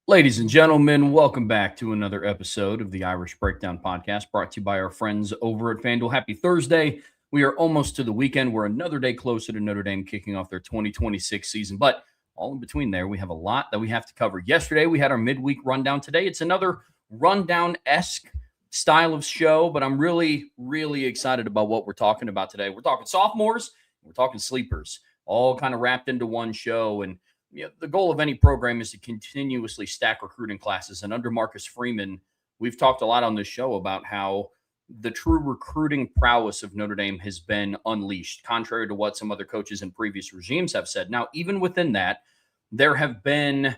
Ladies and gentlemen, welcome back to another episode of the Irish Breakdown Podcast, brought to you by our friends over at FanDuel. Happy Thursday. We are almost to the weekend. We're another day closer to Notre Dame kicking off their 2026 season. But all in between there, we have a lot that we have to cover. Yesterday, we had our midweek rundown. Today, it's another rundown-esque style of show, but I'm really, really excited about what we're talking about today. We're talking sophomores, we're talking sleepers, all kind of wrapped into one show. And the goal of any program is to continuously stack recruiting classes. And under Marcus Freeman, we've talked a lot on this show about how the true recruiting prowess of Notre Dame has been unleashed, contrary to what some other coaches in previous regimes have said. Now, even within that, there have been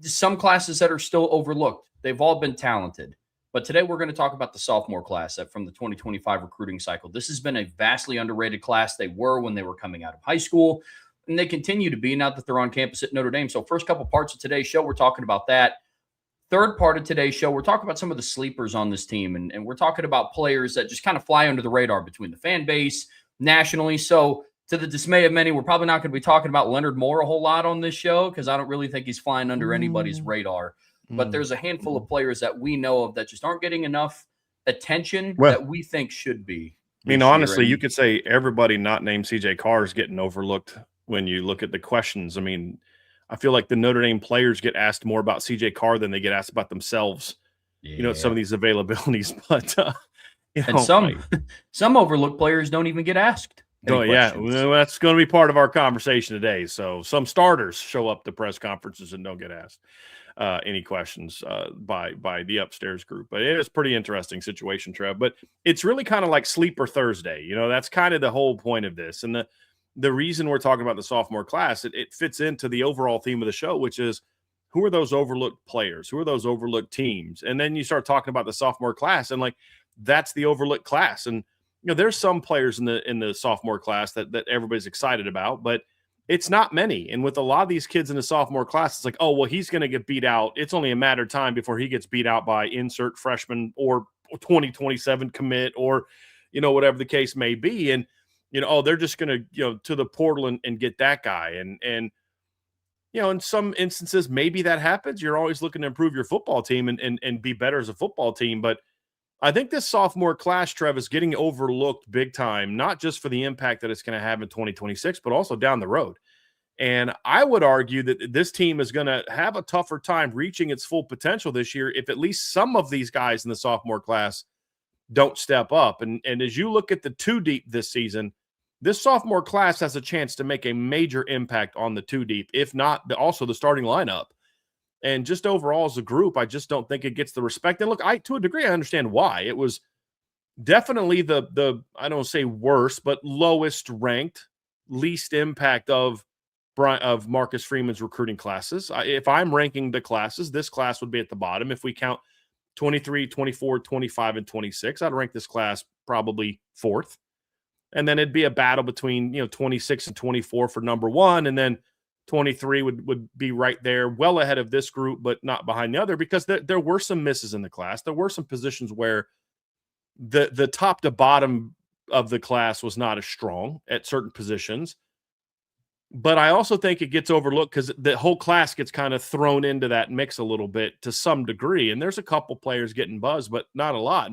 some classes that are still overlooked. They've all been talented. But today we're going to talk about the sophomore class from the 2025 recruiting cycle. This has been a vastly underrated class. They were when they were coming out of high school, and they continue to be now that they're on campus at Notre Dame. So first couple parts of today's show, we're talking about that. Third part of today's show, we're talking about some of the sleepers on this team, and we're talking about players that just kind of fly under the radar between the fan base, nationally. So to the dismay of many, we're probably not going to be talking about Leonard Moore a whole lot on this show because I don't really think he's flying under anybody's radar. But there's a handful of players that we know of that just aren't getting enough attention that we think should be. I mean, honestly, you could say everybody not named CJ Carr is getting overlooked when you look at the questions. I mean, I feel like the Notre Dame players get asked more about CJ Carr than they get asked about themselves, some of these availabilities. But, and some overlooked players don't even get asked. Well, that's going to be part of our conversation today. So some starters show up to press conferences and don't get asked any questions by the upstairs group. But it is a pretty interesting situation, Trev. But it's really kind of like Sleeper Thursday. That's kind of the whole point of this. And the reason we're talking about the sophomore class, it fits into the overall theme of the show, which is who are those overlooked players? Who are those overlooked teams? And then you start talking about the sophomore class, and that's the overlooked class. And there's some players in the sophomore class that everybody's excited about, but it's not many. And with a lot of these kids in the sophomore class, it's like, oh, well, he's going to get beat out. It's only a matter of time before he gets beat out by insert freshman or 2027 commit or, whatever the case may be. And, they're just going to the portal and get that guy. And in some instances, maybe that happens. You're always looking to improve your football team and be better as a football team. But I think this sophomore class, Trev, is getting overlooked big time, not just for the impact that it's going to have in 2026, but also down the road. And I would argue that this team is going to have a tougher time reaching its full potential this year if at least some of these guys in the sophomore class don't step up. And as you look at the two deep this season, this sophomore class has a chance to make a major impact on the two deep, if not also the starting lineup. And just overall as a group, I just don't think it gets the respect. And look, to a degree, I understand why. It was definitely the I don't say worst, but lowest ranked, least impact of Marcus Freeman's recruiting classes. If I'm ranking the classes, this class would be at the bottom. If we count 23, 24, 25, and 26, I'd rank this class probably fourth. And then it'd be a battle between 26 and 24 for number one, and then 23 would be right there, well ahead of this group, but not behind the other, because there were some misses in the class. There were some positions where the top to bottom of the class was not as strong at certain positions. But I also think it gets overlooked because the whole class gets kind of thrown into that mix a little bit to some degree. And there's a couple players getting buzzed, but not a lot.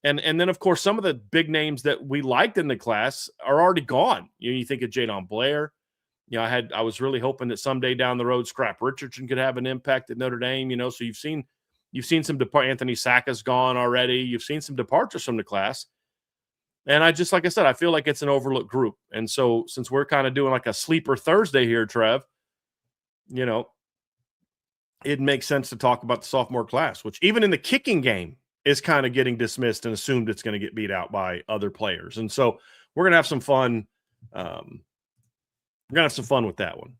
And then, of course, some of the big names that we liked in the class are already gone. You think of Jadon Blair. I was really hoping that someday down the road, Scrap Richardson could have an impact at Notre Dame. So you've seen some Anthony Sacca's gone already. You've seen some departures from the class, and like I said, I feel like it's an overlooked group. And so since we're kind of doing like a Sleeper Thursday here, Trev, it makes sense to talk about the sophomore class, which even in the kicking game is kind of getting dismissed and assumed it's going to get beat out by other players. And so we're going to have some fun. We're going to have some fun with that one.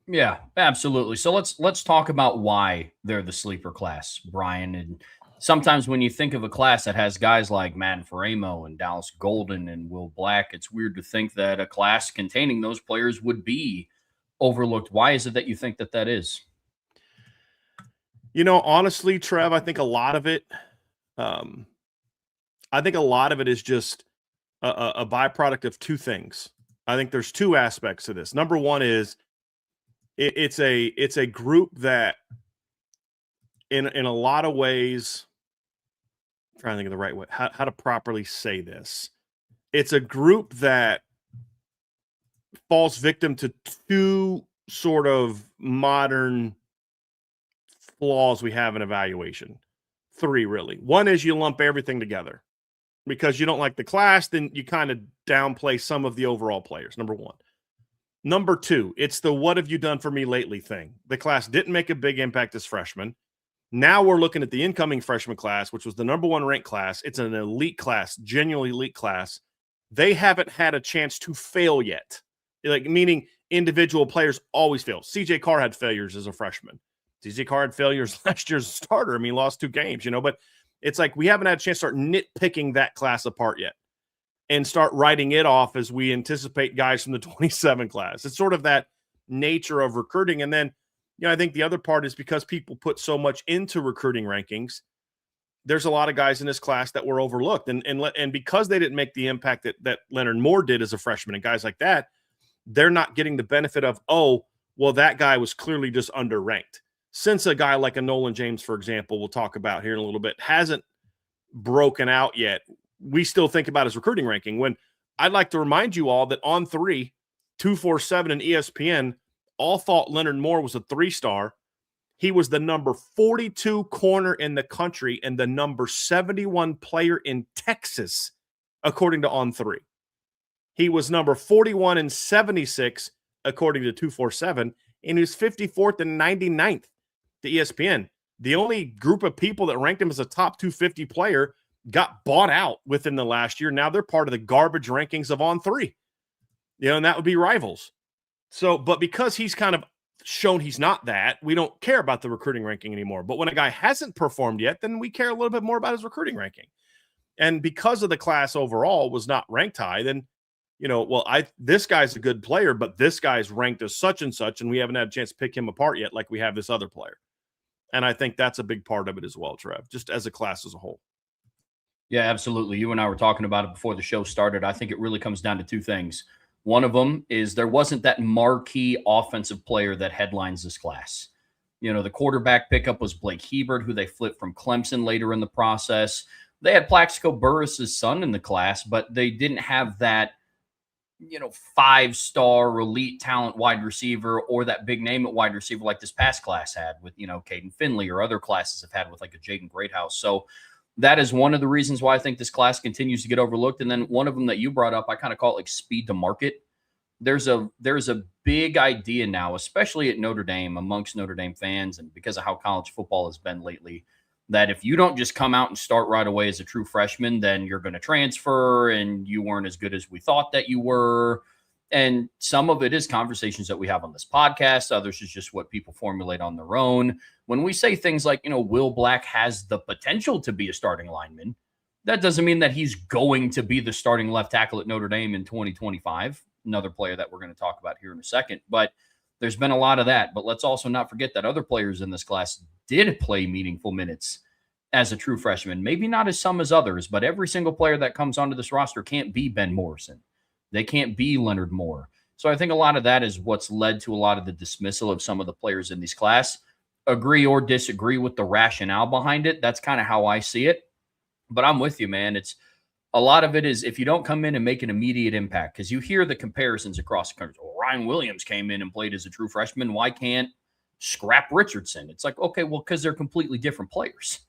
Yeah, absolutely. So let's talk about why they're the sleeper class, Brian. And sometimes when you think of a class that has guys like Matt Faramo and Dallas Golden and Will Black, it's weird to think that a class containing those players would be overlooked. Why is it that you think that is? Honestly, Trev, I think a lot of it is just a byproduct of two things. I think there's two aspects to this. Number one is it's a group that in a lot of ways, I'm trying to think of the right way, how to properly say this. It's a group that falls victim to two sort of modern flaws we have in evaluation. Three, really. One is you lump everything together. Because you don't like the class, then you kind of downplay some of the overall players, number one. Number two, it's the what have you done for me lately thing. The class didn't make a big impact as freshmen. Now we're looking at the incoming freshman class, which was the number one ranked class. It's an elite class, genuinely elite class. They haven't had a chance to fail yet. Like, meaning individual players always fail. CJ Carr had failures as a freshman. CJ Carr had failures last year's starter. I mean, lost 2 games, but it's like we haven't had a chance to start nitpicking that class apart yet and start writing it off as we anticipate guys from the 27 class. It's sort of that nature of recruiting. And then, I think the other part is because people put so much into recruiting rankings, there's a lot of guys in this class that were overlooked. And because they didn't make the impact that Leonard Moore did as a freshman and guys like that, they're not getting the benefit of, oh, well, that guy was clearly just underranked. Since a guy like a Nolan James, for example, we'll talk about here in a little bit, hasn't broken out yet, we still think about his recruiting ranking. When I'd like to remind you all that On 3, 247, and ESPN all thought Leonard Moore was a 3-star. He was the number 42 corner in the country and the number 71 player in Texas, according to On 3. He was number 41 and 76, according to 247, and he was 54th and 99th. To ESPN. The only group of people that ranked him as a top 250 player got bought out within the last year. Now they're part of the garbage rankings of On 3. And that would be Rivals. So, but because he's kind of shown he's not that, we don't care about the recruiting ranking anymore. But when a guy hasn't performed yet, then we care a little bit more about his recruiting ranking. And because of the class overall was not ranked high, then, this guy's a good player, but this guy's ranked as such and such, and we haven't had a chance to pick him apart yet like we have this other player. And I think that's a big part of it as well, Trev, just as a class as a whole. Yeah, absolutely. You and I were talking about it before the show started. I think it really comes down to two things. One of them is there wasn't that marquee offensive player that headlines this class. The quarterback pickup was Blake Hebert, who they flipped from Clemson later in the process. They had Plaxico Burress's son in the class, but they didn't have that 5-star elite talent wide receiver or that big name at wide receiver like this past class had with, Caden Finley or other classes have had with like a Jaden Greathouse. So that is one of the reasons why I think this class continues to get overlooked. And then one of them that you brought up, I kind of call it like speed to market. There's a big idea now, especially at Notre Dame, amongst Notre Dame fans, and because of how college football has been lately, that if you don't just come out and start right away as a true freshman, then you're going to transfer and you weren't as good as we thought that you were. And some of it is conversations that we have on this podcast. Others is just what people formulate on their own. When we say things like, Will Black has the potential to be a starting lineman, that doesn't mean that he's going to be the starting left tackle at Notre Dame in 2025. Another player that we're going to talk about here in a second. But there's been a lot of that. But let's also not forget that other players in this class did play meaningful minutes as a true freshman. Maybe not as some as others, but every single player that comes onto this roster can't be Ben Morrison. They can't be Leonard Moore. So I think a lot of that is what's led to a lot of the dismissal of some of the players in this class. Agree or disagree with the rationale behind it. That's kind of how I see it. But I'm with you, man. It's a lot of it is if you don't come in and make an immediate impact, because you hear the comparisons across the country. Well, Ryan Williams came in and played as a true freshman. Why can't Scrap Richardson? It's like, okay, well, because they're completely different players.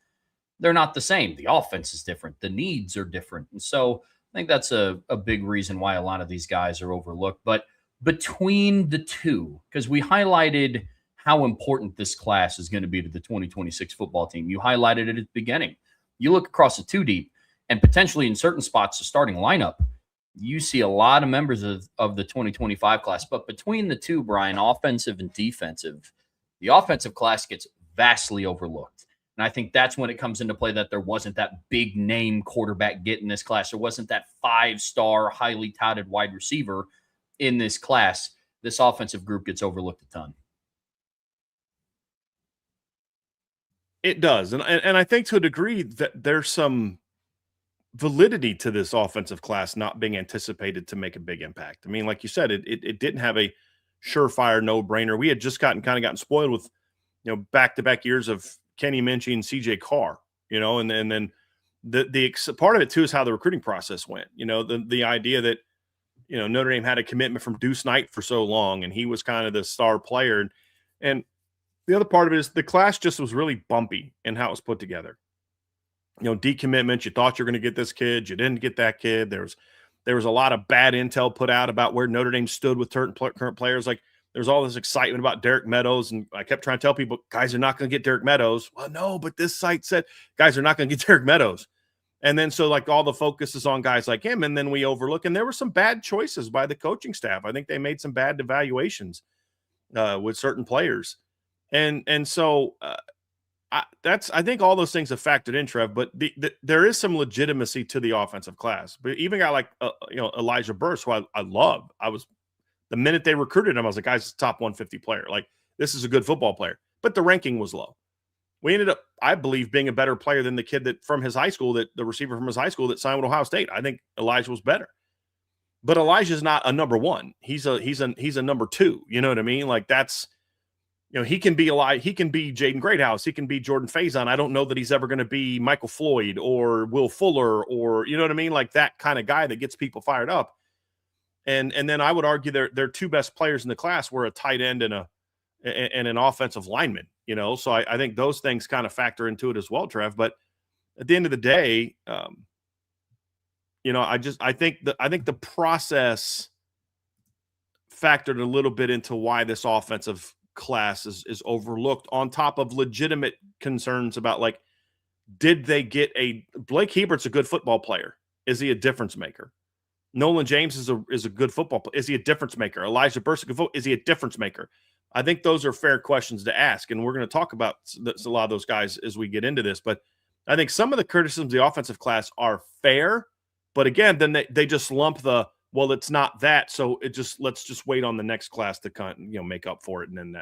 They're not the same. The offense is different. The needs are different. And so I think that's a big reason why a lot of these guys are overlooked. But between the two, because we highlighted how important this class is going to be to the 2026 football team. You highlighted it at the beginning. You look across the two deep and potentially in certain spots, the starting lineup, you see a lot of members of the 2025 class. But between the two, Brian, offensive and defensive, the offensive class gets vastly overlooked. And I think that's when it comes into play that there wasn't that big name quarterback get in this class. There wasn't that 5-star, highly touted wide receiver in this class. This offensive group gets overlooked a ton. It does. And I think to a degree that there's some validity to this offensive class not being anticipated to make a big impact. I mean, like you said, it didn't have a surefire no-brainer. We had just gotten spoiled with, back-to-back years of Kenny Minchie and CJ Carr, and then the part of it too is how the recruiting process went. The idea that, Notre Dame had a commitment from Deuce Knight for so long, and he was kind of the star player. And the other part of it is the class just was really bumpy in how it was put together. Decommitment. You thought you were going to get this kid, you didn't get that kid. There was a lot of bad intel put out about where Notre Dame stood with current players. Like, there's all this excitement about Derek Meadows, and I kept trying to tell people, guys are not going to get Derek Meadows. Well, no, but this site said guys are not going to get Derek Meadows. And then so like all the focus is on guys like him, and then we overlook. And there were some bad choices by the coaching staff. I think they made some bad evaluations with certain players, and so I think all those things have factored in, Trev. But there is some legitimacy to the offensive class. But even a guy like Elijah Burst, who I love, the minute they recruited him, I was like, guy's top 150 player. Like, this is a good football player. But the ranking was low. We ended up, I believe, being a better player than the kid that from his high school, that the receiver from his high school that signed with Ohio State. I think Elijah was better. But Elijah's not a number one. He's a number two. You know what I mean? Like, that's, he can be he can be Jaden Greathouse. He can be Jordan Faison. I don't know that he's ever going to be Michael Floyd or Will Fuller or, you know what I mean? Like that kind of guy that gets people fired up. And then I would argue their two best players in the class were a tight end and an offensive lineman, So I think those things kind of factor into it as well, Trev. But at the end of the day, I think the process factored a little bit into why this offensive class is overlooked, on top of legitimate concerns about, like, did they get Blake Hebert's a good football player. Is he a difference maker? Nolan James is a good football player. Is he a difference maker? Elijah Burst, is he a difference maker? I think those are fair questions to ask, and we're going to talk about a lot of those guys as we get into this. But I think some of the criticisms of the offensive class are fair, but again, then they just lump it's not that, so let's just wait on the next class to make up for it, and then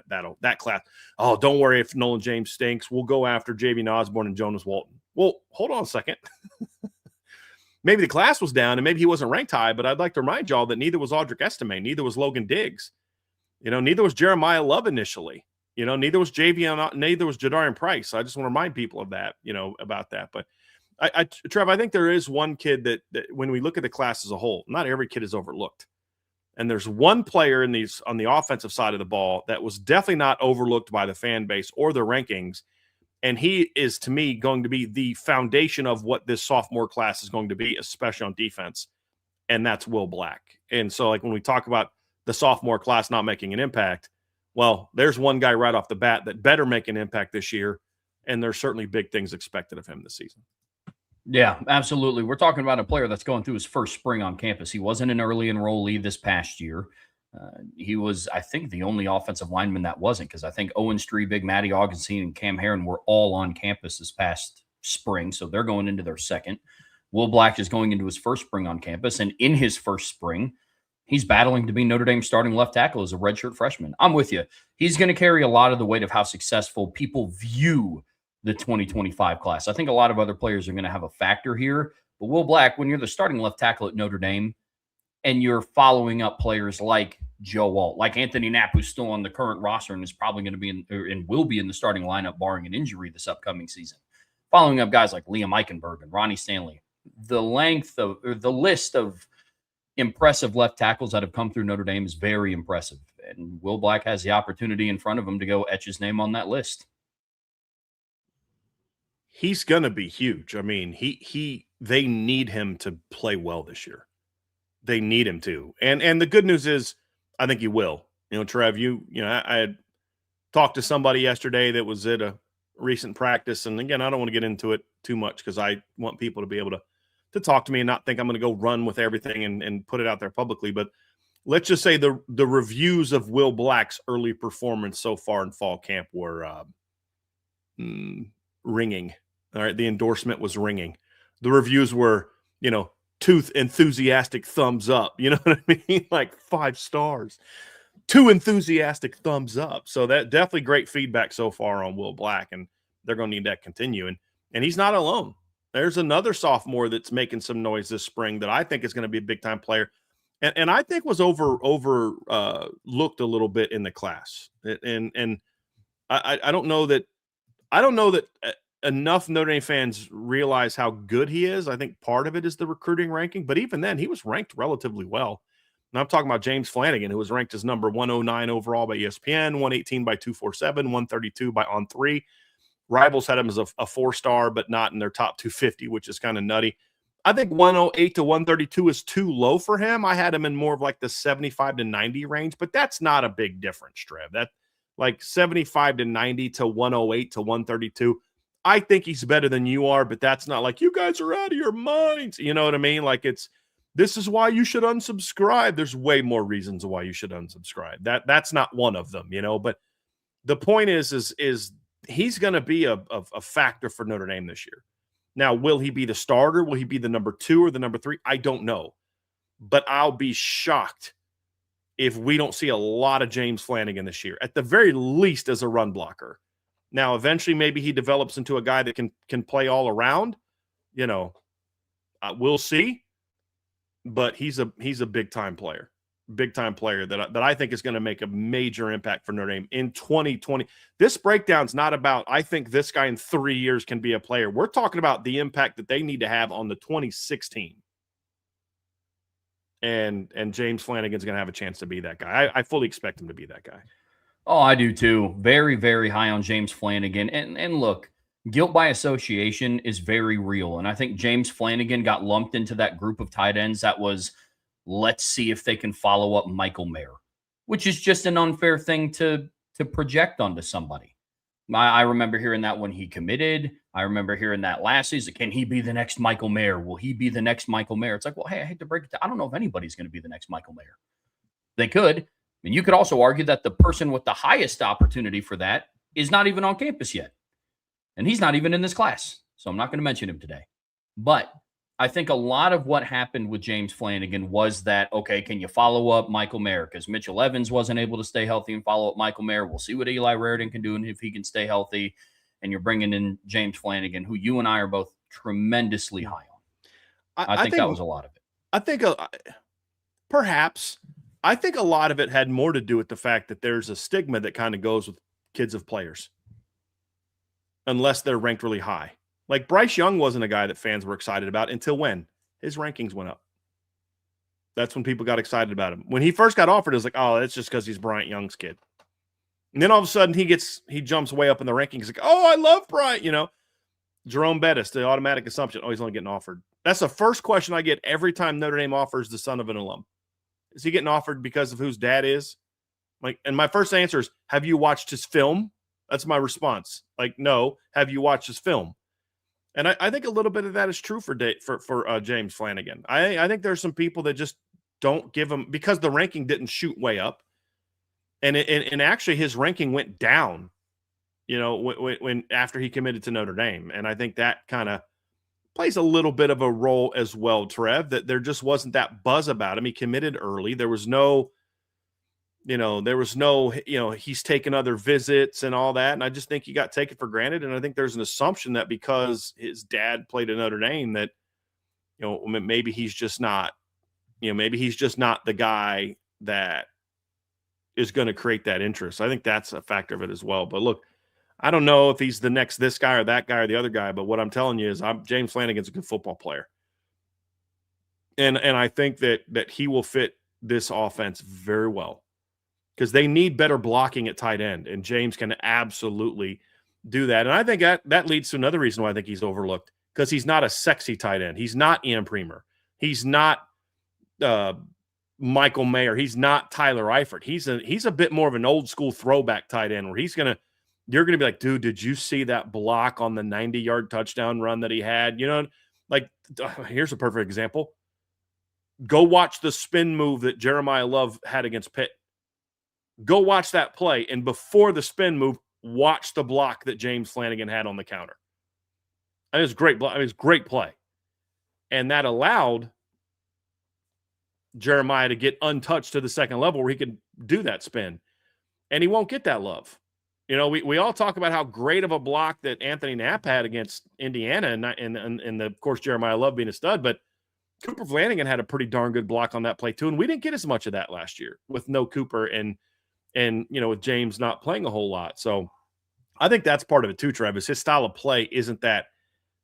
that class. Oh, don't worry if Nolan James stinks. We'll go after Javian Osborne and Jonas Walton. Well, hold on a second. Maybe the class was down and maybe he wasn't ranked high, but I'd like to remind y'all that neither was Audric Estime, neither was Logan Diggs, neither was Jeremiah Love initially, neither was Javian, neither was Jadarian Price. So I just want to remind people of that, about that. But Trev, I think there is one kid that when we look at the class as a whole, not every kid is overlooked. And there's one player on the offensive side of the ball that was definitely not overlooked by the fan base or the rankings. And he is, to me, going to be the foundation of what this sophomore class is going to be, especially on defense. And that's Will Black. And so, like, when we talk about the sophomore class not making an impact, well, there's one guy right off the bat that better make an impact this year. And there's certainly big things expected of him this season. Yeah, absolutely. We're talking about a player that's going through his first spring on campus. He wasn't an early enrollee this past year. He was, I think, the only offensive lineman that wasn't, because I think Owen Streebig, Matty Augustine, and Cam Heron were all on campus this past spring, so they're going into their second. Will Black is going into his first spring on campus, and in his first spring, he's battling to be Notre Dame's starting left tackle as a redshirt freshman. I'm with you. He's going to carry a lot of the weight of how successful people view the 2025 class. I think a lot of other players are going to have a factor here, but Will Black, when you're the starting left tackle at Notre Dame and you're following up players like Joe Alt, like Anthony Knapp, who's still on the current roster and is probably going to be and will be in the starting lineup barring an injury this upcoming season, following up guys like Liam Eichenberg and Ronnie Stanley, the list of impressive left tackles that have come through Notre Dame is very impressive. And Will Black has the opportunity in front of him to go etch his name on that list. He's going to be huge. I mean, they need him to play well this year. They need him to. And the good news is, I think he will. Trev, I had talked to somebody yesterday that was at a recent practice. And again, I don't want to get into it too much because I want people to be able to talk to me and not think I'm going to go run with everything and put it out there publicly. But let's just say the reviews of Will Black's early performance so far in fall camp were ringing. All right. The endorsement was ringing. The reviews were, tooth enthusiastic thumbs up. You know what I mean? Like 5 stars, 2 enthusiastic thumbs up. So that definitely great feedback so far on Will Black, and they're going to need that to continue. And he's not alone. There's another sophomore that's making some noise this spring that I think is going to be a big time player. and I think was looked a little bit in the class. And I don't know that enough Notre Dame fans realize how good he is. I think part of it is the recruiting ranking, but even then, he was ranked relatively well. And I'm talking about James Flanagan, who was ranked as number 109 overall by ESPN, 118 by 247, 132 by On3. Rivals had him as a 4-star, but not in their top 250, which is kind of nutty. I think 108 to 132 is too low for him. I had him in more of like the 75 to 90 range, but that's not a big difference, Trev. That like 75 to 90 to 108 to 132. I think he's better than you are, but that's not like you guys are out of your minds. You know what I mean? Like this is why you should unsubscribe. There's way more reasons why you should unsubscribe. That's not one of them, you know, but the point is he's going to be a factor for Notre Dame this year. Now, will he be the starter? Will he be the number 2 or the number 3? I don't know. But I'll be shocked if we don't see a lot of James Flanagan this year, at the very least as a run blocker. Now, eventually, maybe he develops into a guy that can play all around. You know, we'll see. But he's a big-time player. Big-time player that I think is going to make a major impact for Notre Dame in 2020. This breakdown's not about, I think this guy in 3 years can be a player. We're talking about the impact that they need to have on the 2016. And James Flanagan's going to have a chance to be that guy. I fully expect him to be that guy. Oh, I do too. Very, very high on James Flanagan. And look, guilt by association is very real. And I think James Flanagan got lumped into that group of tight ends that was, let's see if they can follow up Michael Mayer, which is just an unfair thing to project onto somebody. I remember hearing that when he committed. I remember hearing that last season. Can he be the next Michael Mayer? Will he be the next Michael Mayer? It's like, well, hey, I hate to break it down. I don't know if anybody's going to be the next Michael Mayer. They could. And you could also argue that the person with the highest opportunity for that is not even on campus yet. And he's not even in this class. So I'm not going to mention him today. But I think a lot of what happened with James Flanagan was that, okay, can you follow up Michael Mayer? Because Mitchell Evans wasn't able to stay healthy and follow up Michael Mayer. We'll see what Eli Raritan can do and if he can stay healthy. And you're bringing in James Flanagan, who you and I are both tremendously high on. I think that was a lot of it. I think perhaps I think a lot of it had more to do with the fact that there's a stigma that kind of goes with kids of players, unless they're ranked really high. Like Bryce Young wasn't a guy that fans were excited about until when his rankings went up. That's when people got excited about him. When he first got offered, it was like, oh, that's just because he's Bryant Young's kid. And then all of a sudden he jumps way up in the rankings. Like, oh, I love Bryant, you know. Jerome Bettis, the automatic assumption, oh, he's only getting offered. That's the first question I get every time Notre Dame offers the son of an alum. Is he getting offered because of whose dad is? Like, and my first answer is, have you watched his film? That's my response. Like, no, have you watched his film? And I think a little bit of that is true for James Flanagan. I think there's some people that just don't give him, because the ranking didn't shoot way up. And actually his ranking went down, you know, when after he committed to Notre Dame. And I think that kind of plays a little bit of a role as well, Trev, that there just wasn't that buzz about him. He committed early. There was no, he's taken other visits and all that. And I just think he got taken for granted. And I think there's an assumption that because his dad played at Notre Dame that, you know, maybe he's just not the guy that is going to create that interest. I think that's a factor of it as well. But look, I don't know if he's the next this guy or that guy or the other guy, but what I'm telling you is James Flanagan's a good football player. And I think that he will fit this offense very well, because they need better blocking at tight end, and James can absolutely do that. And I think that leads to another reason why I think he's overlooked, because he's not a sexy tight end. He's not Ian Premer. He's not Michael Mayer. He's not Tyler Eifert. He's a bit more of an old school throwback tight end where you're going to be like, dude, did you see that block on the 90-yard touchdown run that he had? You know, like, here's a perfect example. Go watch the spin move that Jeremiah Love had against Pitt. Go watch that play. And before the spin move, watch the block that James Flanagan had on the counter. And it was great. It was great play. And that allowed Jeremiah to get untouched to the second level where he could do that spin. And he won't get that love. You know, we all talk about how great of a block that Anthony Knapp had against Indiana, and of course Jeremiah Love being a stud, but Cooper Flanagan had a pretty darn good block on that play too, and we didn't get as much of that last year with no Cooper and with James not playing a whole lot. So I think that's part of it too, Travis. His style of play isn't that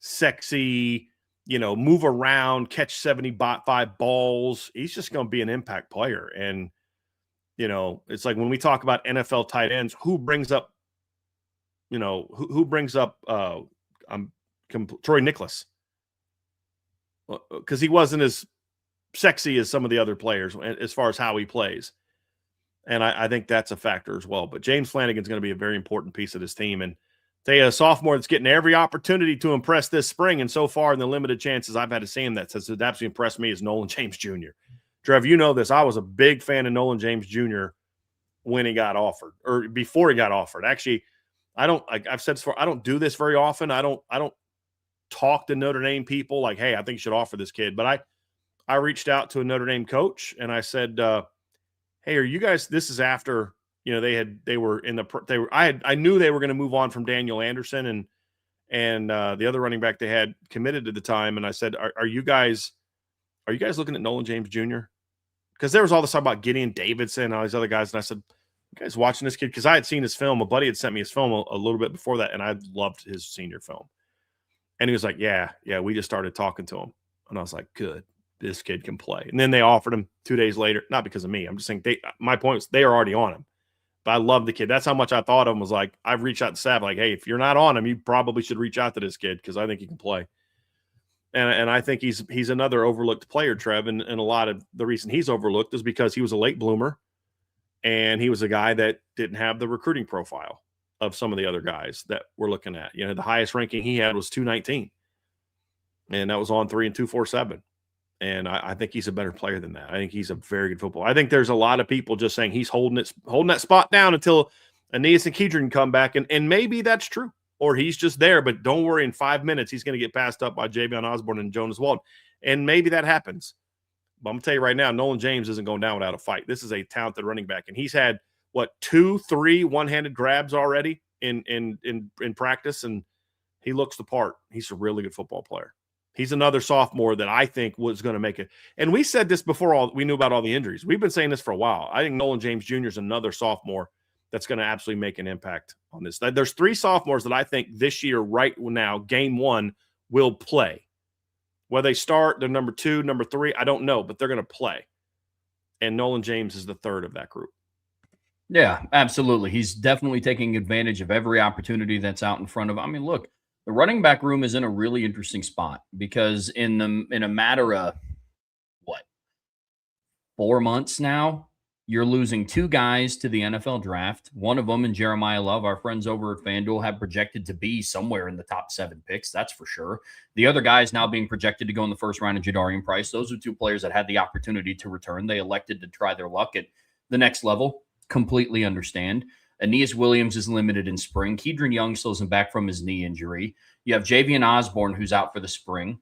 sexy, move around, catch 75 balls. He's just going to be an impact player. And, it's like when we talk about NFL tight ends, who brings up Troy Nicholas? Because he wasn't as sexy as some of the other players as far as how he plays. And I think that's a factor as well. But James Flanagan's going to be a very important piece of this team. And tell you, a sophomore that's getting every opportunity to impress this spring. And so far in the limited chances I've had to see him that has absolutely impressed me is Nolan James Jr. Trev, you know this. I was a big fan of Nolan James Jr. when he got offered or before he got offered. Actually, I've said this before, I don't do this very often. I don't talk to Notre Dame people like, hey, I think you should offer this kid. But I reached out to a Notre Dame coach and I said, hey, are you guys, this is after, I knew they were going to move on from Daniel Anderson and the other running back they had committed at the time. And I said, are you guys looking at Nolan James Jr.? Because there was all this talk about Gideon Davidson and all these other guys. And I said, you guys watching this kid? Because I had seen his film. A buddy had sent me his film a little bit before that. And I loved his senior film. And he was like, yeah, we just started talking to him. And I was like, good. This kid can play. And then they offered him 2 days later, not because of me. I'm just saying my point was they are already on him. But I love the kid. That's how much I thought of him. Was like, I've reached out to staff like, hey, if you're not on him, you probably should reach out to this kid because I think he can play. And I think he's another overlooked player, Trev. And a lot of the reason he's overlooked is because he was a late bloomer and he was a guy that didn't have the recruiting profile of some of the other guys that we're looking at. The highest ranking he had was 219. And that was on 3 and 247. And I think he's a better player than that. I think he's a very good footballer. I think there's a lot of people just saying he's holding that spot down until Aeneas and Kedron come back. And maybe that's true. Or he's just there. But don't worry, in 5 minutes, he's going to get passed up by Javion Osborne and Jonas Walton. And maybe that happens. But I'm going to tell you right now, Nolan James isn't going down without a fight. This is a talented running back. And he's had, 2-3 one-handed grabs already in practice. And he looks the part. He's a really good football player. He's another sophomore that I think was going to make it. And we said this before we knew about all the injuries. We've been saying this for a while. I think Nolan James Jr. is another sophomore that's going to absolutely make an impact on this. There's 3 sophomores that I think this year, right now, game 1, will play. Whether they start, they're number 2, number 3, I don't know, but they're going to play. And Nolan James is the third of that group. Yeah, absolutely. He's definitely taking advantage of every opportunity that's out in front of him. I mean, look, the running back room is in a really interesting spot because in a matter of 4 months now, you're losing 2 guys to the NFL draft. One of them, and Jeremiah Love, our friends over at FanDuel, have projected to be somewhere in the top 7 picks. That's for sure. The other guy is now being projected to go in the first round of Jadarian Price. Those are 2 players that had the opportunity to return. They elected to try their luck at the next level. Completely understand. Aeneas Williams is limited in spring. Kedron Young still isn't back from his knee injury. You have Javion Osborne, who's out for the spring.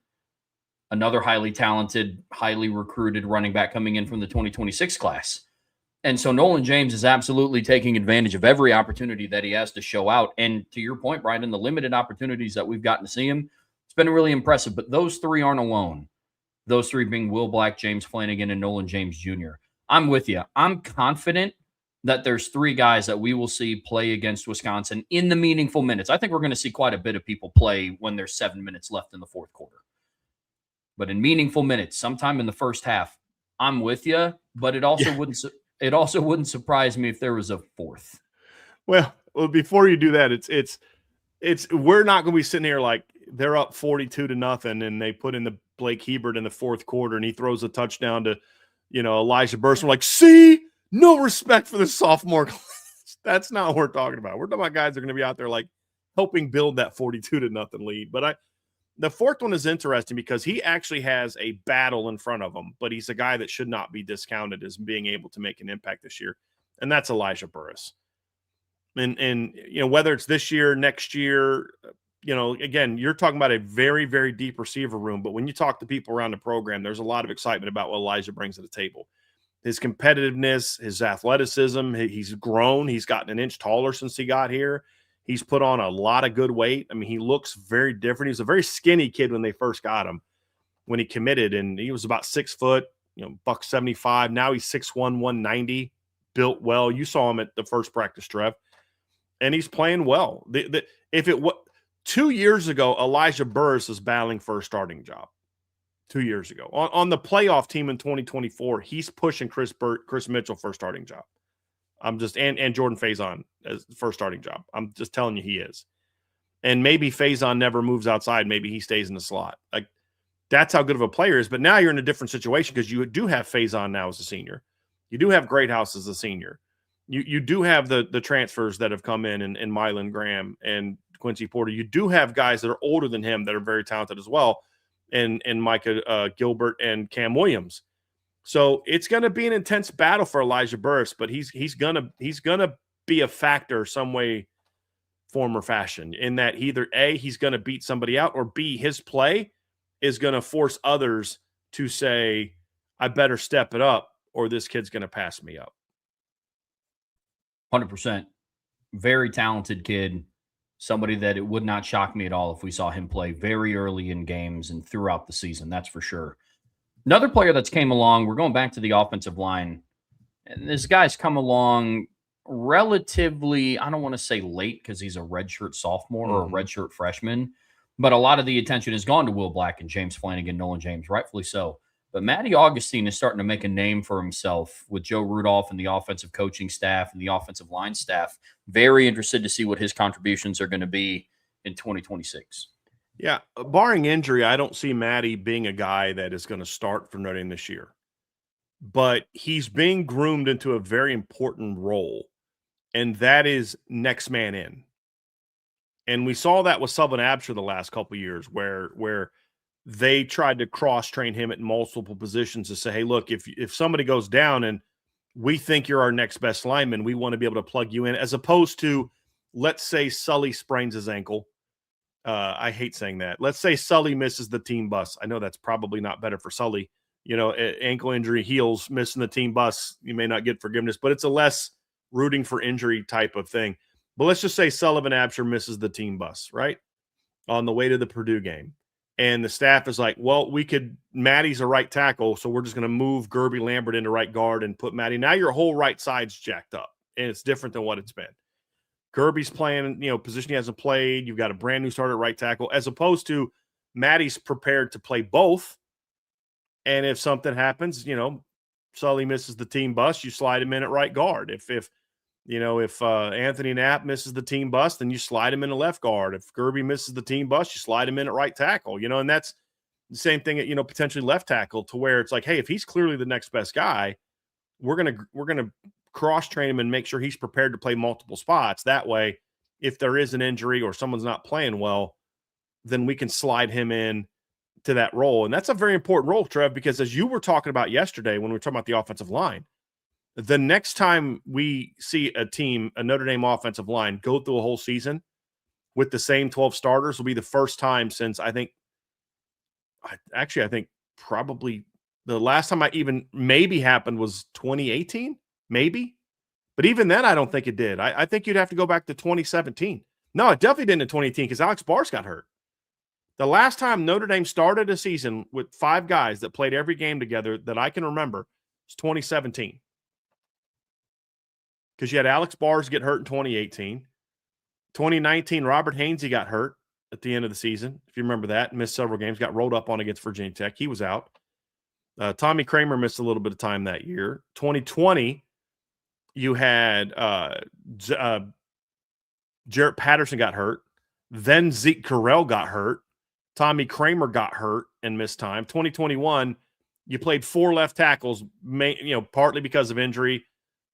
Another highly talented, highly recruited running back coming in from the 2026 class. And so Nolan James is absolutely taking advantage of every opportunity that he has to show out. And to your point, Brian, in the limited opportunities that we've gotten to see him, it's been really impressive. But those 3 aren't alone. Those 3 being Will Black, James Flanagan, and Nolan James Jr. I'm with you. I'm confident that there's 3 guys that we will see play against Wisconsin in the meaningful minutes. I think we're going to see quite a bit of people play when there's 7 minutes left in the fourth quarter. But in meaningful minutes, sometime in the first half, I'm with you. But it also wouldn't surprise me if there was a 4th. Well, before you do that, it's we're not going to be sitting here like they're up 42-0 and they put in the Blake Hebert in the fourth quarter and he throws a touchdown to Elijah Burst. We're like, see. No respect for the sophomore class. That's not what we're talking about. We're talking about guys that are going to be out there like helping build that 42-0 lead. But the 4th one is interesting because he actually has a battle in front of him, but he's a guy that should not be discounted as being able to make an impact this year. And that's Elijah Burris. And whether it's this year, next year, again, you're talking about a very, very deep receiver room. But when you talk to people around the program, there's a lot of excitement about what Elijah brings to the table. His competitiveness, his athleticism, he's grown. He's gotten an inch taller since he got here. He's put on a lot of good weight. I mean, he looks very different. He's a very skinny kid when they first got him. when he committed, and he was about 6 foot, buck 75. Now he's 6'1", 190, built well. You saw him at the first practice, Trev, and he's playing well. If it was 2 years ago, Elijah Burris was battling for a starting job. 2 years ago on the playoff team in 2024, he's pushing Chris Mitchell for a starting job. I'm just and Jordan Faison as the first starting job. I'm just telling you he is. And maybe Faison never moves outside. Maybe he stays in the slot. Like, that's how good of a player is. But now you're in a different situation because you do have Faison now as a senior. You do have Greathouse as a senior. You do have the transfers that have come in and Mylan Graham and Quincy Porter. You do have guys that are older than him that are very talented as well, and Micah Gilbert and Cam Williams. So it's going to be an intense battle for Elijah Burris, but he's gonna be a factor some way, form, or fashion, in that either A, he's going to beat somebody out, or B, his play is going to force others to say, I better step it up or this kid's going to pass me up. 100%. Very talented kid. Somebody that it would not shock me at all if we saw him play very early in games and throughout the season. That's for sure. Another player that's came along, we're going back to the offensive line. And this guy's come along relatively, I don't want to say late because he's a redshirt sophomore or a redshirt freshman, but a lot of the attention has gone to Will Black and James Flanagan, Nolan James, rightfully so. But Matty Augustine is starting to make a name for himself with Joe Rudolph and the offensive coaching staff and the offensive line staff. Very interested to see what his contributions are going to be in 2026. Yeah, barring injury, I don't see Matty being a guy that is going to start for Notre Dame this year. But he's being groomed into a very important role, and that is next man in. And we saw that with Sullivan Absher the last couple of years where they tried to cross-train him at multiple positions to say, hey, look, if somebody goes down and we think you're our next best lineman, we want to be able to plug you in, as opposed to, let's say Sully sprains his ankle. I hate saying that. Let's say Sully misses the team bus. I know that's probably not better for Sully. Ankle injury heals, missing the team bus, you may not get forgiveness, but it's a less rooting for injury type of thing. But let's just say Sullivan Absher misses the team bus, right, on the way to the Purdue game. And the staff is like, well, Matty's a right tackle, so we're just going to move Gerby Lambert into right guard and put Matty. Now your whole right side's jacked up, and it's different than what it's been. Gerby's playing, position he hasn't played. You've got a brand new starter at right tackle, as opposed to Matty's prepared to play both. And if something happens, Sully misses the team bus, you slide him in at right guard. If Anthony Knapp misses the team bus, then you slide him in at left guard. If Gerby misses the team bus, you slide him in at right tackle. And that's the same thing at potentially left tackle, to where it's like, hey, if he's clearly the next best guy, we're gonna cross train him and make sure he's prepared to play multiple spots. That way, if there is an injury or someone's not playing well, then we can slide him in to that role. And that's a very important role, Trev, because as you were talking about yesterday when we were talking about the offensive line, the next time we see a Notre Dame offensive line go through a whole season with the same 12 starters will be the first time since I think probably the last time I even maybe happened was 2018, maybe. But even then, I don't think it did. I think you'd have to go back to 2017. No, it definitely didn't in 2018 because Alex Bars got hurt. The last time Notre Dame started a season with 5 guys that played every game together that I can remember was 2017. Because you had Alex Bars get hurt in 2018. 2019, Robert Hainsey got hurt at the end of the season, if you remember that, missed several games, got rolled up on against Virginia Tech. He was out. Tommy Kramer missed a little bit of time that year. 2020, you had Jarrett Patterson got hurt. Then Zeke Carell got hurt. Tommy Kramer got hurt and missed time. 2021, you played 4 left tackles, partly because of injury.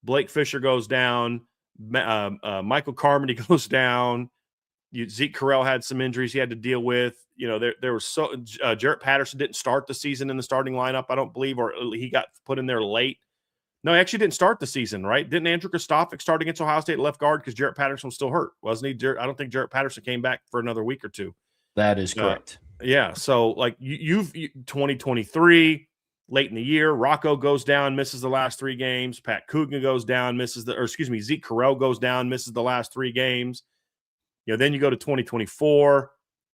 Blake Fisher goes down. Michael Carmody goes down. Zeke Carell had some injuries he had to deal with. There was Jarrett Patterson didn't start the season in the starting lineup, I don't believe, or he got put in there late. No, he actually didn't start the season, right? Didn't Andrew Kostofik start against Ohio State left guard because Jarrett Patterson was still hurt, wasn't he? I don't think Jarrett Patterson came back for another week or two. That is correct. Yeah, so like you've 2023, late in the year, Rocco goes down, misses the last 3 games. Pat Coogan goes down, Zeke Carell goes down, misses the last 3 games. Then you go to 2024,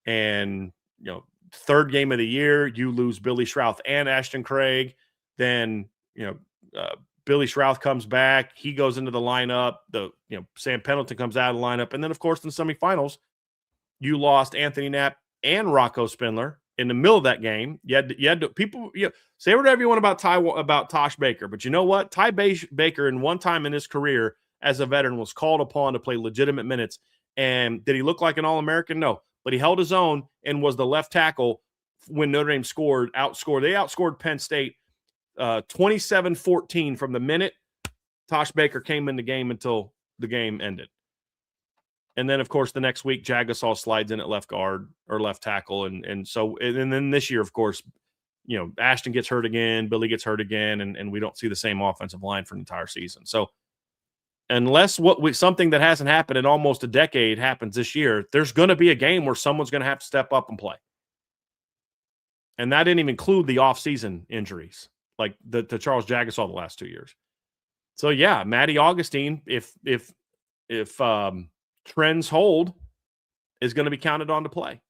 and third game of the year, you lose Billy Schrouth and Ashton Craig. Then, Billy Schrouth comes back. He goes into the lineup. Sam Pendleton comes out of the lineup. And then, of course, in the semifinals, you lost Anthony Knapp and Rocco Spindler in the middle of that game. You had to people say whatever you want about Tosh Baker, but you know what? Ty Baker, in one time in his career as a veteran, was called upon to play legitimate minutes. And did he look like an All-American? No, but he held his own and was the left tackle when Notre Dame outscored. They outscored Penn State 27-14 from the minute Tosh Baker came in the game until the game ended. And then, of course, the next week, Jagasol slides in at left guard or left tackle. And then this year, of course, Ashton gets hurt again, Billy gets hurt again, and we don't see the same offensive line for an entire season. So unless something that hasn't happened in almost a decade happens this year, there's going to be a game where someone's going to have to step up and play. And that didn't even include the offseason injuries, like the Charles Jagasol the last 2 years. So, yeah, Matty Augustine, if trends hold, is going to be counted on to play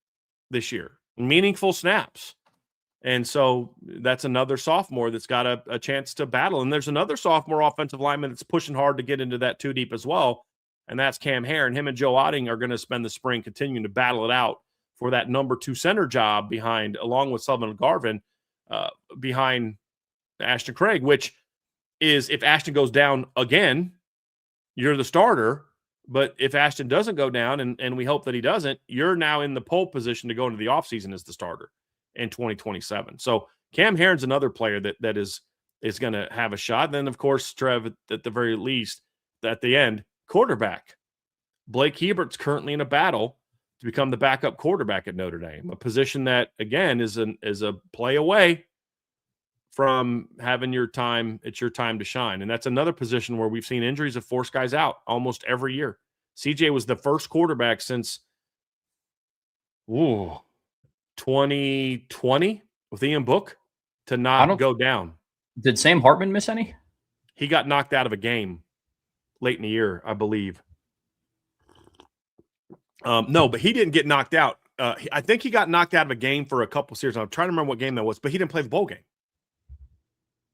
this year. Meaningful snaps. And so that's another sophomore that's got a chance to battle. And there's another sophomore offensive lineman that's pushing hard to get into that 2 deep as well, and that's Cam Herron. Him and Joe Otting are going to spend the spring continuing to battle it out for that number 2 center job along with Sullivan Garvin, behind Ashton Craig, which is, if Ashton goes down again, you're the starter. But if Ashton doesn't go down, and we hope that he doesn't, you're now in the pole position to go into the offseason as the starter in 2027. So Cam Herron's another player that is going to have a shot. And then, of course, Trev, at the very least, at the end, quarterback. Blake Hebert's currently in a battle to become the backup quarterback at Notre Dame, a position that, again, is a play away from having your time. It's your time to shine. And that's another position where we've seen injuries have forced guys out almost every year. CJ was the first quarterback since 2020 with Ian Book to not go down. Did Sam Hartman miss any? He got knocked out of a game late in the year, I believe. No, but he didn't get knocked out. I think he got knocked out of a game for a couple series. I'm trying to remember what game that was, but he didn't play the bowl game.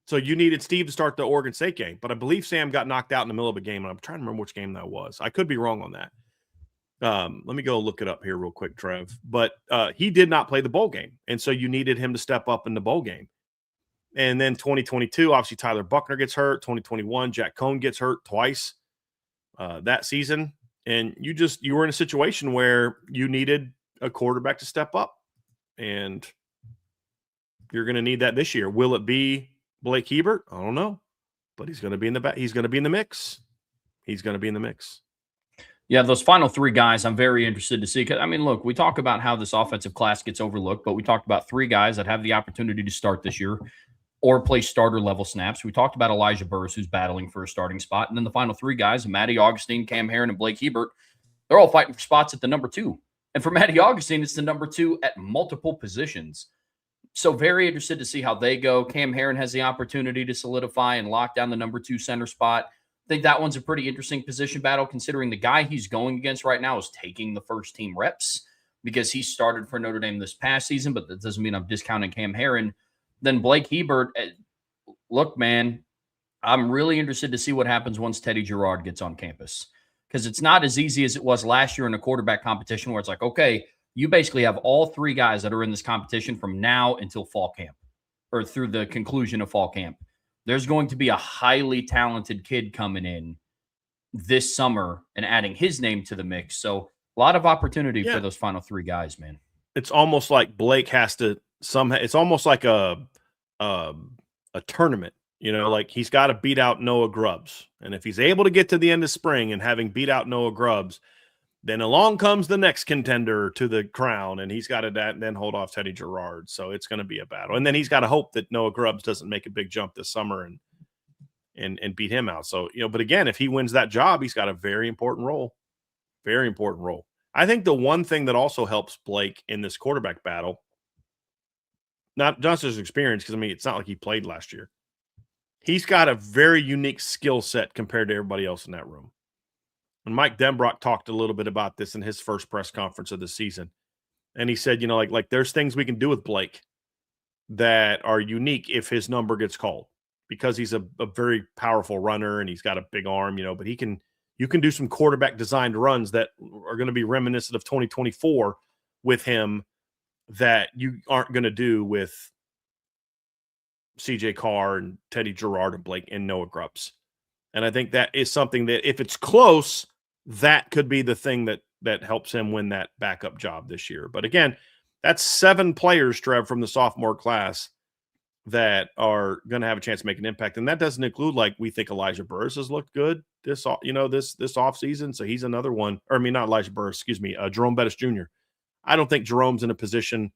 So you needed Steve to start the Oregon State game. But I believe Sam got knocked out in the middle of a game, and I'm trying to remember which game that was. I could be wrong on that. Let me go look it up here real quick, Trev. But he did not play the bowl game, and so you needed him to step up in the bowl game. And then 2022, obviously Tyler Buckner gets hurt. 2021, Jack Cohn gets hurt twice that season. And you were in a situation where you needed a quarterback to step up. And you're going to need that this year. Will it be Blake Hebert? I don't know. But he's going to be in the mix. He's going to be in the mix. Yeah, those final 3 guys, I'm very interested to see. Because, I mean, look, we talk about how this offensive class gets overlooked, but we talked about 3 guys that have the opportunity to start this year or play starter-level snaps. We talked about Elijah Burris, who's battling for a starting spot. And then the final 3 guys, Matty Augustine, Cam Herron, and Blake Hebert, they're all fighting for spots at the number 2. And for Matty Augustine, it's the number 2 at multiple positions. So very interested to see how they go. Cam Herron has the opportunity to solidify and lock down the number 2 center spot. I think that one's a pretty interesting position battle, considering the guy he's going against right now is taking the first-team reps because he started for Notre Dame this past season, but that doesn't mean I'm discounting Cam Herron. Then Blake Hebert, look, man, I'm really interested to see what happens once Teddy Girard gets on campus, because it's not as easy as it was last year in a quarterback competition where it's like, okay, you basically have all 3 guys that are in this competition from now until fall camp or through the conclusion of fall camp. There's going to be a highly talented kid coming in this summer and adding his name to the mix. So a lot of opportunity for those final 3 guys, man. It's almost like Blake has to it's almost like a tournament, like he's got to beat out Noah Grubbs. And if he's able to get to the end of spring and having beat out Noah Grubbs, then along comes the next contender to the crown, and he's got to then hold off Teddy Girard. So it's going to be a battle. And then he's got to hope that Noah Grubbs doesn't make a big jump this summer and beat him out. So, but again, if he wins that job, he's got a very important role. Very important role. I think the one thing that also helps Blake in this quarterback battle, not just his experience, because, it's not like he played last year. He's got a very unique skill set compared to everybody else in that room. And Mike Denbrock talked a little bit about this in his first press conference of the season. And he said, like there's things we can do with Blake that are unique if his number gets called, because he's a very powerful runner and he's got a big arm, but you can do some quarterback designed runs that are going to be reminiscent of 2024 with him that you aren't going to do with CJ Carr and Teddy Gerard and Blake and Noah Grubbs. And I think that is something that if it's close, that could be the thing that helps him win that backup job this year. But again, that's 7 players, Trev, from the sophomore class that are going to have a chance to make an impact. And that doesn't include, like, we think Elijah Burris has looked good this offseason. So he's another one. Or, I mean, not Elijah Burris, excuse me, Jerome Bettis Jr. I don't think Jerome's in a position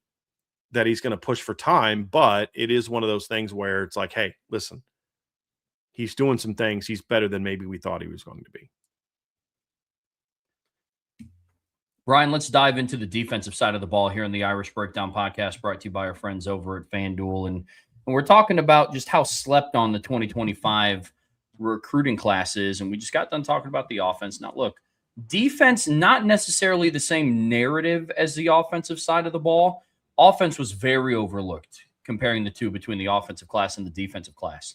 that he's going to push for time, but it is one of those things where it's like, hey, listen, he's doing some things. He's better than maybe we thought he was going to be. Brian, let's dive into the defensive side of the ball here in the Irish Breakdown podcast, brought to you by our friends over at FanDuel. And we're talking about just how slept on the 2025 recruiting class is. And we just got done talking about the offense. Now, look, defense, not necessarily the same narrative as the offensive side of the ball. Offense was very overlooked, comparing the two between the offensive class and the defensive class.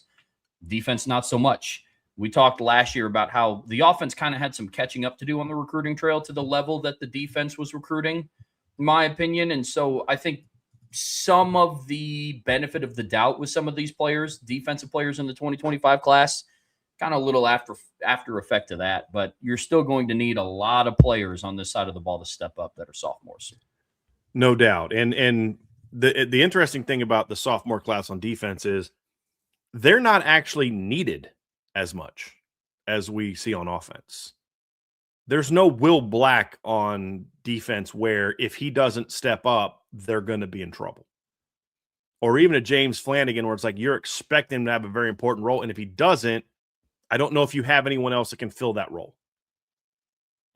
Defense, not so much. We talked last year about how the offense kind of had some catching up to do on the recruiting trail to the level that the defense was recruiting, in my opinion. And so I think some of the benefit of the doubt with some of these players, defensive players in the 2025 class, kind of a little after effect of that. But you're still going to need a lot of players on this side of the ball to step up that are sophomores. No doubt. And the interesting thing about the sophomore class on defense is they're not actually needed as much as we see on offense. There's no Will Black on defense where if he doesn't step up, they're going to be in trouble. Or even a James Flanagan where it's like you're expecting him to have a very important role, and if he doesn't, I don't know if you have anyone else that can fill that role.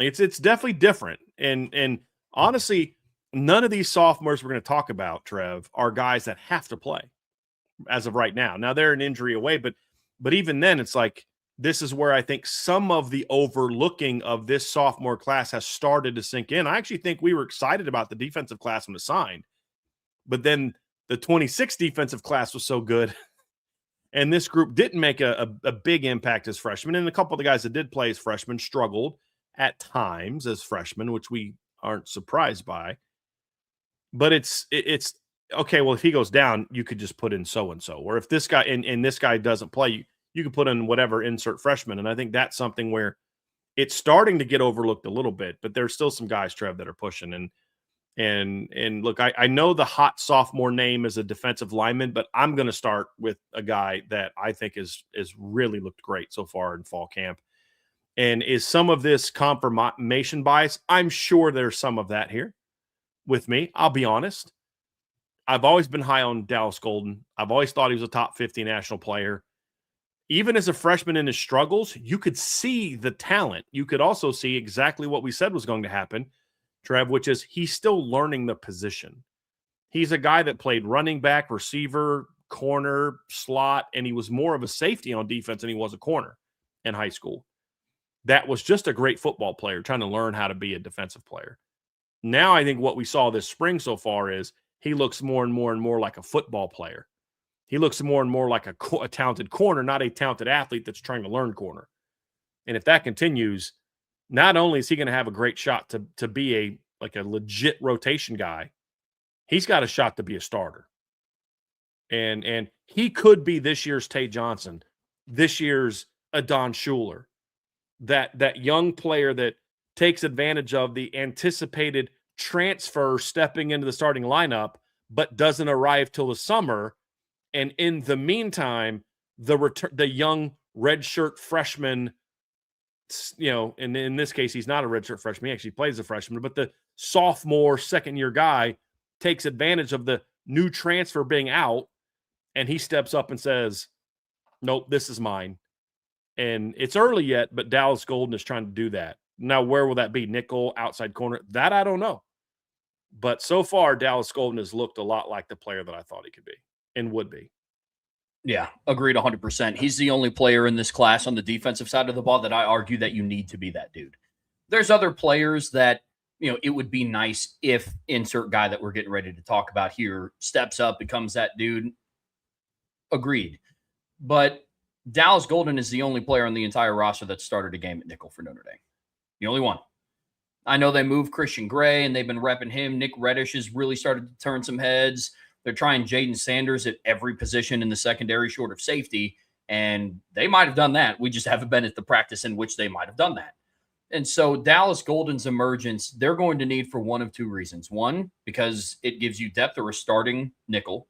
It's definitely different. And honestly, none of these sophomores we're going to talk about, Trev, are guys that have to play as of right now. Now they're an injury away, but even then, it's like this is where I think some of the overlooking of this sophomore class has started to sink in. I actually think we were excited about the defensive class when it signed, but then the 26 defensive class was so good, and this group didn't make a big impact as freshmen. And a couple of the guys that did play as freshmen struggled at times as freshmen, which we aren't surprised by. But it's okay. Well, if he goes down, you could just put in so-and-so. Or if this guy and this guy doesn't play, you can put in whatever insert freshman. And I think that's something where it's starting to get overlooked a little bit, but there's still some guys, Trev, that are pushing. And look, I know the hot sophomore name is a defensive lineman, but I'm going to start with a guy that I think is really looked great so far in fall camp. And is some of this confirmation bias? I'm sure there's some of that here with me. I'll be honest. I've always been high on Dallas Golden. I've always thought he was a top 50 national player. Even as a freshman in his struggles, you could see the talent. You could also see exactly what we said was going to happen, Trev, which is he's still learning the position. He's a guy that played running back, receiver, corner, slot, and he was more of a safety on defense than he was a corner in high school. That was just a great football player trying to learn how to be a defensive player. Now I think what we saw this spring so far is he looks more and more like a football player. He looks more and more like a talented corner, not a talented athlete that's trying to learn corner. And if that continues, not only is he going to have a great shot to be a legit rotation guy, he's got a shot to be a starter. And he could be this year's Tay Johnson, this year's Adon Schuler, that young player that takes advantage of the anticipated transfer stepping into the starting lineup, but doesn't arrive till the summer. And in the meantime, the young redshirt freshman, and in this case, he's not a redshirt freshman. He actually plays a freshman, but the sophomore second-year guy takes advantage of the new transfer being out, and he steps up and says, nope, this is mine. And it's early yet, but Dallas Golden is trying to do that. Now, where will that be? Nickel, outside corner? That I don't know. But so far, Dallas Golden has looked a lot like the player that I thought he could be and would be. Yeah, agreed 100%. He's the only player in this class on the defensive side of the ball that I argue that you need to be that dude. There's other players that, it would be nice if insert guy that we're getting ready to talk about here steps up, becomes that dude. Agreed. But Dallas Golden is the only player on the entire roster that started a game at nickel for Notre Dame. The only one. I know they moved Christian Gray and they've been repping him. Nick Reddish has really started to turn some heads. They're trying Jaden Sanders at every position in the secondary short of safety, and they might have done that. We just haven't been at the practice in which they might have done that. And so Dallas Golden's emergence, they're going to need for one of two reasons. One, because it gives you depth or a starting nickel.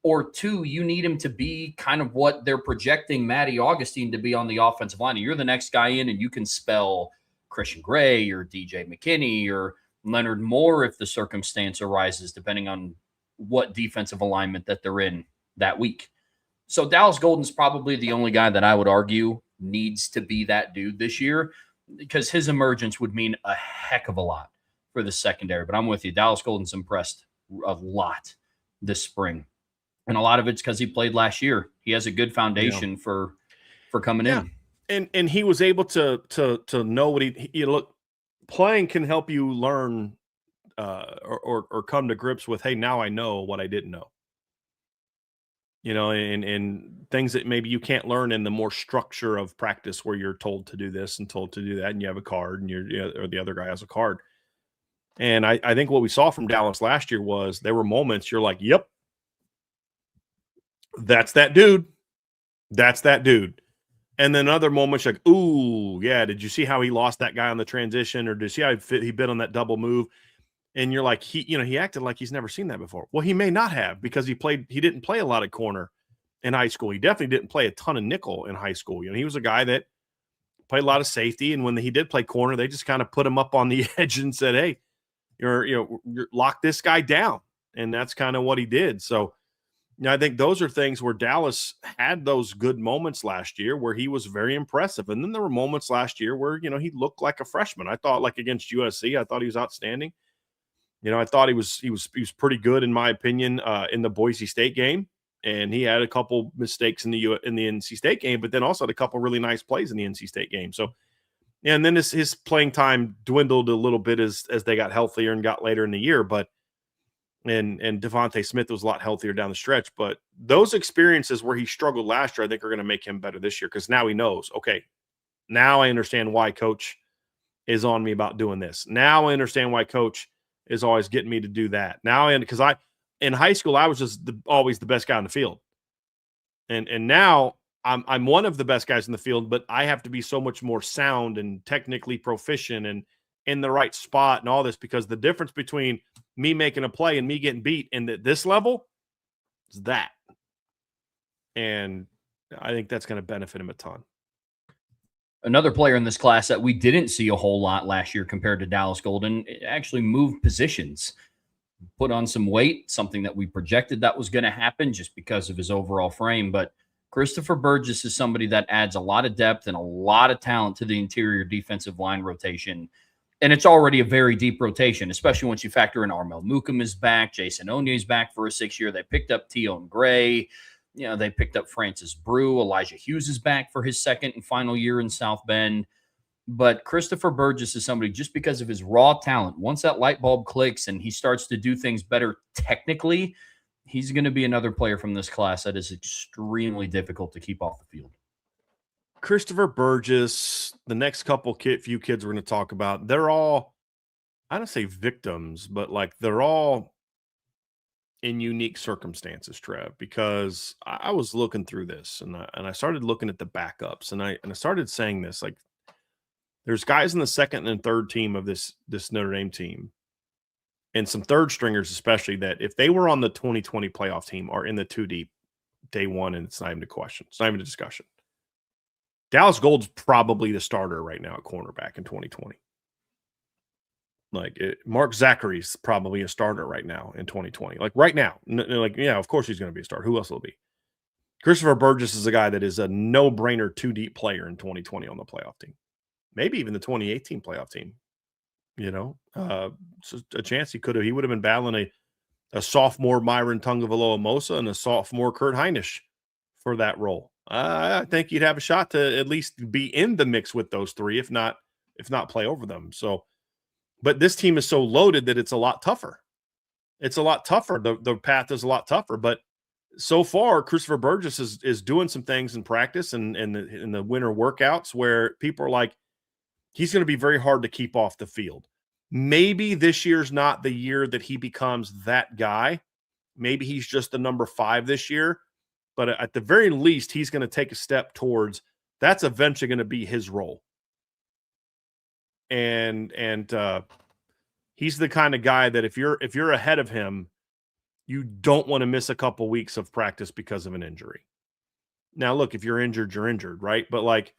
Or two, you need him to be kind of what they're projecting Matty Augustine to be on the offensive line. You're the next guy in, and you can spell Christian Gray or DJ McKinney or Leonard Moore if the circumstance arises, depending on what defensive alignment that they're in that week. So Dallas Golden's probably the only guy that I would argue needs to be that dude this year, because his emergence would mean a heck of a lot for the secondary. But I'm with you. Dallas Golden's impressed a lot this spring. And a lot of it's because he played last year. He has a good foundation for coming in. And he was able to know what he look. Playing can help you learn or come to grips with, hey, now I know what I didn't know. And things that maybe you can't learn in the more structure of practice where you're told to do this and told to do that, and you have a card, and or the other guy has a card. And I think what we saw from Dallas last year was there were moments you're like, yep, that's that dude. That's that dude. And then other moments like, ooh, yeah, did you see how he lost that guy on the transition? Or did you see how he bit on that double move? And you're like, he acted like he's never seen that before. Well, he may not have, because he didn't play a lot of corner in high school. He definitely didn't play a ton of nickel in high school. He was a guy that played a lot of safety. And when he did play corner, they just kind of put him up on the edge and said, hey, you're lock this guy down. And that's kind of what he did. So, I think those are things where Dallas had those good moments last year where he was very impressive. And then there were moments last year where, he looked like a freshman. I thought, like against USC, I thought he was outstanding. I thought he was pretty good, in my opinion, in the Boise State game. And he had a couple mistakes in the NC State game, but then also had a couple really nice plays in the NC State game. So, and then his playing time dwindled a little bit as they got healthier and got later in the year. But and Devontae Smith was a lot healthier down the stretch. But those experiences where he struggled last year, I think are going to make him better this year, because now he knows, okay, now I understand why coach is on me about doing this. Now I understand why coach is always getting me to do that. Now, because in high school, I was just always the best guy on the field. And now I'm one of the best guys in the field, but I have to be so much more sound and technically proficient and in the right spot and all this, because the difference between me making a play and me getting beat in this level is that. And I think that's going to benefit him a ton. Another player in this class that we didn't see a whole lot last year compared to Dallas Golden actually moved positions, put on some weight, something that we projected that was going to happen just because of his overall frame. But Christopher Burgess is somebody that adds a lot of depth and a lot of talent to the interior defensive line rotation. And it's already a very deep rotation, especially once you factor in Armel Mukum is back, Jason Onye is back for a 6th year. They picked up Tion Gray. They picked up Francis Brew. Elijah Hughes is back for his 2nd and final year in South Bend. But Christopher Burgess is somebody, just because of his raw talent, once that light bulb clicks and he starts to do things better technically, he's going to be another player from this class that is extremely difficult to keep off the field. Christopher Burgess, the next few kids we're going to talk about, they're all, I don't say victims, but like they're all in unique circumstances, Trev, because I was looking through this and I started looking at the backups and I started saying this, like, there's guys in the 2nd and 3rd team of this Notre Dame team and some 3rd stringers, especially, that if they were on the 2020 playoff team are in the 2 deep day one, and it's not even a question. It's not even a discussion. Dallas Gold's probably the starter right now at cornerback in 2020. Mark Zachary's probably a starter right now in 2020. Like right now, of course he's going to be a starter. Who else will be? Christopher Burgess is a guy that is a no-brainer 2 deep player in 2020 on the playoff team. Maybe even the 2018 playoff team. So a chance he would have been battling a sophomore Myron Tungavaloa-Mosa and a sophomore Kurt Heinisch for that role. I think you'd have a shot to at least be in the mix with those 3, if not play over them. So But this team is so loaded that it's a lot tougher. It's a lot tougher. The path is a lot tougher. But so far, Christopher Burgess is doing some things in practice and in the winter workouts where people are like, he's going to be very hard to keep off the field. Maybe this year's not the year that he becomes that guy. Maybe he's just the number 5 this year. But at the very least, he's going to take a step towards that's eventually going to be his role. And he's the kind of guy that if you're ahead of him, you don't want to miss a couple weeks of practice because of an injury. Now, look, if you're injured, right? But like,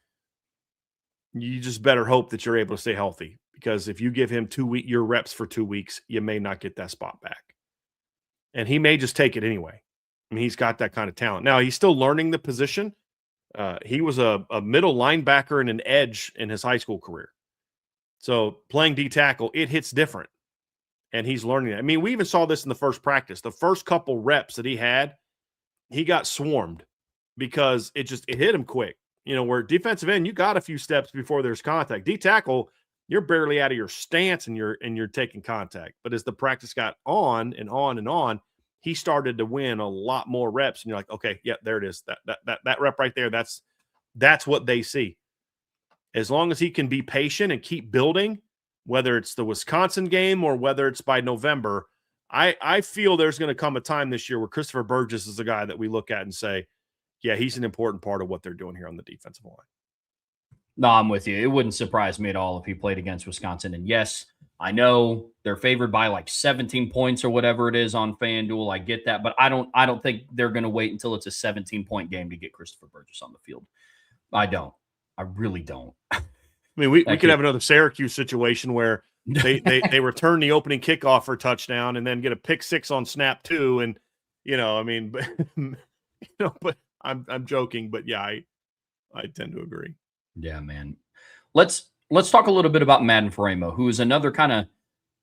you just better hope that you're able to stay healthy, because if you give him your reps for 2 weeks, you may not get that spot back. And he may just take it anyway. I mean, he's got that kind of talent. Now, he's still learning the position. He was a middle linebacker and an edge in his high school career. So playing D tackle, it hits different. And he's learning that. I mean, we even saw this in the first practice. The first couple reps that he had, he got swarmed because it hit him quick. You know, where defensive end, you got a few steps before there's contact. D tackle, you're barely out of your stance and you're taking contact. But as the practice got on and on and on, he started to win a lot more reps. And you're like, okay, yeah, there it is. That rep right there, that's what they see. As long as he can be patient and keep building, whether it's the Wisconsin game or whether it's by November, I feel there's going to come a time this year where Christopher Burgess is the guy that we look at and say, yeah, he's an important part of what they're doing here on the defensive line. No, I'm with you. It wouldn't surprise me at all if he played against Wisconsin. And yes, I know they're favored by like 17 points or whatever it is on FanDuel. I get that, but I don't think they're going to wait until it's a 17-point game to get Christopher Burgess on the field. I don't. I really don't. I mean, we could have another Syracuse situation where they return the opening kickoff for a touchdown and then get a pick 6 on snap 2. And, you know, I mean, but I'm joking, but yeah, I tend to agree. Yeah, man. Let's talk a little bit about Madden Faremo, who is another kind of,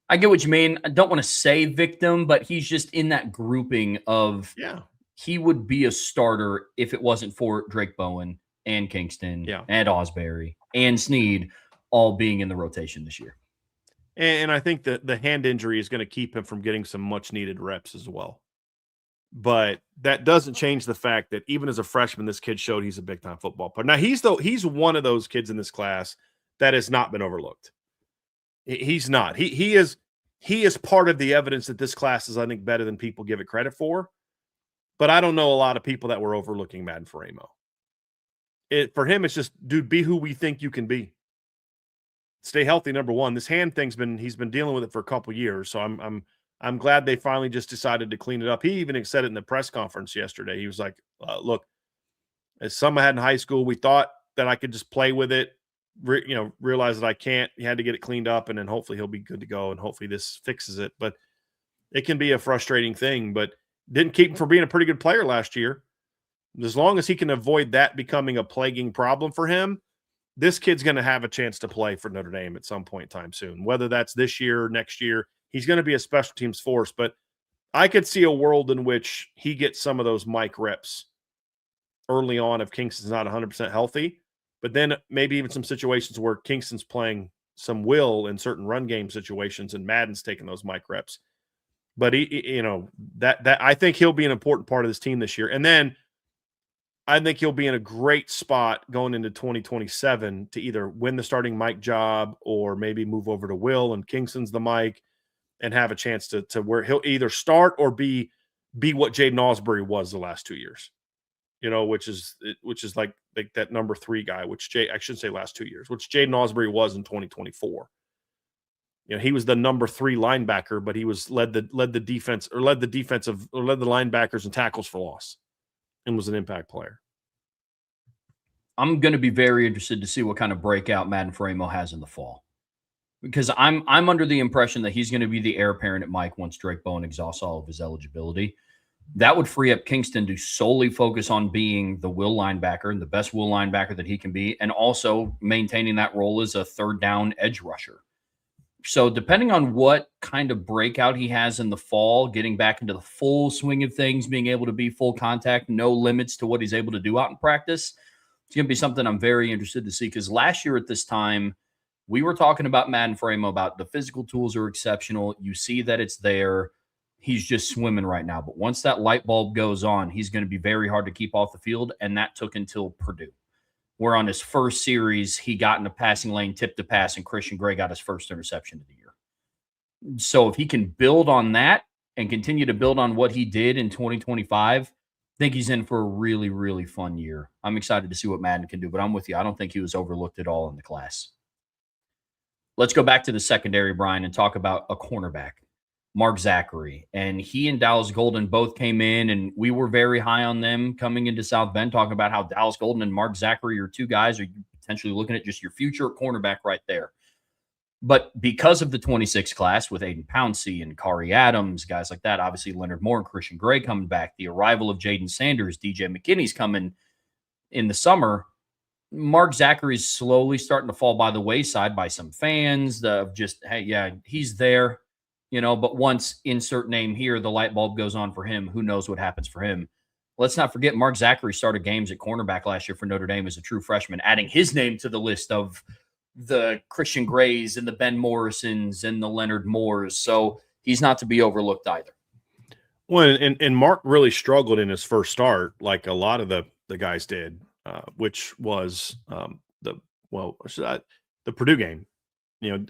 I get what you mean. I don't want to say victim, but he's just in that grouping of, he would be a starter if it wasn't for Drake Bowen and Kingston and Osbury and Snead all being in the rotation this year. And I think that the hand injury is going to keep him from getting some much needed reps as well. But that doesn't change the fact that even as a freshman, this kid showed he's a big time football player. Now he's one of those kids in this class that has not been overlooked. He's not. He is part of the evidence that this class is, I think, better than people give it credit for. But I don't know a lot of people that were overlooking Madden Faremo. For him, it's just, dude, be who we think you can be. Stay healthy, number one. This hand thing's he's been dealing with it for a couple years, so I'm glad they finally just decided to clean it up. He even said it in the press conference yesterday. He was like, look, as some I had in high school, we thought that I could just play with it, realize that I can't. He had to get it cleaned up, and then hopefully he'll be good to go, and hopefully this fixes it. But it can be a frustrating thing, but didn't keep him from being a pretty good player last year. As long as he can avoid that becoming a plaguing problem for him, this kid's going to have a chance to play for Notre Dame at some point in time soon, whether that's this year or next year. He's going to be a special teams force, but I could see a world in which he gets some of those mic reps early on if Kingston's not 100% healthy, but then maybe even some situations where Kingston's playing some will in certain run game situations and Madden's taking those mic reps. But that I think he'll be an important part of this team this year. And then I think he'll be in a great spot going into 2027 to either win the starting mic job or maybe move over to Will and Kingston's the mic and have a chance to where he'll either start or be what Jaden Osbury was the last 2 years, which is like that number 3 guy, I shouldn't say last 2 years, which Jaden Osbury was in 2024. He was the number 3 linebacker, but he led the linebackers in tackles for loss and was an impact player. I'm going to be very interested to see what kind of breakout Madden Faremo has in the fall, because I'm under the impression that he's going to be the heir apparent at Mike once Drake Bowen exhausts all of his eligibility. That would free up Kingston to solely focus on being the will linebacker and the best will linebacker that he can be, and also maintaining that role as a third down edge rusher. So depending on what kind of breakout he has in the fall, getting back into the full swing of things, being able to be full contact, no limits to what he's able to do out in practice, it's going to be something I'm very interested to see, because last year at this time, We were talking about Matt and Framo about the physical tools are exceptional. You see that it's there. He's just swimming right now. But once that light bulb goes on, he's going to be very hard to keep off the field. And that took until Purdue, where on his first series, he got in the passing lane, tipped the pass, and Christian Gray got his first interception of the year. So if he can build on that and continue to build on what he did in 2025, I think he's in for a really, really fun year. I'm excited to see what Madden can do, but I'm with you. I don't think he was overlooked at all in the class. Let's go back to the secondary, Brian, and talk about a cornerback, Mark Zachary. And he and Dallas Golden both came in, and we were very high on them coming into South Bend, talking about how Dallas Golden and Mark Zachary are two guys, are you potentially looking at just your future cornerback right there. But because of the 26 class with Aiden Pouncey and Kari Adams, guys like that, obviously Leonard Moore and Christian Gray coming back, the arrival of Jaden Sanders, DJ McKinney's coming in the summer, Mark Zachary's slowly starting to fall by the wayside by some fans of just, hey, yeah, he's there, but once insert name here, the light bulb goes on for him. Who knows what happens for him? Let's not forget Mark Zachary started games at cornerback last year for Notre Dame as a true freshman, adding his name to the list of the Christian Grays and the Ben Morrisons and the Leonard Moores. So he's not to be overlooked either. Well, and Mark really struggled in his first start, like a lot of the guys did. Which was the Purdue game.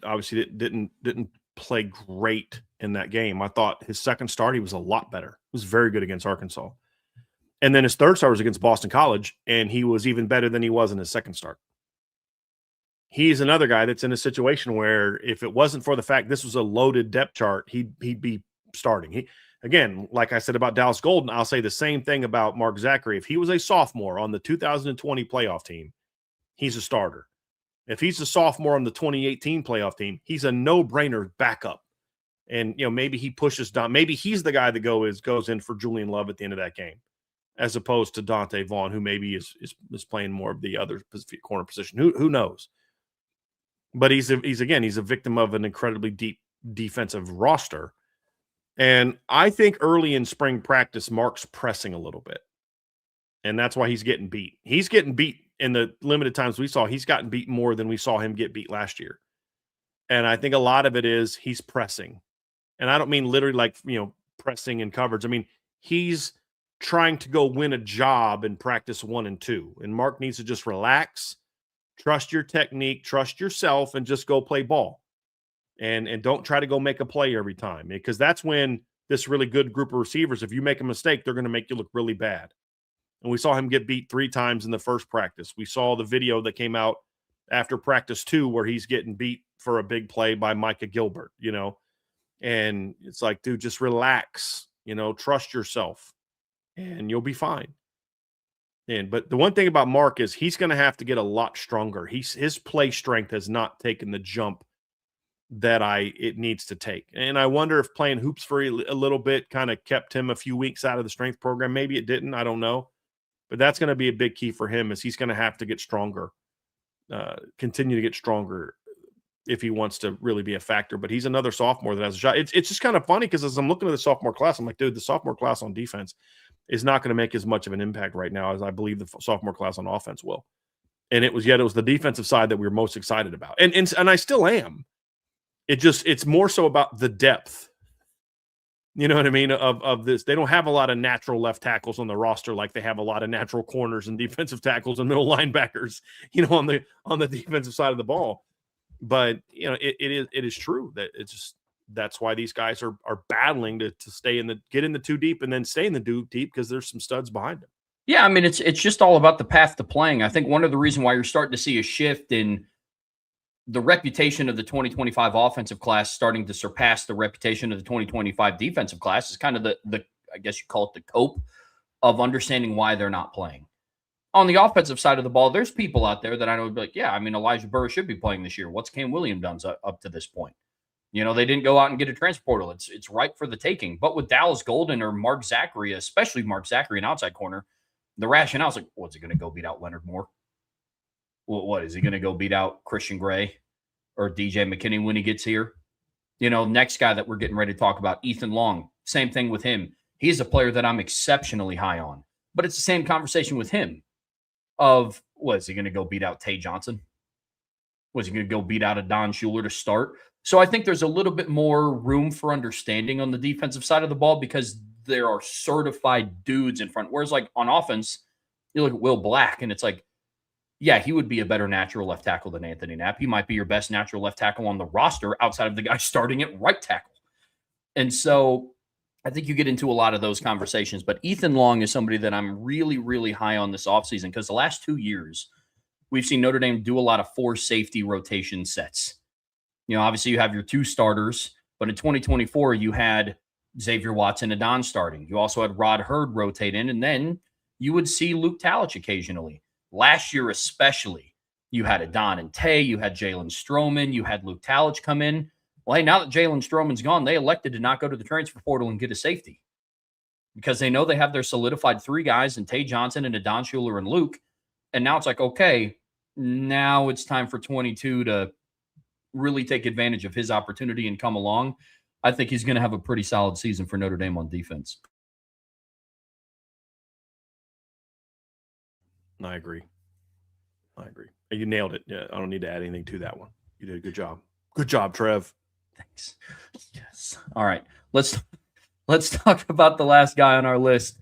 Obviously didn't play great in that game. I thought his second start, he was a lot better. He was very good against Arkansas. And then his third start was against Boston College, and he was even better than he was in his second start. He's another guy that's in a situation where if it wasn't for the fact this was a loaded depth chart, he'd be starting. Again, like I said about Dallas Golden, I'll say the same thing about Mark Zachary. If he was a sophomore on the 2020 playoff team, he's a starter. If he's a sophomore on the 2018 playoff team, he's a no-brainer backup. And, maybe he pushes down. Maybe he's the guy that goes in for Julian Love at the end of that game, as opposed to Dante Vaughn, who maybe is playing more of the other corner position. Who knows? But he's a victim of an incredibly deep defensive roster. And I think early in spring practice, Mark's pressing a little bit. And that's why he's getting beat. He's getting beat in the limited times we saw. He's gotten beat more than we saw him get beat last year. And I think a lot of it is he's pressing. And I don't mean literally like, pressing in coverage. I mean, he's trying to go win a job in practice 1 and 2. And Mark needs to just relax, trust your technique, trust yourself, and just go play ball. And don't try to go make a play every time, because that's when this really good group of receivers, if you make a mistake, they're going to make you look really bad. And we saw him get beat 3 times in the first practice. We saw the video that came out after practice 2 where he's getting beat for a big play by Micah Gilbert, and it's like, dude, just relax, trust yourself and you'll be fine. But the one thing about Mark is he's going to have to get a lot stronger. His play strength has not taken the jump that it needs to take. And I wonder if playing hoops for a little bit kind of kept him a few weeks out of the strength program. Maybe it didn't. I don't know. But that's going to be a big key for him, is he's going to have to get stronger, continue to get stronger if he wants to really be a factor. But he's another sophomore that has a shot. It's just kind of funny because as I'm looking at the sophomore class, I'm like, dude, the sophomore class on defense is not going to make as much of an impact right now as I believe the sophomore class on offense will. And it was the defensive side that we were most excited about. And I still am. It's more so about the depth. You know what I mean? Of this. They don't have a lot of natural left tackles on the roster like they have a lot of natural corners and defensive tackles and middle linebackers, on the defensive side of the ball. But it is true that that's why these guys are battling to get in the 2 deep and then stay in the 2 deep, because there's some studs behind them. Yeah, I mean, it's just all about the path to playing. I think one of the reasons why you're starting to see a shift in the reputation of the 2025 offensive class starting to surpass the reputation of the 2025 defensive class is kind of the I guess you call it the cope of understanding why they're not playing. On the offensive side of the ball, there's people out there that I know would be like, yeah, I mean, Elijah Burris should be playing this year. What's Cam Williams done up to this point? They didn't go out and get a transfer portal. It's ripe for the taking. But with Dallas Golden or Mark Zachary, especially Mark Zachary, an outside corner, the rationale is like, what's he going to go beat out Leonard Moore? What is he going to go beat out Christian Gray or DJ McKinney when he gets here? Next guy that we're getting ready to talk about, Ethan Long. Same thing with him. He's a player that I'm exceptionally high on. But it's the same conversation with him of, what, is he going to go beat out Tay Johnson? Was he going to go beat out a Don Schuler to start? So I think there's a little bit more room for understanding on the defensive side of the ball because there are certified dudes in front. Whereas like on offense, you look at Will Black and it's like, yeah, he would be a better natural left tackle than Anthony Knapp. He might be your best natural left tackle on the roster outside of the guy starting at right tackle. And so I think you get into a lot of those conversations. But Ethan Long is somebody that I'm really, really high on this offseason because the last 2 years, we've seen Notre Dame do a lot of 4 safety rotation sets. Obviously you have your 2 starters, but in 2024, you had Xavier Watson and Adon starting. You also had Rod Hurd rotate in, and then you would see Luke Talich occasionally. Last year especially, you had Adon and Tay, you had Jalen Stroman, you had Luke Talich come in. Well, hey, now that Jalen Stroman's gone, they elected to not go to the transfer portal and get a safety because they know they have their solidified 3 guys in Tay Johnson and Adon Schuler and Luke. And now it's like, okay, now it's time for 22 to really take advantage of his opportunity and come along. I think he's going to have a pretty solid season for Notre Dame on defense. I agree. You nailed it. Yeah, I don't need to add anything to that one. You did a good job. Good job, Trev. Thanks. Yes. All right. Let's talk about the last guy on our list.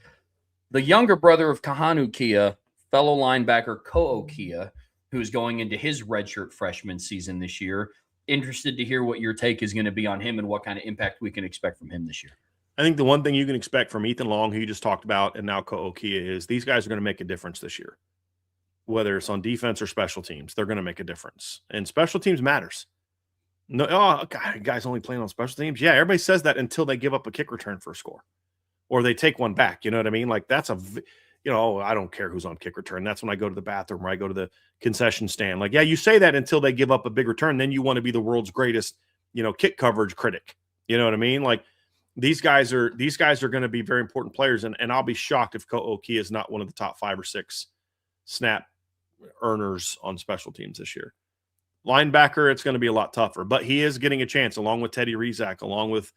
The younger brother of Kahanu Kia, fellow linebacker Ko'o Kia, who's going into his redshirt freshman season this year. Interested to hear what your take is going to be on him and what kind of impact we can expect from him this year. I think the one thing you can expect from Ethan Long, who you just talked about, and now Ko'o Kia, is these guys are going to make a difference this year. Whether it's on defense or special teams, they're going to make a difference. And special teams matters. No, oh, God, guys only playing on special teams. Yeah, everybody says that until they give up a kick return for a score or they take one back. You know what I mean? Like that's I don't care who's on kick return. That's when I go to the bathroom or I go to the concession stand. Like, yeah, you say that until they give up a big return. Then you want to be the world's greatest, kick coverage critic. You know what I mean? Like these guys are going to be very important players. And I'll be shocked if Ko'o Kia is not one of the top 5 or 6 snap earners on special teams this year. Linebacker, it's going to be a lot tougher, but he is getting a chance along with Teddy Rizak, along with,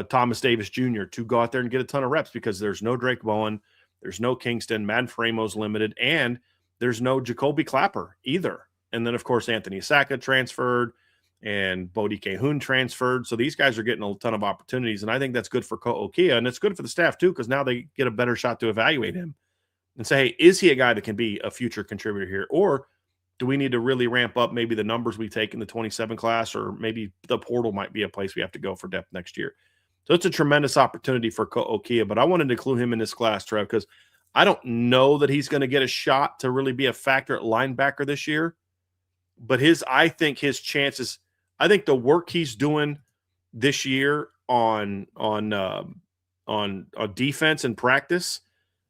Thomas Davis Jr. to go out there and get a ton of reps because there's no Drake Bowen, there's no Kingston, Madden Framo's limited, and there's no Jacoby Clapper either. And then, of course, Anthony Saka transferred and Bodie Cahoon transferred. So these guys are getting a ton of opportunities, and I think that's good for Ko'o Kia, and it's good for the staff too because now they get a better shot to evaluate him and say, hey, is he a guy that can be a future contributor here? Or do we need to really ramp up maybe the numbers we take in the 27 class, or maybe the portal might be a place we have to go for depth next year? So it's a tremendous opportunity for Ko'o Kia, but I wanted to include him in this class, Trev, because I don't know that he's going to get a shot to really be a factor at linebacker this year. But I think his chances, I think the work he's doing this year on defense and practice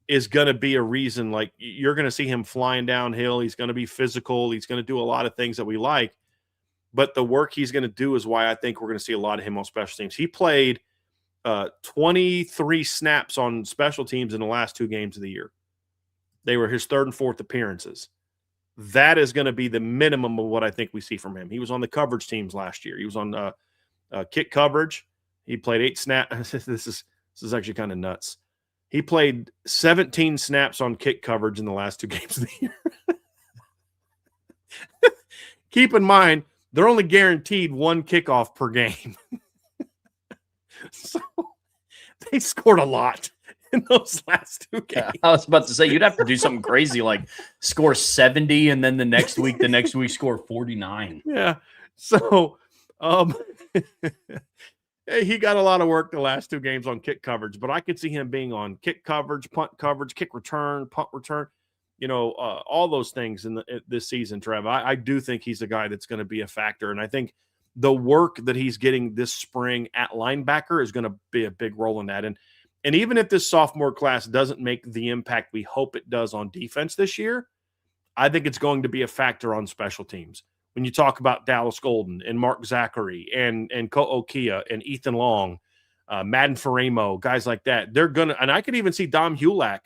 is going to be a reason. Like you're going to see him flying downhill. He's going to be physical. He's going to do a lot of things that we like, but the work he's going to do is why I think we're going to see a lot of him on special teams. He played 23 snaps on special teams in the last 2 games of the year. They were his 3rd and 4th appearances. That is going to be the minimum of what I think we see from him. He was on the coverage teams last year. He was on kick coverage. He played 8 snaps. This is actually kind of nuts. He played 17 snaps on kick coverage in the last 2 games of the year. Keep in mind, they're only guaranteed 1 kickoff per game. So they scored a lot in those last 2 games. I was about to say, you'd have to do something crazy like score 70 and then the next week score 49. Yeah. So he got a lot of work the last 2 games on kick coverage, but I could see him being on kick coverage, punt coverage, kick return, punt return, all those things in this season, Trev. I do think he's a guy that's going to be a factor. And I think the work that he's getting this spring at linebacker is going to be a big role in that. And even if this sophomore class doesn't make the impact we hope it does on defense this year, I think it's going to be a factor on special teams. When you talk about Dallas Golden and Mark Zachary and Ko'o Kia and Ethan Long, Madden Faremo, guys like that, they're going to – and I could even see Dom Hulak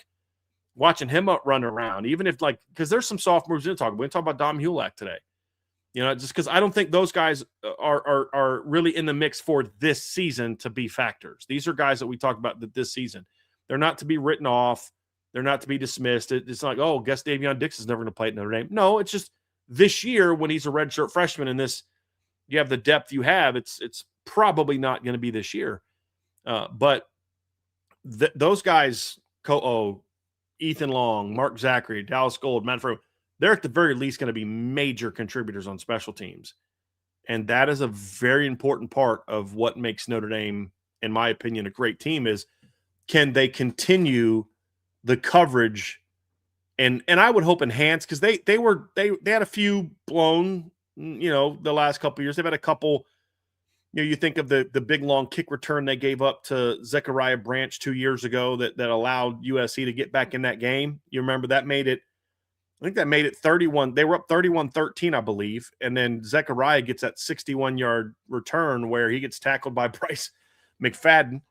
watching him run around, even if because there's some sophomores we're going to talk about Dom Hulak today. Just because I don't think those guys are really in the mix for this season to be factors. These are guys that we talked about this season. They're not to be written off. They're not to be dismissed. It's like, oh, guess Davion Dixon's never going to play at Notre Dame. No, it's just this year when he's a redshirt freshman and you have the depth you have, it's probably not going to be this year. But those guys, Ethan Long, Mark Zachary, Dallas Gold, Matt Freeman, they're at the very least going to be major contributors on special teams. And that is a very important part of what makes Notre Dame, in my opinion, a great team is can they continue the coverage and I would hope enhance because they had a few blown, the last couple of years. They've had a couple, you think of the big long kick return they gave up to Zechariah Branch 2 years ago that allowed USC to get back in that game. You remember that made it 31. They were up 31-13, I believe. And then Zechariah gets that 61-yard return where he gets tackled by Bryce McFadden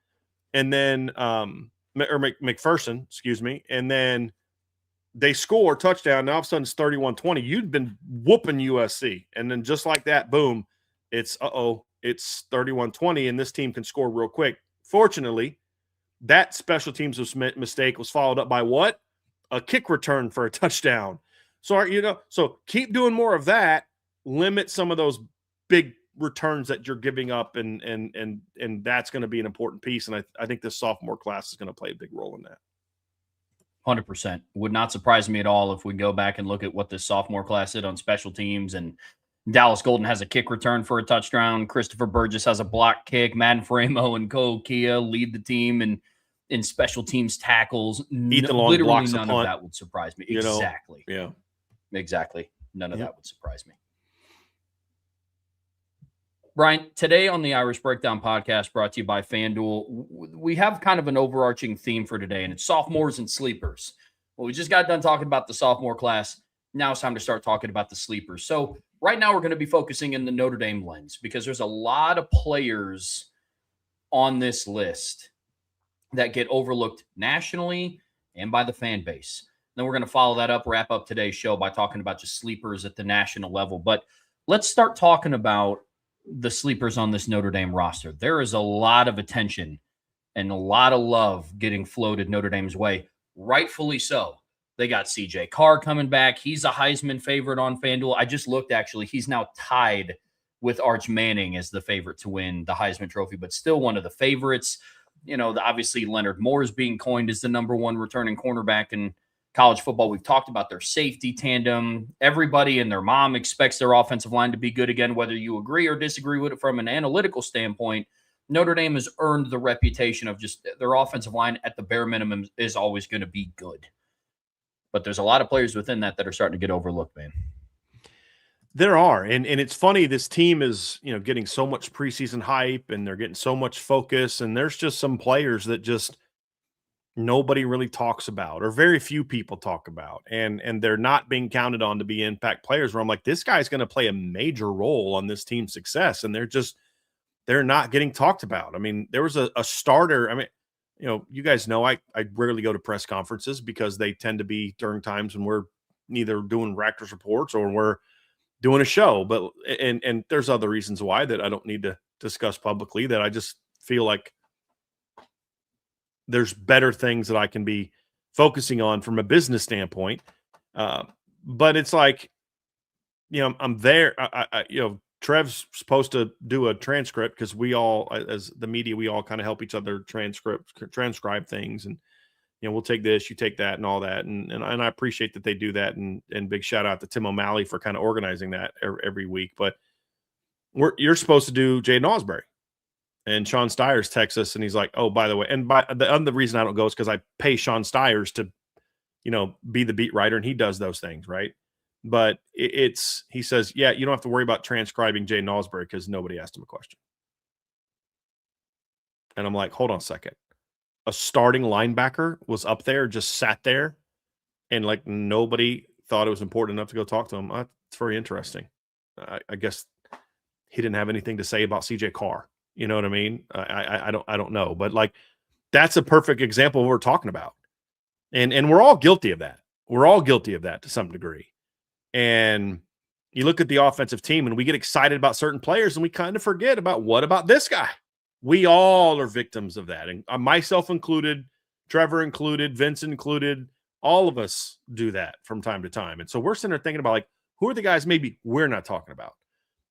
and then McPherson, excuse me. And then they score a touchdown. Now all of a sudden it's 31-20. You'd been whooping USC. And then just like that, boom, it's 31-20, and this team can score real quick. Fortunately, that special teams mistake was followed up by what? A kick return for a touchdown. So keep doing more of that. Limit some of those big returns that you're giving up, and that's going to be an important piece. And I think this sophomore class is going to play a big role in that. 100%. Would not surprise me at all if we go back and look at what this sophomore class did on special teams. And Dallas Golden has a kick return for a touchdown. Christopher Burgess has a block kick. Madden Framo and Ko Kia lead the team in special teams tackles. Ethan Long literally blocks none a punt. of that would surprise me. Exactly. Yeah. Exactly. None of that would surprise me. Brian, today on the Irish Breakdown podcast brought to you by FanDuel, we have kind of an overarching theme for today, and it's sophomores and sleepers. Well, we just got done talking about the sophomore class. Now it's time to start talking about the sleepers. So right now we're going to be focusing in the Notre Dame lens because there's a lot of players on this list that get overlooked nationally and by the fan base. Then we're going to follow that up, wrap up today's show by talking about just sleepers at the national level. But let's start talking about the sleepers on this Notre Dame roster. There is a lot of attention and a lot of love getting floated Notre Dame's way, rightfully so. They got CJ Carr coming back. He's a Heisman favorite on FanDuel. I just looked, actually. He's now tied with Arch Manning as the favorite to win the Heisman Trophy, but still one of the favorites. Obviously Leonard Moore is being coined as the number one returning cornerback in college football. We've talked about their safety tandem. Everybody and their mom expects their offensive line to be good again, whether you agree or disagree with it from an analytical standpoint. Notre Dame has earned the reputation of just their offensive line at the bare minimum is always going to be good. But there's a lot of players within that are starting to get overlooked, man. There are. And it's funny, this team is, getting so much preseason hype and they're getting so much focus. And there's just some players that just nobody really talks about or very few people talk about. And they're not being counted on to be impact players where I'm like, this guy's going to play a major role on this team's success. And they're not getting talked about. I mean, there was a starter. I mean, you guys know I rarely go to press conferences because they tend to be during times when we're neither doing Raptors reports or we're doing a show. But and there's other reasons why that I don't need to discuss publicly, that I just feel like there's better things that I can be focusing on from a business standpoint. But it's like, I'm there. Trev's supposed to do a transcript because we all, as the media, we all kind of help each other transcribe things. And, we'll take this, you take that and all that. And I appreciate that they do that. And big shout out to Tim O'Malley for kind of organizing that every week. But you're supposed to do Jaden Osbury. And Sean Stiers texts us and he's like, oh, by the way, and the reason I don't go is because I pay Sean Stiers to, be the beat writer, and he does those things, right? But he says, yeah, you don't have to worry about transcribing Jaden Osbury because nobody asked him a question. And I'm like, hold on a second. A starting linebacker was up there, just sat there, and like nobody thought it was important enough to go talk to him. It's very interesting. I guess he didn't have anything to say about CJ Carr. You know what I mean? I don't know, but like that's a perfect example of what we're talking about. And we're all guilty of that. We're all guilty of that to some degree. And you look at the offensive team and we get excited about certain players and we kind of forget about what about this guy? We all are victims of that. And myself included, Trevor included, Vince included. All of us do that from time to time. And so we're sitting there thinking about, like, who are the guys maybe we're not talking about?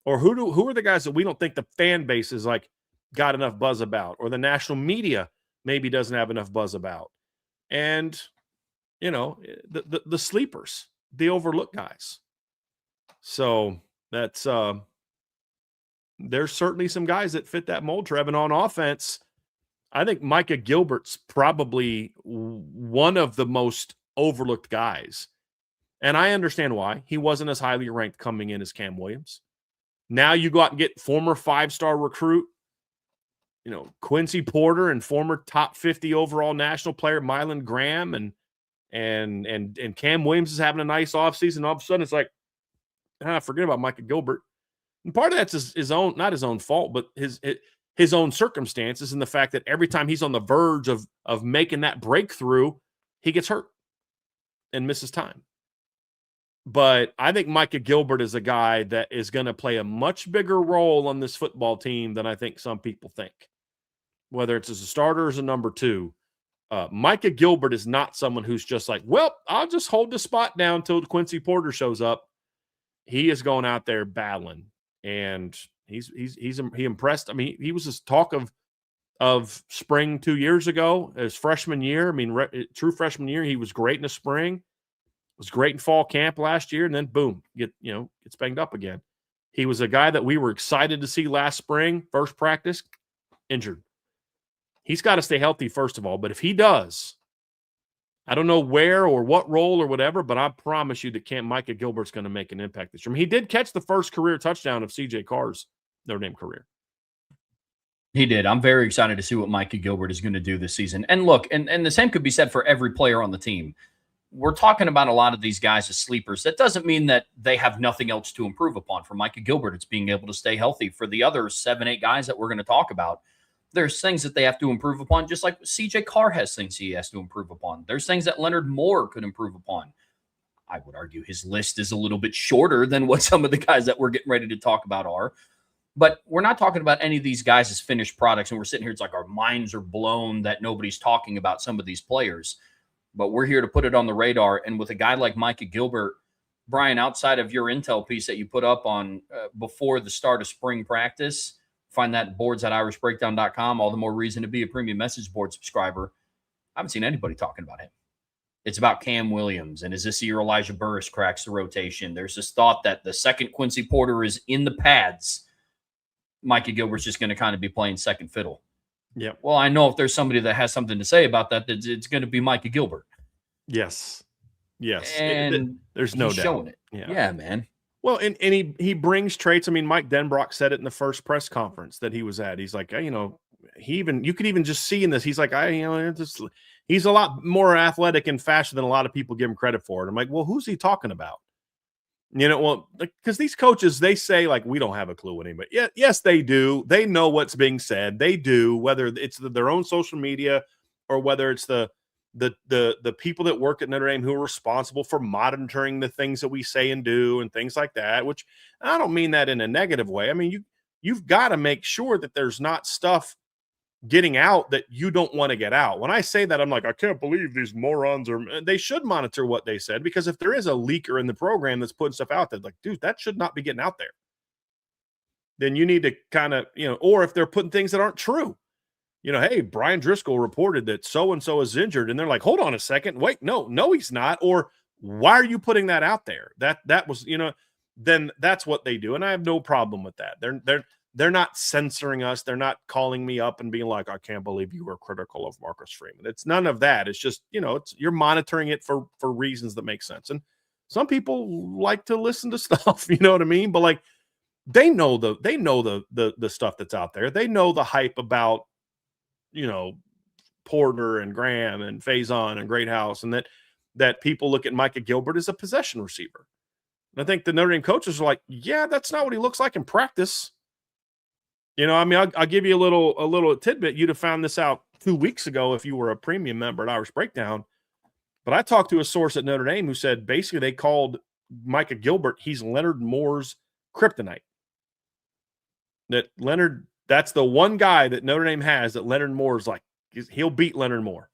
Or who are the guys that we don't think the fan base is, like, got enough buzz about, or the national media maybe doesn't have enough buzz about? And, the sleepers, the overlooked guys. So that's there's certainly some guys that fit that mold, Trev. And on offense, I think Micah Gilbert's probably one of the most overlooked guys. And I understand why. He wasn't as highly ranked coming in as Cam Williams. Now you go out and get former 5-star recruit, Quincy Porter, and former top 50 overall national player Mylan Graham, and Cam Williams is having a nice offseason. All of a sudden it's like, forget about Micah Gilbert. And part of that's his own, not his own fault, but his own circumstances, and the fact that every time he's on the verge of making that breakthrough, he gets hurt and misses time. But I think Micah Gilbert is a guy that is going to play a much bigger role on this football team than I think some people think, whether it's as a starter or as a number 2. Micah Gilbert is not someone who's just like, well, I'll just hold the spot down until Quincy Porter shows up. He is going out there battling, and he impressed. I mean, he was this talk of spring 2 years ago, his freshman year. I mean, true freshman year, he was great in the spring. Was great in fall camp last year, and then boom, gets banged up again. He was a guy that we were excited to see last spring, first practice, injured. He's got to stay healthy, first of all, but if he does, I don't know where or what role or whatever, but I promise you that Micah Gilbert's going to make an impact this year. I mean, he did catch the first career touchdown of CJ Carr's Notre Dame career. He did. I'm very excited to see what Micah Gilbert is going to do this season. And look, and the same could be said for every player on the team. We're talking about a lot of these guys as sleepers. That doesn't mean that they have nothing else to improve upon. For Micah Gilbert, it's being able to stay healthy. For the other 7-8 guys that we're going to talk about, there's things that they have to improve upon, just like CJ Carr has things he has to improve upon. There's things that Leonard Moore could improve upon. I would argue his list is a little bit shorter than what some of the guys that we're getting ready to talk about are. But we're not talking about any of these guys as finished products, and we're sitting here, it's like our minds are blown that nobody's talking about some of these players. But we're here to put it on the radar. And with a guy like Micah Gilbert, Brian, outside of your intel piece that you put up on before the start of spring practice, find that at boards.irishbreakdown.com, all the more reason to be a premium message board subscriber. I haven't seen anybody talking about him. It's about Cam Williams, and is this year Elijah Burris cracks the rotation? There's this thought that the second Quincy Porter is in the pads, Micah Gilbert's just going to kind of be playing second fiddle. Yeah. Well, I know if there's somebody that has something to say about that, it's going to be Micah Gilbert. Yes. And there's no doubt. Showing it. Yeah, man. Well, and he brings traits. I mean, Mike Denbrock said it in the first press conference that he was at. He's like, you could even just see in this. He's like, he's a lot more athletic and faster than a lot of people give him credit for. And I'm like, well, who's he talking about? Because these coaches, they say, like, we don't have a clue anybody. Yeah, yes, they do. They know what's being said. They do, whether it's their own social media or whether it's the people that work at Notre Dame who are responsible for monitoring the things that we say and do and things like that, which I don't mean that in a negative way. I mean, you've got to make sure that there's not stuff getting out that you don't want to get out. When I say that, I'm like, I can't believe these morons they should monitor what they said, because if there is a leaker in the program that's putting stuff out there, like, dude, that should not be getting out there. Then you need to kind of, or if they're putting things that aren't true, hey, Brian Driscoll reported that so-and-so is injured. And they're like, hold on a second. Wait, no, he's not. Or why are you putting that out there? That was, then that's what they do. And I have no problem with that. They're not censoring us. They're not calling me up and being like, I can't believe you were critical of Marcus Freeman. It's none of that. It's just, you're monitoring it for reasons that make sense. And some people like to listen to stuff, you know what I mean? But like, they know the stuff that's out there. They know the hype about, Porter and Graham and Faison and Greathouse, and that people look at Micah Gilbert as a possession receiver. And I think the Notre Dame coaches are like, yeah, that's not what he looks like in practice. I'll give you a little tidbit. You'd have found this out 2 weeks ago if you were a premium member at Irish Breakdown. But I talked to a source at Notre Dame who said basically they called Micah Gilbert, he's Leonard Moore's kryptonite. That's the one guy that Notre Dame has that Leonard Moore's like, he'll beat Leonard Moore.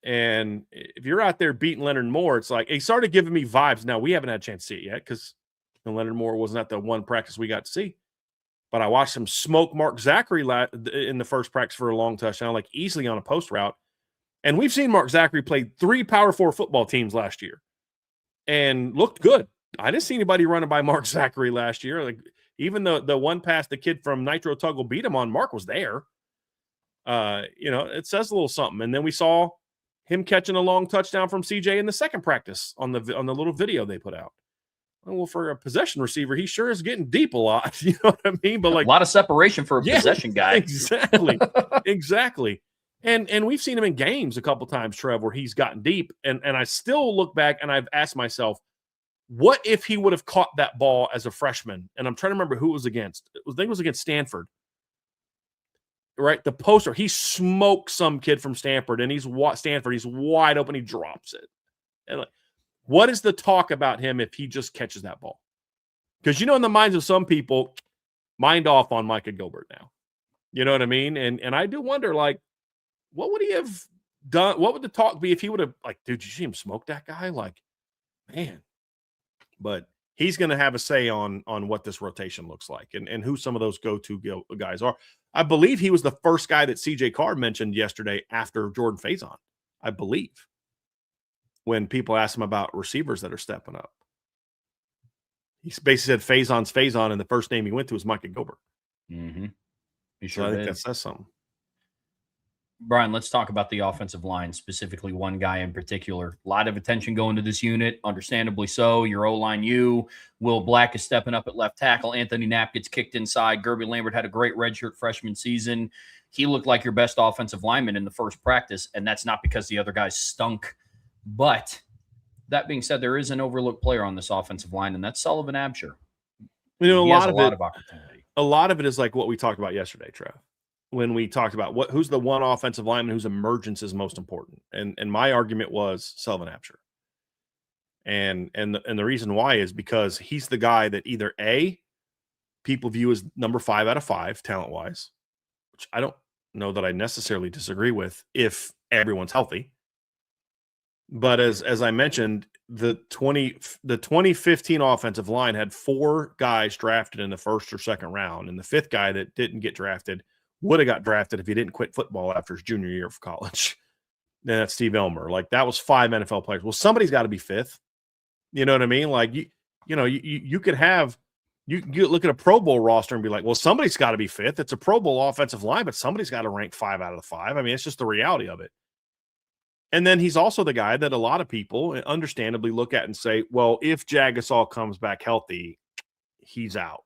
And if you're out there beating Leonard Moore, it's like he started giving me vibes. Now, we haven't had a chance to see it yet because Leonard Moore wasn't at the one practice we got to see. But I watched him smoke Mark Zachary in the first practice for a long touchdown, like easily on a post route. And we've seen Mark Zachary play 3 Power 4 football teams last year and looked good. I didn't see anybody running by Mark Zachary last year. Like even the one pass the kid from Nitro Tuggle beat him on, Mark was there. It says a little something. And then we saw him catching a long touchdown from CJ in the second practice on the little video they put out. Well, for a possession receiver, he sure is getting deep a lot. You know what I mean? But like a lot of separation for a possession guy. Exactly. Exactly. And we've seen him in games a couple times, Trev, where he's gotten deep. And I still look back and I've asked myself, what if he would have caught that ball as a freshman? And I'm trying to remember who it was against. I think it was against Stanford. Right? The poster, he smoked some kid from Stanford, and he's wide open. He drops it. And like, what is the talk about him if he just catches that ball? Because, in the minds of some people, mind off on Micah Gilbert now. You know what I mean? And I do wonder, like, what would he have done? What would the talk be if he would have, like, dude, did you see him smoke that guy? Like, man. But he's going to have a say on what this rotation looks like and who some of those go-to guys are. I believe he was the first guy that CJ Carr mentioned yesterday after Jordan Faison, I believe, when people asked him about receivers that are stepping up. He basically said Faison's Faison, and the first name he went to was Micah Gilbert. Mm-hmm. So I think that says something. Brian, let's talk about the offensive line, specifically one guy in particular. A lot of attention going to this unit, understandably so. Your O-line, Will Black is stepping up at left tackle. Anthony Knapp gets kicked inside. Gerby Lambert had a great redshirt freshman season. He looked like your best offensive lineman in the first practice, and that's not because the other guys stunk. But that being said, there is an overlooked player on this offensive line, and that's Sullivan Absher. He has a lot of opportunity. A lot of it is like what we talked about yesterday, Trev. When we talked about who's the one offensive lineman whose emergence is most important. And my argument was Sullivan Absher. And the reason why is because he's the guy that either A, people view as number 5 out of 5 talent-wise, which I don't know that I necessarily disagree with if everyone's healthy. But as I mentioned, the 2015 offensive line had 4 guys drafted in the first or second round, and the 5th guy that didn't get drafted would have got drafted if he didn't quit football after his junior year of college. Then that's Steve Elmer. Like, that was 5 NFL players. Well, somebody's got to be 5th. You know what I mean? Like, you could have you look at a Pro Bowl roster and be like, well, somebody's got to be 5th. It's a Pro Bowl offensive line, but somebody's got to rank 5 out of the 5. I mean, it's just the reality of it. And then he's also the guy that a lot of people understandably look at and say, well, if Jagasol comes back healthy, he's out.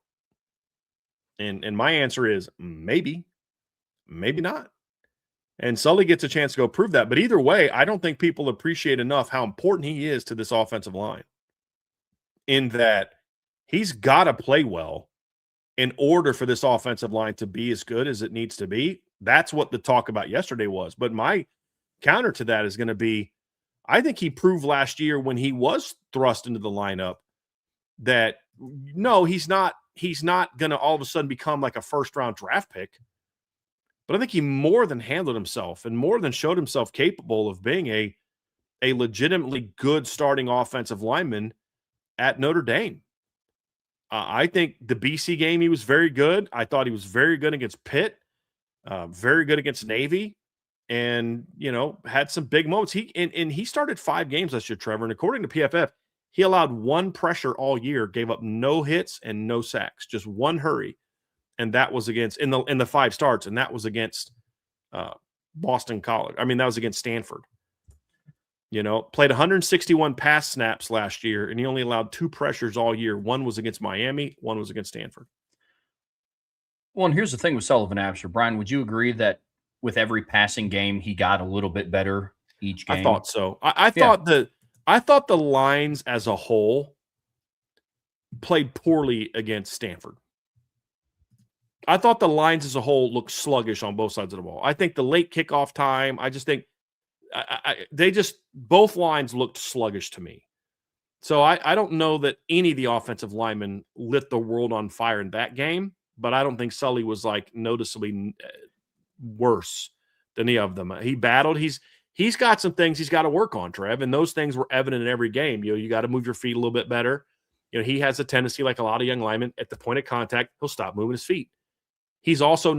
And my answer is maybe not. And Sully gets a chance to go prove that. But either way, I don't think people appreciate enough how important he is to this offensive line, in that he's got to play well in order for this offensive line to be as good as it needs to be. That's what the talk about yesterday was. But my counter to that is going to be, I think he proved last year when he was thrust into the lineup that no, he's not going to all of a sudden become like a first-round draft pick. But I think he more than handled himself and more than showed himself capable of being a legitimately good starting offensive lineman at Notre Dame. I think the BC game, he was very good. I thought he was very good against Pitt, very good against Navy, and, had some big moments. He started 5 games last year, Trevor, and according to PFF, he allowed 1 pressure all year, gave up no hits and no sacks, just 1 hurry. And that was against in the 5 starts, and that was against Boston College. I mean, that was against Stanford. Played 161 pass snaps last year, and he only allowed 2 pressures all year. 1 was against Miami, 1 was against Stanford. Well, and here's the thing with Sullivan Absher. Brian, would you agree that with every passing game, he got a little bit better each game? I thought so. I thought the lines as a whole played poorly against Stanford. I thought the lines as a whole looked sluggish on both sides of the ball. I think the late kickoff time, I just think both lines looked sluggish to me. So I don't know that any of the offensive linemen lit the world on fire in that game, but I don't think Sully was like noticeably worse than any of them. He battled. he's got some things he's got to work on, Trev, and those things were evident in every game. You got to move your feet a little bit better. He has a tendency, like a lot of young linemen, at the point of contact, he'll stop moving his feet. He's also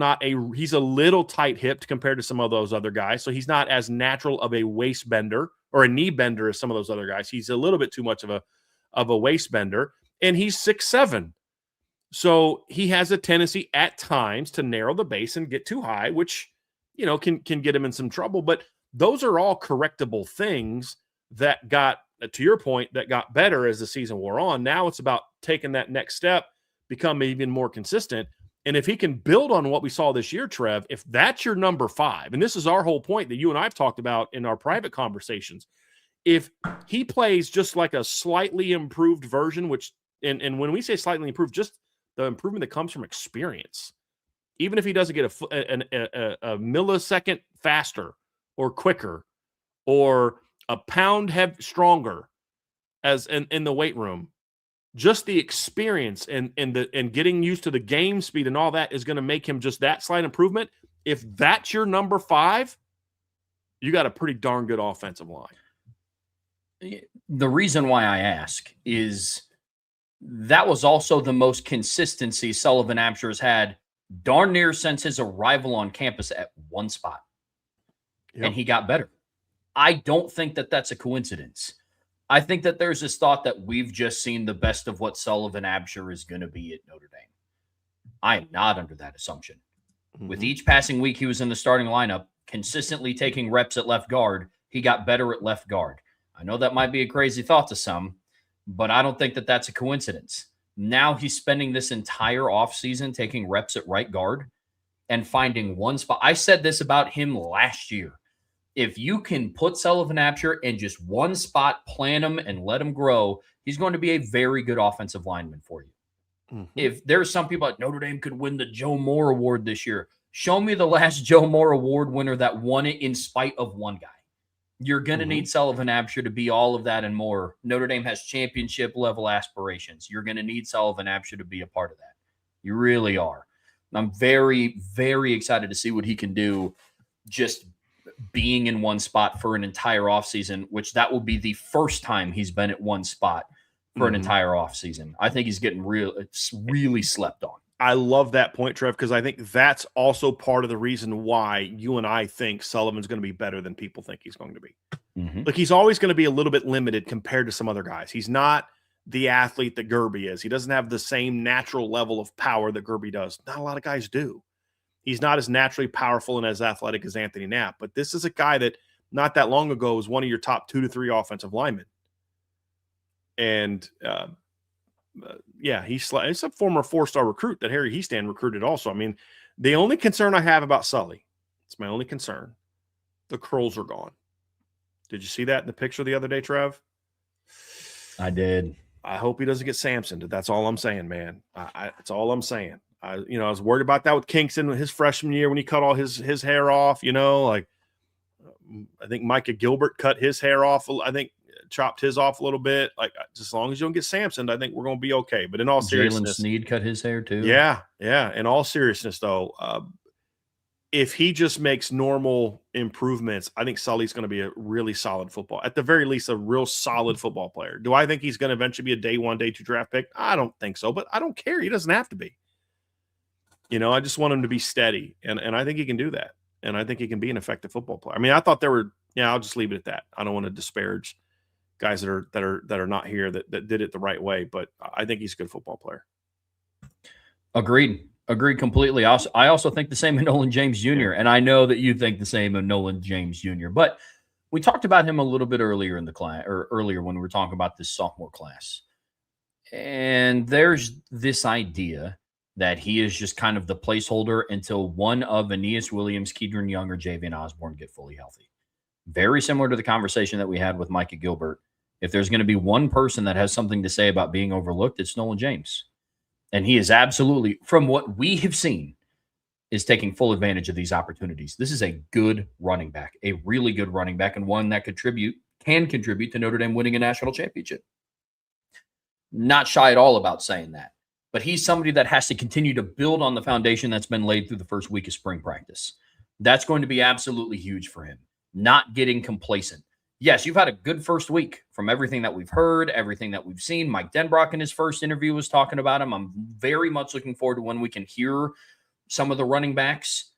he's a little tight-hipped compared to some of those other guys, so he's not as natural of a waist bender or a knee bender as some of those other guys. He's a little bit too much of a waist bender, and he's 6'7". So he has a tendency at times to narrow the base and get too high, which, can get him in some trouble. But those are all correctable things that got, to your point, that got better as the season wore on. Now it's about taking that next step, become even more consistent. And if he can build on what we saw this year, Trev, if that's your number 5, and this is our whole point that you and I have talked about in our private conversations, if he plays just like a slightly improved version, which, and when we say slightly improved, just the improvement that comes from experience, even if he doesn't get a millisecond faster or quicker or a pound stronger as in the weight room, just the experience and getting used to the game speed and all that is going to make him just that slight improvement. If that's your number 5, you got a pretty darn good offensive line. The reason why I ask is that was also the most consistency Sullivan Absher has had darn near since his arrival on campus at one spot. Yep. And he got better. I don't think that that's a coincidence. I think that there's this thought that we've just seen the best of what Sullivan Absher is going to be at Notre Dame. I am not under that assumption. Mm-hmm. With each passing week he was in the starting lineup, consistently taking reps at left guard, he got better at left guard. I know that might be a crazy thought to some, but I don't think that that's a coincidence. Now he's spending this entire offseason taking reps at right guard and finding one spot. I said this about him last year. If you can put Sullivan Absher in just one spot, plant him, and let him grow, he's going to be a very good offensive lineman for you. Mm-hmm. If there's some people at Notre Dame could win the Joe Moore Award this year, show me the last Joe Moore Award winner that won it in spite of one guy. You're going to need Sullivan Absher to be all of that and more. Notre Dame has championship-level aspirations. You're going to need Sullivan Absher to be a part of that. You really are. I'm very, very excited to see what he can do just being in one spot for an entire offseason, which that will be the first time he's been at one spot for an entire offseason. I think he's getting really slept on. I love that point, Trev, because I think that's also part of the reason why you and I think Sullivan's going to be better than people think he's going to be. Mm-hmm. Like, he's always going to be a little bit limited compared to some other guys. He's not the athlete that Gerby is. He doesn't have the same natural level of power that Gerby does. Not a lot of guys do. He's not as naturally powerful and as athletic as Anthony Knapp, but this is a guy that not that long ago was one of your top 2 to 3 offensive linemen. And he's a former 4-star recruit that Harry Heastan recruited also. I mean, the only concern I have about Sully, it's my only concern, the curls are gone. Did you see that in the picture the other day, Trev? I did. I hope he doesn't get Samsoned. That's all I'm saying, man. That's all I'm saying. I was worried about that with Kingston his freshman year when he cut all his hair off. I think Micah Gilbert cut his hair off. I think chopped his off a little bit. Like, as long as you don't get Samsoned, I think we're going to be okay. But in all seriousness, Jalen Sneed cut his hair too. Yeah. In all seriousness, though, if he just makes normal improvements, I think Sully's going to be a really solid football, at the very least, a real solid football player. Do I think he's going to eventually be a day 1, day 2 draft pick? I don't think so, but I don't care. He doesn't have to be. I just want him to be steady, and I think he can do that, and I think he can be an effective football player. I mean, I thought there were. I'll just leave it at that. I don't want to disparage guys that are not here that did it the right way, but I think he's a good football player. Agreed completely. I also think the same of Nolan James Jr., and I know that you think the same of Nolan James Jr., but we talked about him a little bit earlier in the class, or earlier when we were talking about this sophomore class, and there's this idea that he is just kind of the placeholder until one of Aeneas Williams, Keedron Young, or Javian Osborne get fully healthy. Very similar to the conversation that we had with Micah Gilbert. If there's going to be one person that has something to say about being overlooked, it's Nolan James. And he is absolutely, from what we have seen, is taking full advantage of these opportunities. This is a good running back, a really good running back, and one that can contribute to Notre Dame winning a national championship. Not shy at all about saying that. But he's somebody that has to continue to build on the foundation that's been laid through the first week of spring practice. That's going to be absolutely huge for him. not getting complacent. Yes, you've had a good first week from everything that we've heard, everything that we've seen. Mike Denbrock in his first interview was talking about him. I'm very much looking forward to when we can hear some of the running backs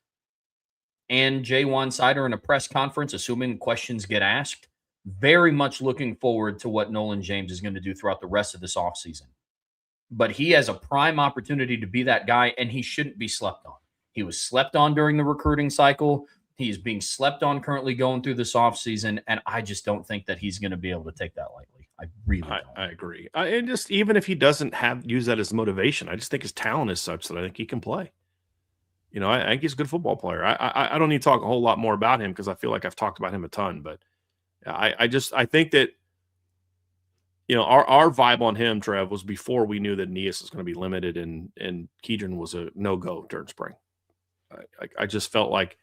and Jaywan Sider in a press conference, assuming questions get asked. Very much looking forward to what Nolan James is going to do throughout the rest of this offseason. But he has a prime opportunity to be that guy, and he shouldn't be slept on. He was slept on during the recruiting cycle. He is being slept on currently going through this offseason, and I just don't think that he's going to be able to take that lightly. I really don't. I agree. And just even if he doesn't use that as motivation, I just think his talent is such that I think he can play. You know, I think he's a good football player. I don't need to talk a whole lot more about him because I feel like I've talked about him a ton. But I think that, you know, our vibe on him, Trev, was before we knew that Neas was going to be limited and Kedron was a no-go during spring. I just felt like,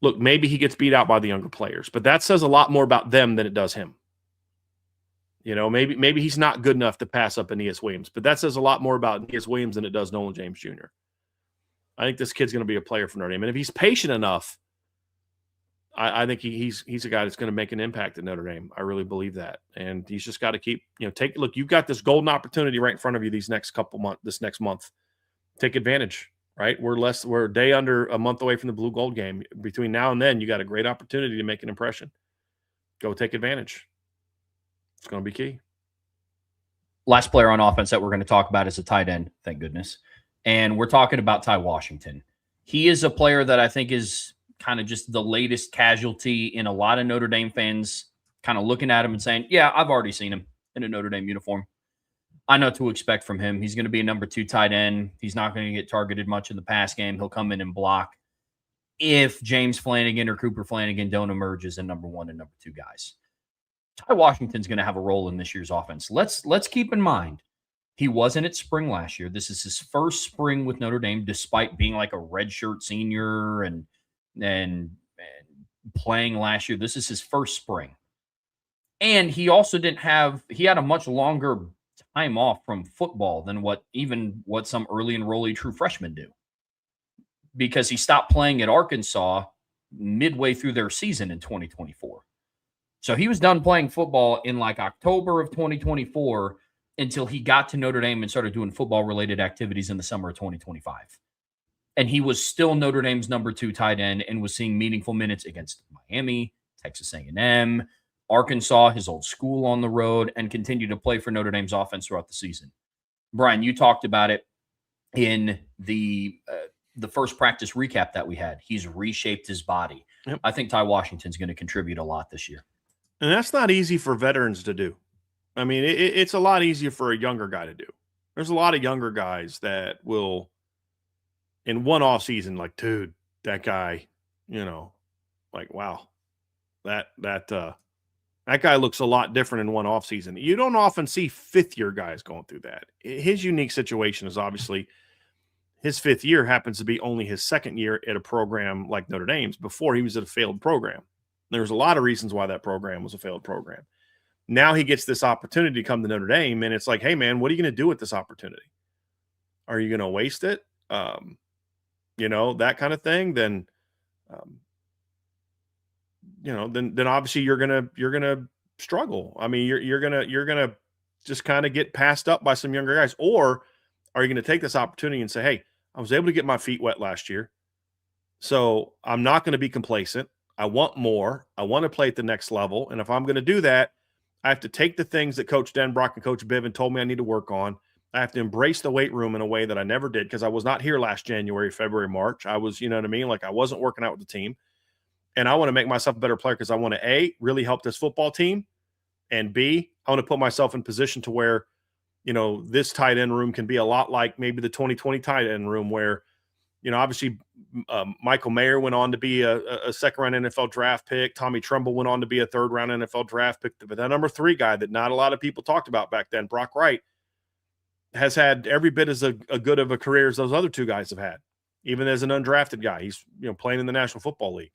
look, maybe he gets beat out by the younger players, but that says a lot more about them than it does him. You know, maybe he's not good enough to pass up Aeneas Williams, but that says a lot more about Aeneas Williams than it does Nolan James Jr. I think this kid's going to be a player for Notre Dame. And if he's patient enough, I think he's a guy that's going to make an impact at Notre Dame. I really believe that. And he's just got to keep, you know, look, you've got this golden opportunity right in front of you this next month. Take advantage, right? We're a day under a month away from the blue gold game. Between now and then, you got a great opportunity to make an impression. Go take advantage. It's going to be key. Last player on offense that we're going to talk about is a tight end, thank goodness. And we're talking about Ty Washington. He is a player that I think is kind of just the latest casualty in a lot of Notre Dame fans kind of looking at him and saying, yeah, I've already seen him in a Notre Dame uniform. I know what to expect from him. He's going to be a number 2 tight end. He's not going to get targeted much in the pass game. He'll come in and block if James Flanagan or Cooper Flanagan don't emerge as a number 1 and number 2 guys. Ty Washington's going to have a role in this year's offense. Let's keep in mind, he wasn't at spring last year. This is his first spring with Notre Dame, despite being like a redshirt senior and playing last year. This is his first spring. And he also he had a much longer time off from football than what some early enrollee true freshmen do. Because he stopped playing at Arkansas midway through their season in 2024. So he was done playing football in like October of 2024 until he got to Notre Dame and started doing football-related activities in the summer of 2025. And he was still Notre Dame's number 2 tight end and was seeing meaningful minutes against Miami, Texas A&M, Arkansas, his old school on the road, and continued to play for Notre Dame's offense throughout the season. Brian, you talked about it in the first practice recap that we had. He's reshaped his body. Yep. I think Ty Washington's going to contribute a lot this year. And that's not easy for veterans to do. I mean, it's a lot easier for a younger guy to do. There's a lot of younger guys that will, in one off season, like, dude, that guy, you know, like, wow, that guy looks a lot different in one off season. You don't often see 5th-year guys going through that. His unique situation is obviously his 5th year happens to be only his 2nd year at a program like Notre Dame's. Before, he was at a failed program. There's a lot of reasons why that program was a failed program. Now he gets this opportunity to come to Notre Dame, and it's like, hey, man, what are you going to do with this opportunity? Are you going to waste it? You know, that kind of thing. Then, you know, then obviously you're gonna struggle. I mean, you're gonna just kind of get passed up by some younger guys. Or are you going to take this opportunity and say, hey, I was able to get my feet wet last year, so I'm not going to be complacent. I want more. I want to play at the next level. And if I'm going to do that, I have to take the things that Coach Denbrock and Coach Bivin told me I need to work on. I have to embrace the weight room in a way that I never did because I was not here last January, February, March. I was, you know what I mean? Like I wasn't working out with the team. And I want to make myself a better player because I want to, A, really help this football team. And B, I want to put myself in position to where, you know, this tight end room can be a lot like maybe the 2020 tight end room where, you know, obviously Michael Mayer went on to be a second-round NFL draft pick. Tommy Tremble went on to be a third-round NFL draft pick. But that number 3 guy that not a lot of people talked about back then, Brock Wright, has had every bit as a good of a career as those other 2 guys have had, even as an undrafted guy. He's, you know, playing in the National Football League.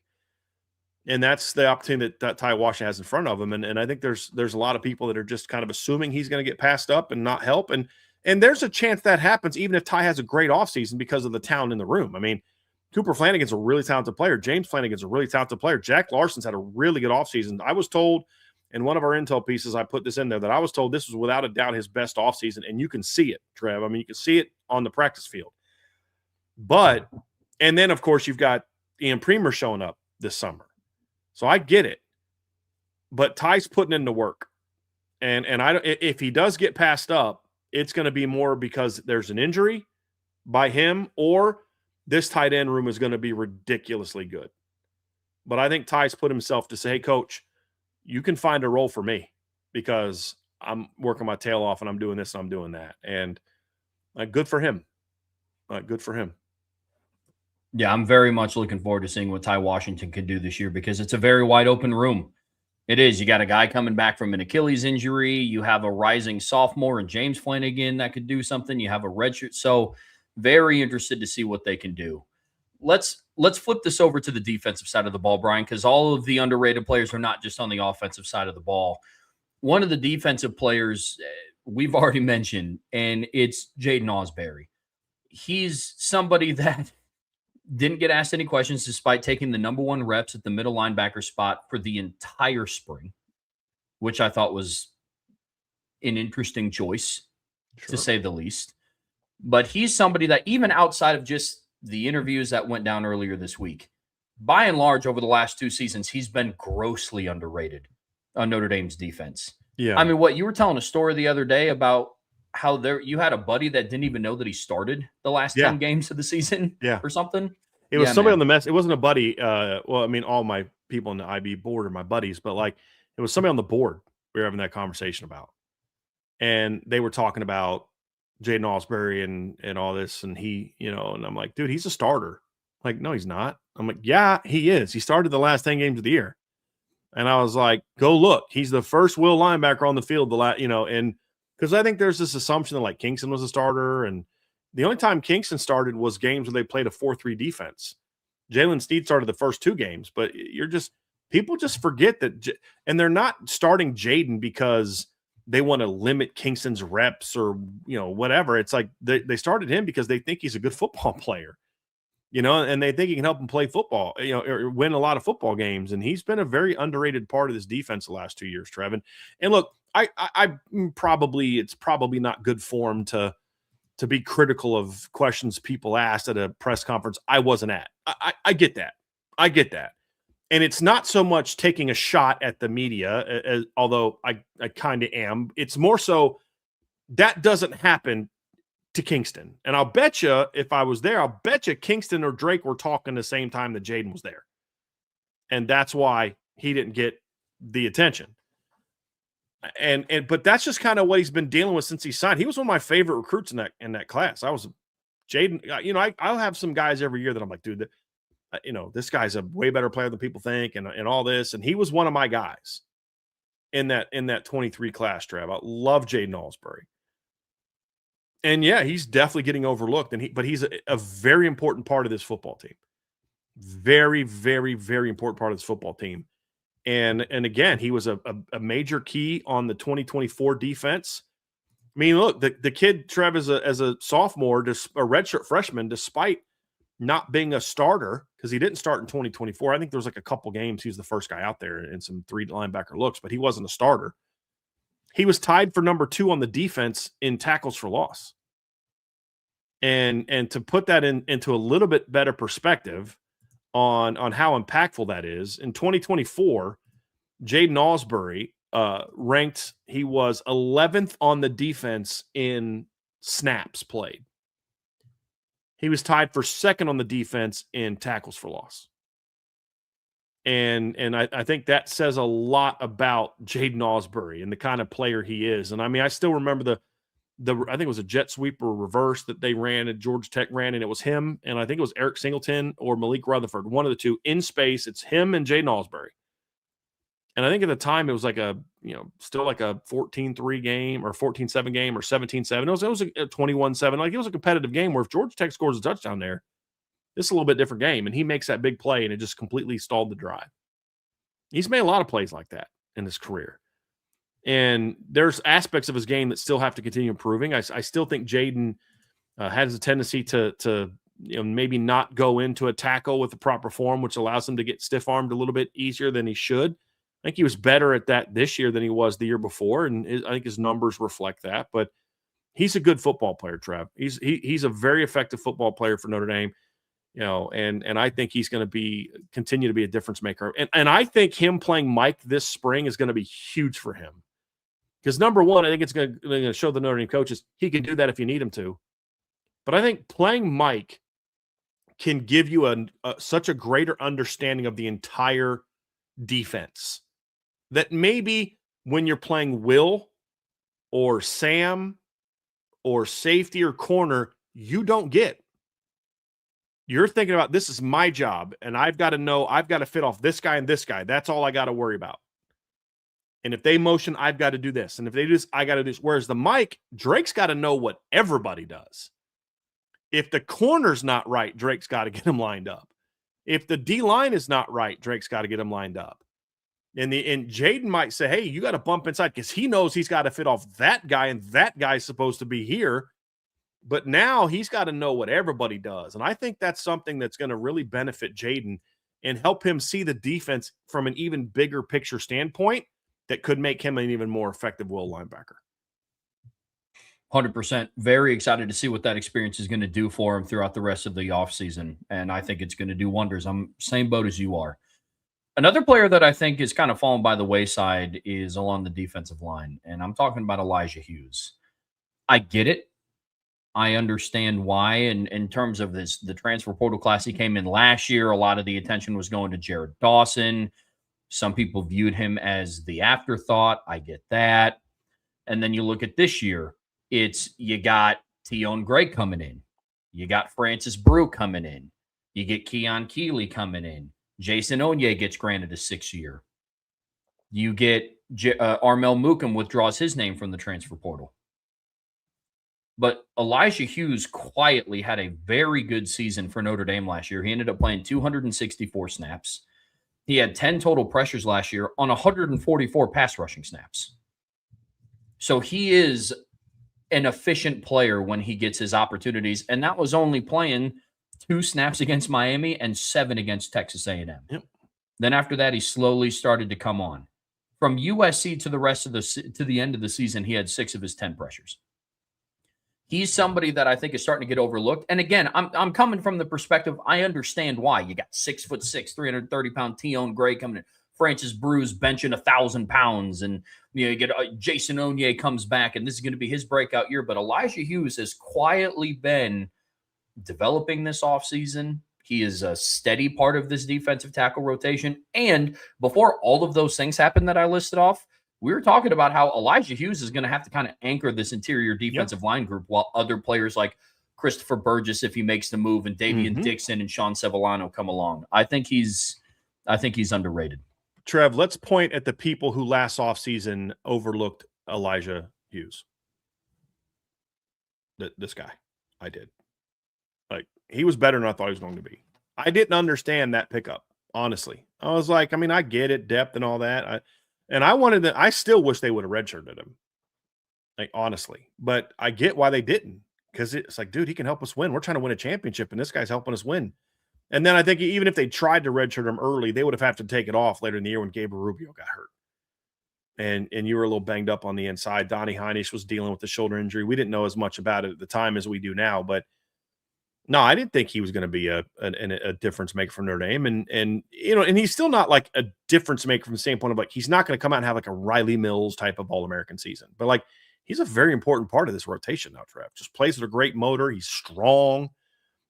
And that's the opportunity that Ty Washington has in front of him. And I think there's a lot of people that are just kind of assuming he's going to get passed up and not help. And there's a chance that happens even if Ty has a great offseason because of the talent in the room. I mean, Cooper Flanagan's a really talented player. James Flanagan's a really talented player. Jack Larson's had a really good offseason. I was told in one of our intel pieces, I put this in there, that I was told this was without a doubt his best offseason, and you can see it, Trev. I mean, you can see it on the practice field. But, and then, of course, you've got Ian Premer showing up this summer. So I get it. But Ty's putting in the work. And if he does get passed up, it's going to be more because there's an injury by him, or this tight end room is going to be ridiculously good. But I think Ty's put himself to say, hey, coach, you can find a role for me because I'm working my tail off and I'm doing this and I'm doing that. And good for him. Good for him. Yeah, I'm very much looking forward to seeing what Ty Washington can do this year because it's a very wide open room. It is. You got a guy coming back from an Achilles injury. You have a rising sophomore and James Flanagan that could do something. You have a redshirt. So very interested to see what they can do. Let's flip this over to the defensive side of the ball, Brian, because all of the underrated players are not just on the offensive side of the ball. One of the defensive players we've already mentioned, and it's Jaden Ausberry. He's somebody that didn't get asked any questions despite taking the number 1 reps at the middle linebacker spot for the entire spring, which I thought was an interesting choice, to say the least. But he's somebody that even outside of just the interviews that went down earlier this week, by and large, over the last 2 seasons, he's been grossly underrated on Notre Dame's defense. Yeah. I mean, what you were telling a story the other day about how you had a buddy that didn't even know that he started the last 10 games of the season or something. It was somebody on the mess. It wasn't a buddy. Well, I mean, all my people on the IB board are my buddies, but like it was somebody on the board we were having that conversation about. And they were talking about Jaden Ausberry and all this. And he, and I'm like, dude, he's a starter. Like, no, he's not. I'm like, yeah, he is. He started the last 10 games of the year. And I was like, go look. He's the first will linebacker on the field, and because I think there's this assumption that like Kingston was a starter. And the only time Kingston started was games where they played a 4-3 defense. Jalen Steed started the first 2 games, but people just forget that. And they're not starting Jaden because they want to limit Kingston's reps or, whatever. It's like they started him because they think he's a good football player, and they think he can help them play football, or win a lot of football games. And he's been a very underrated part of this defense the last 2 years, Trevin. And look, it's probably not good form to be critical of questions people asked at a press conference I wasn't at. I get that. I get that. And it's not so much taking a shot at the media, although I kind of am. It's more so that doesn't happen to Kingston. And I'll bet you, if I was there, I'll bet you Kingston or Drake were talking the same time that Jaden was there. And that's why he didn't get the attention. But that's just kind of what he's been dealing with since he signed. He was one of my favorite recruits in that class. I was Jaden. I'll have some guys every year that I'm like, dude, this guy's a way better player than people think, and all this. And he was one of my guys in that 23 class, Trev. I love Jaden Ausberry. And yeah, he's definitely getting overlooked. But he's a very important part of this football team. Very, very, very important part of this football team. And again, he was a major key on the 2024 defense. I mean, look, the kid, Trev, as a sophomore, just a redshirt freshman, despite not being a starter, because he didn't start in 2024. I think there was like a couple games he was the first guy out there in some 3 linebacker looks, but he wasn't a starter. He was tied for number 2 on the defense in tackles for loss. And to put that into a little bit better perspective on how impactful that is, in 2024, Jaden Ausberry ranked, he was 11th on the defense in snaps played. He was tied for 2nd on the defense in tackles for loss. And I think that says a lot about Jaden Ausberry and the kind of player he is. And I mean, I still remember I think it was a jet sweeper reverse that they ran at Georgia Tech ran, and it was him. And I think it was Eric Singleton or Malik Rutherford, one of the two in space. It's him and Jaden Ausberry. And I think at the time it was like still like a 14-3 game or 14-7 game or 17-7. It was a 21-7. Like it was a competitive game where if Georgia Tech scores a touchdown there, this is a little bit different game. And he makes that big play and it just completely stalled the drive. He's made a lot of plays like that in his career. And there's aspects of his game that still have to continue improving. I still think Jaden has a tendency to maybe not go into a tackle with the proper form, which allows him to get stiff-armed a little bit easier than he should. I think he was better at that this year than he was the year before, and I think his numbers reflect that. But he's a good football player, Trev. He's a very effective football player for Notre Dame, and I think he's going to continue to be a difference maker. And I think him playing Mike this spring is going to be huge for him. Because number one, I think it's going to show the Notre Dame coaches he can do that if you need him to. But I think playing Mike can give you such a greater understanding of the entire defense that maybe when you're playing Will or Sam or safety or corner, you don't get. You're thinking about, this is my job, and I've got to fit off this guy and this guy. That's all I got to worry about. And if they motion, I've got to do this. And if they do this, I got to do this. Whereas the Mike, Drake's got to know what everybody does. If the corner's not right, Drake's got to get him lined up. If the D-line is not right, Drake's got to get him lined up. And Jaden might say, hey, you got to bump inside because he knows he's got to fit off that guy, and that guy's supposed to be here. But now he's got to know what everybody does. And I think that's something that's going to really benefit Jaden and help him see the defense from an even bigger picture standpoint that could make him an even more effective will linebacker. 100%. Very excited to see what that experience is going to do for him throughout the rest of the offseason. And I think it's going to do wonders. I'm same boat as you are. Another player that I think is kind of fallen by the wayside is along the defensive line. And I'm talking about Elijah Hughes. I get it. I understand why. And in terms of the transfer portal class, he came in last year. A lot of the attention was going to Jared Dawson. Some people viewed him as the afterthought. I get that. And then you look at this year. You got Tion Gray coming in. You got Francis Brew coming in. You get Keon Keeley coming in. Jason Onye gets granted a 6th year. You get Armel Mukum withdraws his name from the transfer portal. But Elijah Hughes quietly had a very good season for Notre Dame last year. He ended up playing 264 snaps. He had 10 total pressures last year on 144 pass rushing snaps. So he is an efficient player when he gets his opportunities, and that was only playing 2 snaps against Miami and 7 against Texas A&M. Yep. Then after that, he slowly started to come on. From USC to the end of the season, he had 6 of his 10 pressures. He's somebody that I think is starting to get overlooked. And again, I'm coming from the perspective, I understand why. You got 6'6", 330-pound Tion Gray coming in. Francis Brews benching 1,000 pounds, and you get Jason Onye comes back, and this is going to be his breakout year. But Elijah Hughes has quietly been developing this offseason. He is a steady part of this defensive tackle rotation. And before all of those things happened that I listed off, we were talking about how Elijah Hughes is going to have to kind of anchor this interior defensive line group while other players like Christopher Burgess, if he makes the move, and Davian Dixon and Sean Sevillano come along. I think he's underrated. Trev, let's point at the people who last offseason overlooked Elijah Hughes. This guy. I did. Like, he was better than I thought he was going to be. I didn't understand that pickup, honestly. I was like, I mean, I get it, depth and all that. I still wish they would have redshirted him. Like, honestly. But I get why they didn't. Because it's like, dude, he can help us win. We're trying to win a championship, and this guy's helping us win. And then I think even if they tried to redshirt him early, they would have had to take it off later in the year when Gabriel Rubio got hurt. And you were a little banged up on the inside. Donnie Heinisch was dealing with the shoulder injury. We didn't know as much about it at the time as we do now. But no, I didn't think he was going to be a difference maker for Notre Dame. And he's still not like a difference maker from the standpoint of like, he's not going to come out and have like a Riley Mills type of All-American season. But like, he's a very important part of this rotation now, Trev. Just plays with a great motor. He's strong.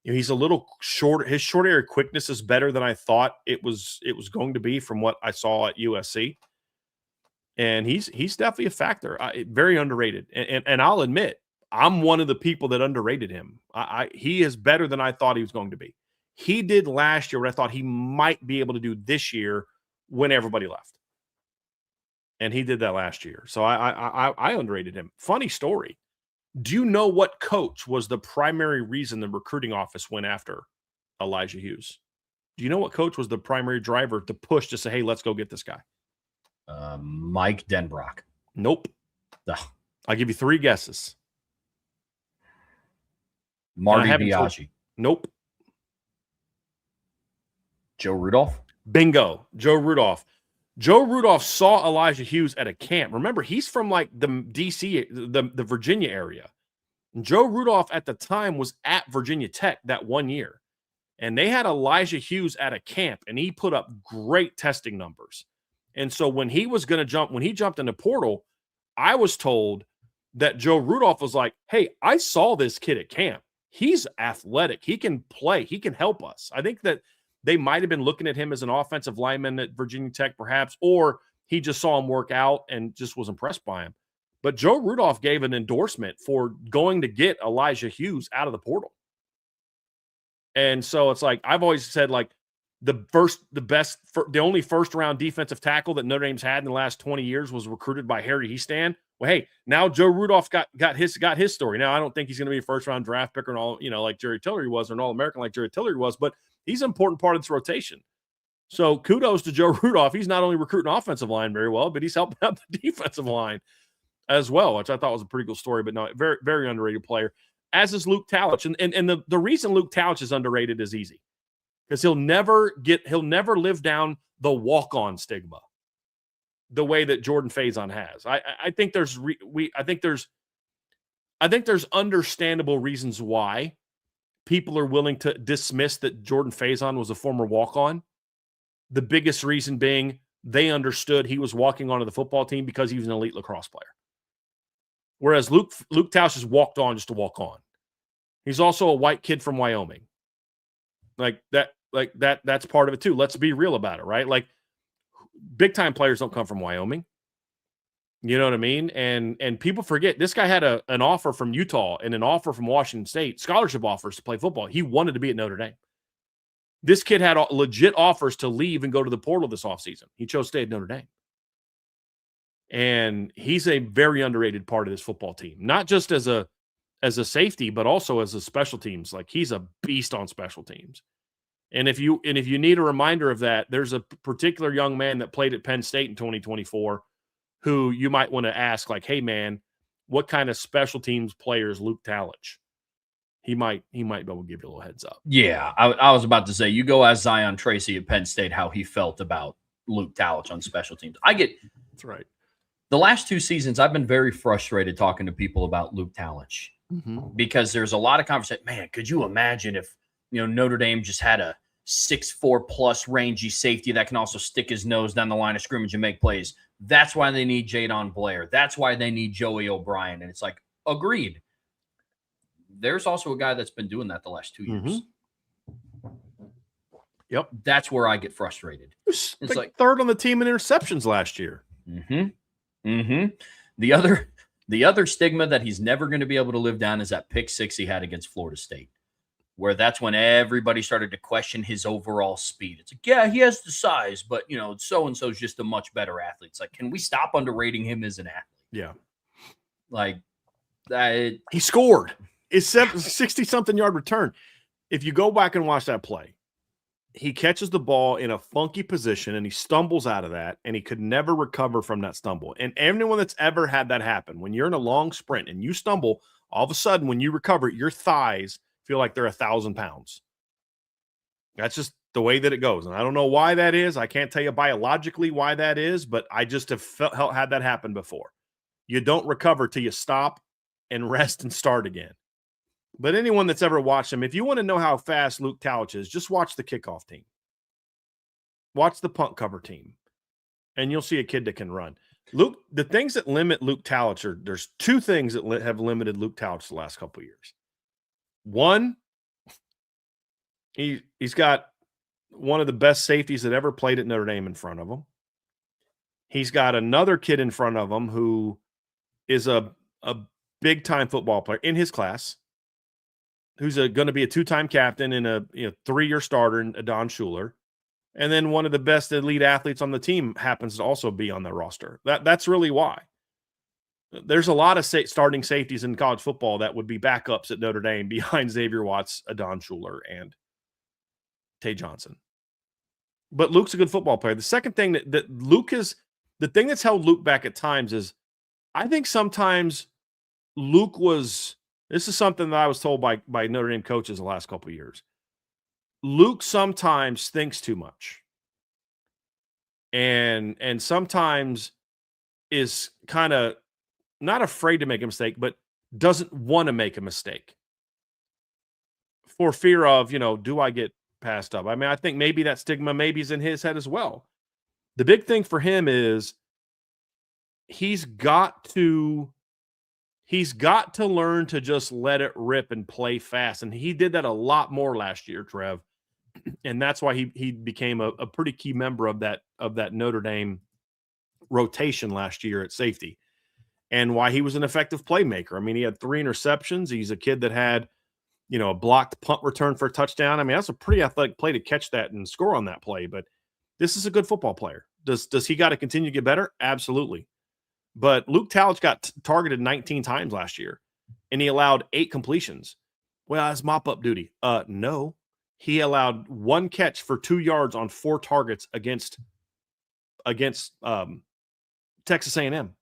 He's a little short. His short area quickness is better than I thought it was going to be from what I saw at USC. And he's definitely a factor. Very underrated. And I'll admit, I'm one of the people that underrated him. He is better than I thought he was going to be. He did last year what I thought he might be able to do this year when everybody left. And he did that last year. So I underrated him. Funny story. Do you know what coach was the primary reason the recruiting office went after Elijah Hughes? Do you know what coach was the primary driver to push to say, hey, let's go get this guy? Mike Denbrock. Nope. Ugh. I'll give you 3 guesses. Marty Biaggi. Nope. Joe Rudolph? Bingo. Joe Rudolph. Joe Rudolph saw Elijah Hughes at a camp. Remember, he's from like the DC, the Virginia area. And Joe Rudolph at the time was at Virginia Tech that 1 year. And they had Elijah Hughes at a camp, and he put up great testing numbers. And so when he was going to jump, when he jumped in the portal, I was told that Joe Rudolph was like, hey, I saw this kid at camp. He's athletic. He can play. He can help us. I think that they might have been looking at him as an offensive lineman at Virginia Tech, perhaps, or he just saw him work out and just was impressed by him. But Joe Rudolph gave an endorsement for going to get Elijah Hughes out of the portal. And so it's like, I've always said, like, the only first round defensive tackle that Notre Dame's had in the last 20 years was recruited by Harry Hiestand. Well, hey, now Joe Rudolph got his story. Now, I don't think he's going to be a first round draft picker and all, like Jerry Tillery was, or an All-American like Jerry Tillery was, but he's an important part of this rotation. So kudos to Joe Rudolph. He's not only recruiting offensive line very well, but he's helping out the defensive line as well, which I thought was a pretty cool story, but no, very, very underrated player, as is Luke Talich. And the reason Luke Talich is underrated is easy, because he'll never live down the walk-on stigma the way that Jordan Faison has. I think there's understandable reasons why people are willing to dismiss that Jordan Faison was a former walk-on. The biggest reason being they understood he was walking onto the football team because he was an elite lacrosse player. Whereas Luke Talich has walked on just to walk on. He's also a white kid from Wyoming. That's part of it too. Let's be real about it, right? Like, big time players don't come from Wyoming. You know what I mean? And people forget this guy had an offer from Utah and an offer from Washington State, scholarship offers to play football. He wanted to be at Notre Dame. This kid had legit offers to leave and go to the portal this offseason. He chose to stay at Notre Dame. And he's a very underrated part of this football team, not just as a safety, but also as a special teams. Like, he's a beast on special teams. And if you need a reminder of that, there's a particular young man that played at Penn State in 2024 who you might want to ask, like, hey man, what kind of special teams player is Luke Talich? He might be able to give you a little heads up. Yeah, I was about to say, you go ask Zion Tracy at Penn State how he felt about Luke Talich on special teams. That's right. The last 2 seasons, I've been very frustrated talking to people about Luke Talich because there's a lot of conversation. Man, could you imagine if Notre Dame just had a 6'4" plus rangy safety that can also stick his nose down the line of scrimmage and make plays? That's why they need Jadon Blair. That's why they need Joey O'Brien. And it's like, agreed. There's also a guy that's been doing that the last 2 years. Yep. That's where I get frustrated. It's like third on the team in interceptions last year. The other stigma that he's never going to be able to live down is that pick 6 he had against Florida State, where that's when everybody started to question his overall speed. It's like, yeah, he has the size, but so-and-so is just a much better athlete. It's like, can we stop underrating him as an athlete? Yeah. Like that. He scored. It's 60-something yard return. If you go back and watch that play, he catches the ball in a funky position and he stumbles out of that, and he could never recover from that stumble. And anyone that's ever had that happen, when you're in a long sprint and you stumble, all of a sudden when you recover, your thighs feel like they're 1,000 pounds. That's just the way that it goes. And I don't know why that is. I can't tell you biologically why that is, but I just have had that happen before. You don't recover till you stop and rest and start again. But anyone that's ever watched him, if you want to know how fast Luke Talich is, just watch the kickoff team. Watch the punt cover team. And you'll see a kid that can run. The things that limit Luke Talich there's 2 things that have limited Luke Talich the last couple of years. One, he's got one of the best safeties that ever played at Notre Dame in front of him. He's got another kid in front of him who is a big-time football player in his class, who's going to be a 2-time captain and a 3-year starter, Don Schuler. And then one of the best elite athletes on the team happens to also be on the roster. That's really why. There's a lot of starting safeties in college football that would be backups at Notre Dame behind Xavier Watts, Don Schuler, and Tay Johnson. But Luke's a good football player. The second thing that Luke is, the thing that's held Luke back at times is, I think sometimes Luke was, this is something that I was told by Notre Dame coaches the last couple of years. Luke sometimes thinks too much, and sometimes is kind of not afraid to make a mistake, but doesn't want to make a mistake for fear of, do I get passed up? I mean, I think maybe that stigma maybe is in his head as well. The big thing for him is he's got to learn to just let it rip and play fast. And he did that a lot more last year, Trev. And that's why he became a pretty key member of that Notre Dame rotation last year at safety, and why he was an effective playmaker. I mean, he had 3 interceptions. He's a kid that had, a blocked punt return for a touchdown. I mean, that's a pretty athletic play to catch that and score on that play. But this is a good football player. Does he got to continue to get better? Absolutely. But Luke Talich got targeted 19 times last year, and he allowed 8 completions. Well, that's mop-up duty. No. He allowed 1 catch for 2 yards on 4 targets against Texas A&M.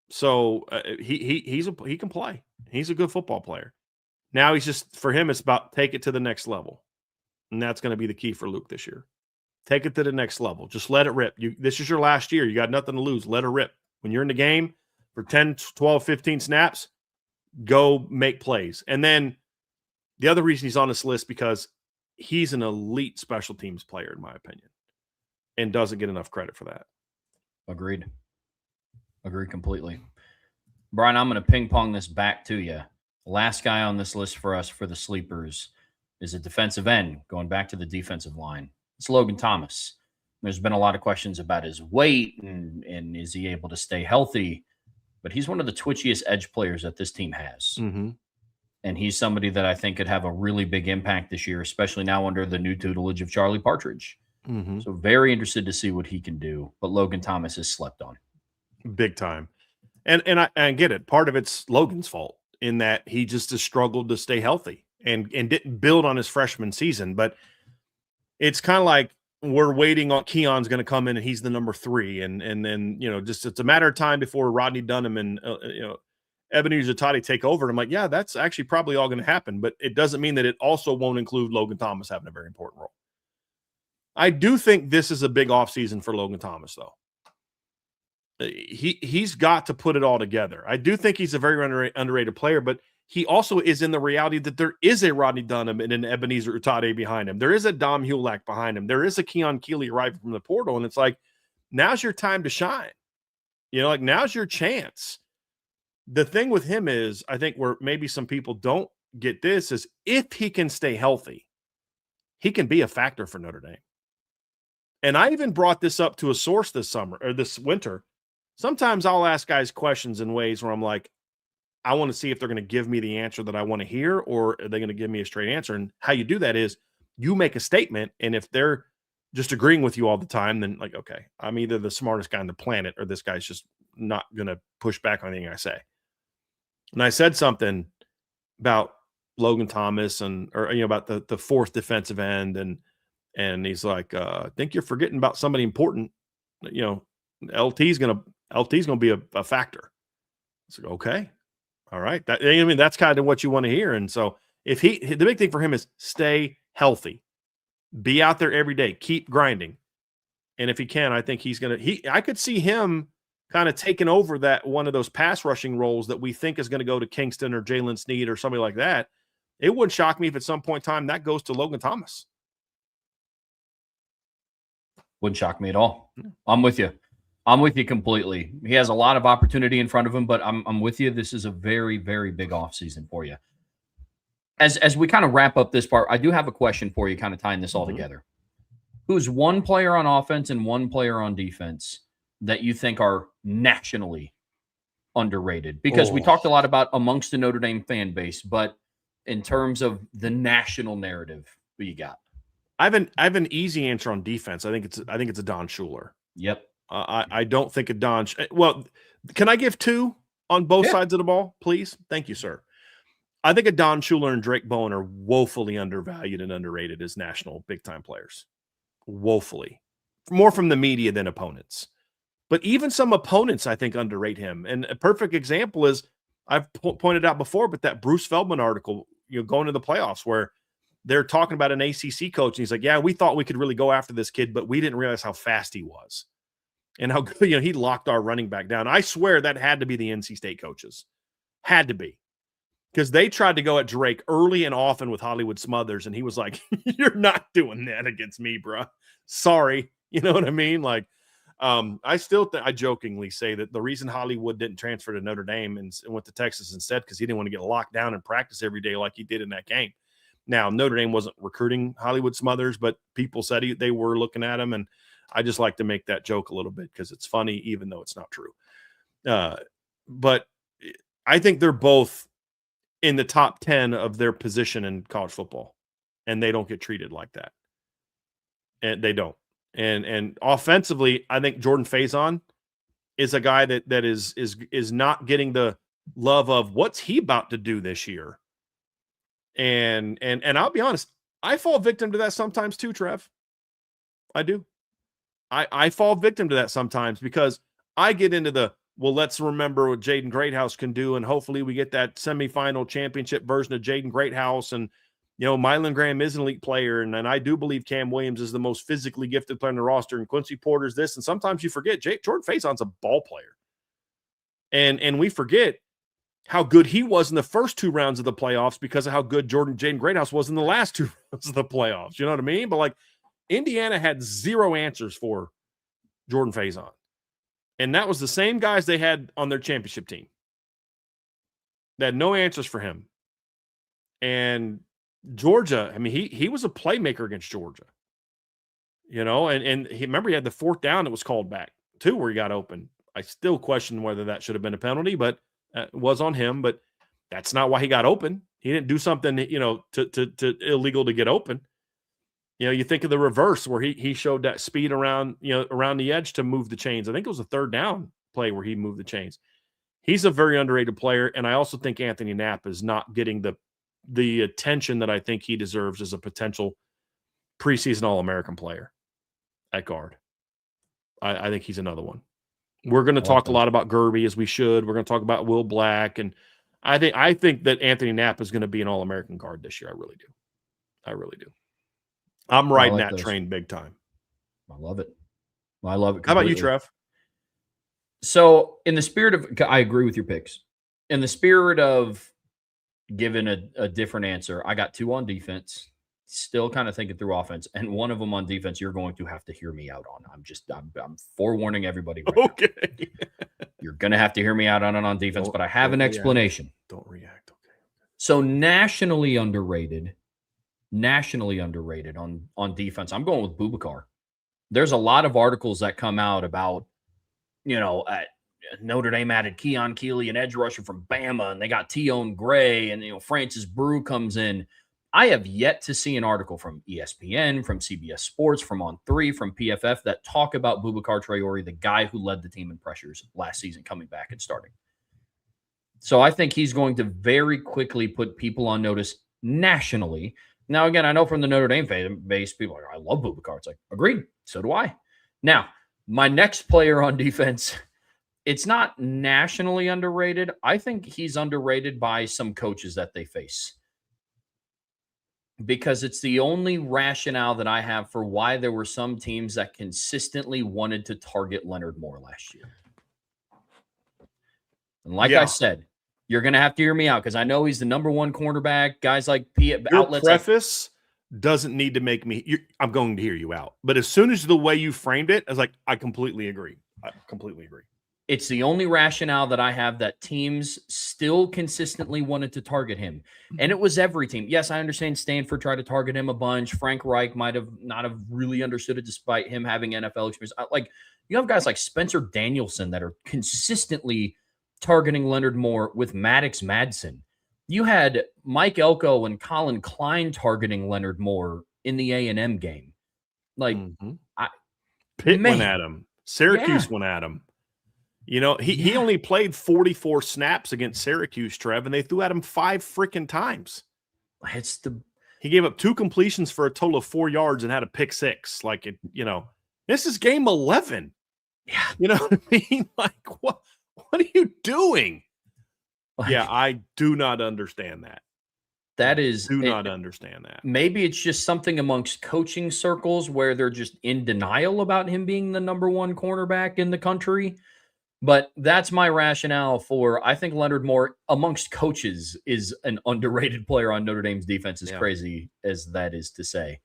So he can play. He's a good football player. Now for him, it's about take it to the next level. And that's going to be the key for Luke this year. Take it to the next level. Just let it rip. This is your last year. You got nothing to lose. Let it rip. When you're in the game for 10, 12, 15 snaps, go make plays. And then the other reason he's on this list, because he's an elite special teams player, in my opinion, and doesn't get enough credit for that. Agreed completely. Brian, I'm going to ping pong this back to you. Last guy on this list for us for the sleepers is a defensive end, going back to the defensive line. It's Logan Thomas. There's been a lot of questions about his weight and is he able to stay healthy? But he's one of the twitchiest edge players that this team has. Mm-hmm. And he's somebody that I think could have a really big impact this year, especially now under the new tutelage of Charlie Partridge. Mm-hmm. So very interested to see what he can do. But Logan Thomas is slept on. Big time. And I get it. Part of it's Logan's fault in that he just has struggled to stay healthy and didn't build on his freshman season. But it's kind of like we're waiting on Keon's going to come in and he's the number 3. And then, just it's a matter of time before Rodney Dunham and, Ebenezer Tati take over. And I'm like, yeah, that's actually probably all going to happen. But it doesn't mean that it also won't include Logan Thomas having a very important role. I do think this is a big offseason for Logan Thomas, though. He's got to put it all together. I do think he's a very underrated player, but he also is in the reality that there is a Rodney Dunham and an Ebenezer Utade behind him. There is a Dom Hulak behind him. There is a Keon Keeley arriving from the portal, and it's like, now's your time to shine. Now's your chance. The thing with him is, I think where maybe some people don't get this is if he can stay healthy, he can be a factor for Notre Dame. And I even brought this up to a source this winter. Sometimes I'll ask guys questions in ways where I'm like, I want to see if they're going to give me the answer that I want to hear, or are they going to give me a straight answer? And how you do that is you make a statement. And if they're just agreeing with you all the time, then like, okay, I'm either the smartest guy on the planet or this guy's just not going to push back on anything I say. And I said something about Logan Thomas about the 4th defensive end. And he's like, I think you're forgetting about somebody important. LT's going to be a factor. It's like, okay. All right. That's kind of what you want to hear. And so the big thing for him is stay healthy, be out there every day, keep grinding. And if he can, I think I could see him kind of taking over that one of those pass rushing roles that we think is going to go to Kingston or Jalen Sneed or somebody like that. It wouldn't shock me if at some point in time that goes to Logan Thomas. Wouldn't shock me at all. I'm with you. I'm with you completely. He has a lot of opportunity in front of him, but I'm with you. This is a very, very big offseason for you. As we kind of wrap up this part, I do have a question for you, kind of tying this all together. Who's one player on offense and one player on defense that you think are nationally underrated? Because we talked a lot about amongst the Notre Dame fan base, but in terms of the national narrative, who you got? I have an easy answer on defense. I think it's a Don Schuler. Yep. I don't think a Don. Well, can I give 2 on both sides of the ball, please? Thank you, sir. I think a Don Schuler and Drake Bowen are woefully undervalued and underrated as national big-time players. Woefully. More from the media than opponents. But even some opponents, I think, underrate him. And a perfect example is, I've pointed out before, but that Bruce Feldman article, going to the playoffs where they're talking about an ACC coach, and he's like, yeah, we thought we could really go after this kid, but we didn't realize how fast he was and how good, he locked our running back down. I swear that had to be the NC State coaches. Had to be. Because they tried to go at Drake early and often with Hollywood Smothers, and he was like, you're not doing that against me, bro. Sorry. You know what I mean? Like, I jokingly say that the reason Hollywood didn't transfer to Notre Dame and went to Texas instead, because he didn't want to get locked down and practice every day like he did in that game. Now, Notre Dame wasn't recruiting Hollywood Smothers, but people said they were looking at him, and I just like to make that joke a little bit because it's funny, even though it's not true. But I think they're both in the top 10 of their position in college football, and they don't get treated like that. And they don't. And offensively, I think Jordan Faison is a guy that is not getting the love of what's he about to do this year. And I'll be honest, I fall victim to that sometimes too, Trev. I do. I fall victim to that sometimes because I get into well, let's remember what Jaden Greathouse can do, and hopefully we get that semifinal championship version of Jaden Greathouse. And, Mylan Graham is an elite player, and I do believe Cam Williams is the most physically gifted player on the roster, and Quincy Porter's this. And sometimes you forget Jordan Faison's a ball player. And we forget how good he was in the first 2 rounds of the playoffs because of how good Jaden Greathouse was in the last 2 rounds of the playoffs. You know what I mean? But, like, Indiana had 0 answers for Jordan Faison. And that was the same guys they had on their championship team. They had no answers for him. And Georgia, I mean, he was a playmaker against Georgia. And remember he had the 4th down that was called back too, where he got open. I still question whether that should have been a penalty, but it was on him. But that's not why he got open. He didn't do something, to illegal to get open. You think of the reverse where he showed that speed around the edge to move the chains. I think it was a 3rd down play where he moved the chains. He's a very underrated player, and I also think Anthony Knapp is not getting the attention that I think he deserves as a potential preseason All-American player at guard. I think he's another one. We're going to talk a lot about Gerby, as we should. We're going to talk about Will Black, and I think that Anthony Knapp is going to be an All-American guard this year. I really do. I really do. I'm riding that train big time. I love it. I love it completely. How about you, Trev? So, in the spirit of, I agree with your picks. In the spirit of giving a different answer, I got 2 on defense. Still kind of thinking through offense, and one of them on defense. You're going to have to hear me out on. I'm forewarning everybody. Right okay. Now. You're going to have to hear me out on defense, but I have an explanation. Don't react. Okay. So nationally underrated on defense. I'm going with Boubacar. There's a lot of articles that come out about, Notre Dame added Keon Keeley, an edge rusher from Bama, and they got Tion Gray, and Francis Brew comes in. I have yet to see an article from ESPN, from CBS Sports, from On3, from PFF that talk about Boubacar Traore, the guy who led the team in pressures last season, coming back and starting. So I think he's going to very quickly put people on notice nationally. Now, again, I know from the Notre Dame fan base, people are like, I love Boubacar. It's like, agreed. So do I. Now, my next player on defense, it's not nationally underrated. I think he's underrated by some coaches that they face, because it's the only rationale that I have for why there were some teams that consistently wanted to target Leonard Moore last year. And like I said, you're going to have to hear me out because I know he's the number 1 cornerback. Guys like outlets. Your preface doesn't need to make me. I'm going to hear you out. But as soon as the way you framed it, I was like, I completely agree. It's the only rationale that I have that teams still consistently wanted to target him. And it was every team. Yes, I understand Stanford tried to target him a bunch. Frank Reich might have not have really understood it despite him having NFL experience. You have guys like Spencer Danielson that are consistently targeting Leonard Moore with Maddox Madsen. You had Mike Elko and Colin Klein targeting Leonard Moore in the A&M game. Pitt went at him. Syracuse went at him. He only played 44 snaps against Syracuse, Trev, and they threw at him 5 freaking times. He gave up 2 completions for a total of 4 yards and had a pick 6. This is game 11. Yeah. You know what I mean? What are you doing? Yeah, I do not understand that. That is Do not understand that. maybe it's just something amongst coaching circles where they're just in denial about him being the number one cornerback in the country. But that's my rationale for I think Leonard Moore amongst coaches is an underrated player on Notre Dame's defense, as crazy as that is to say.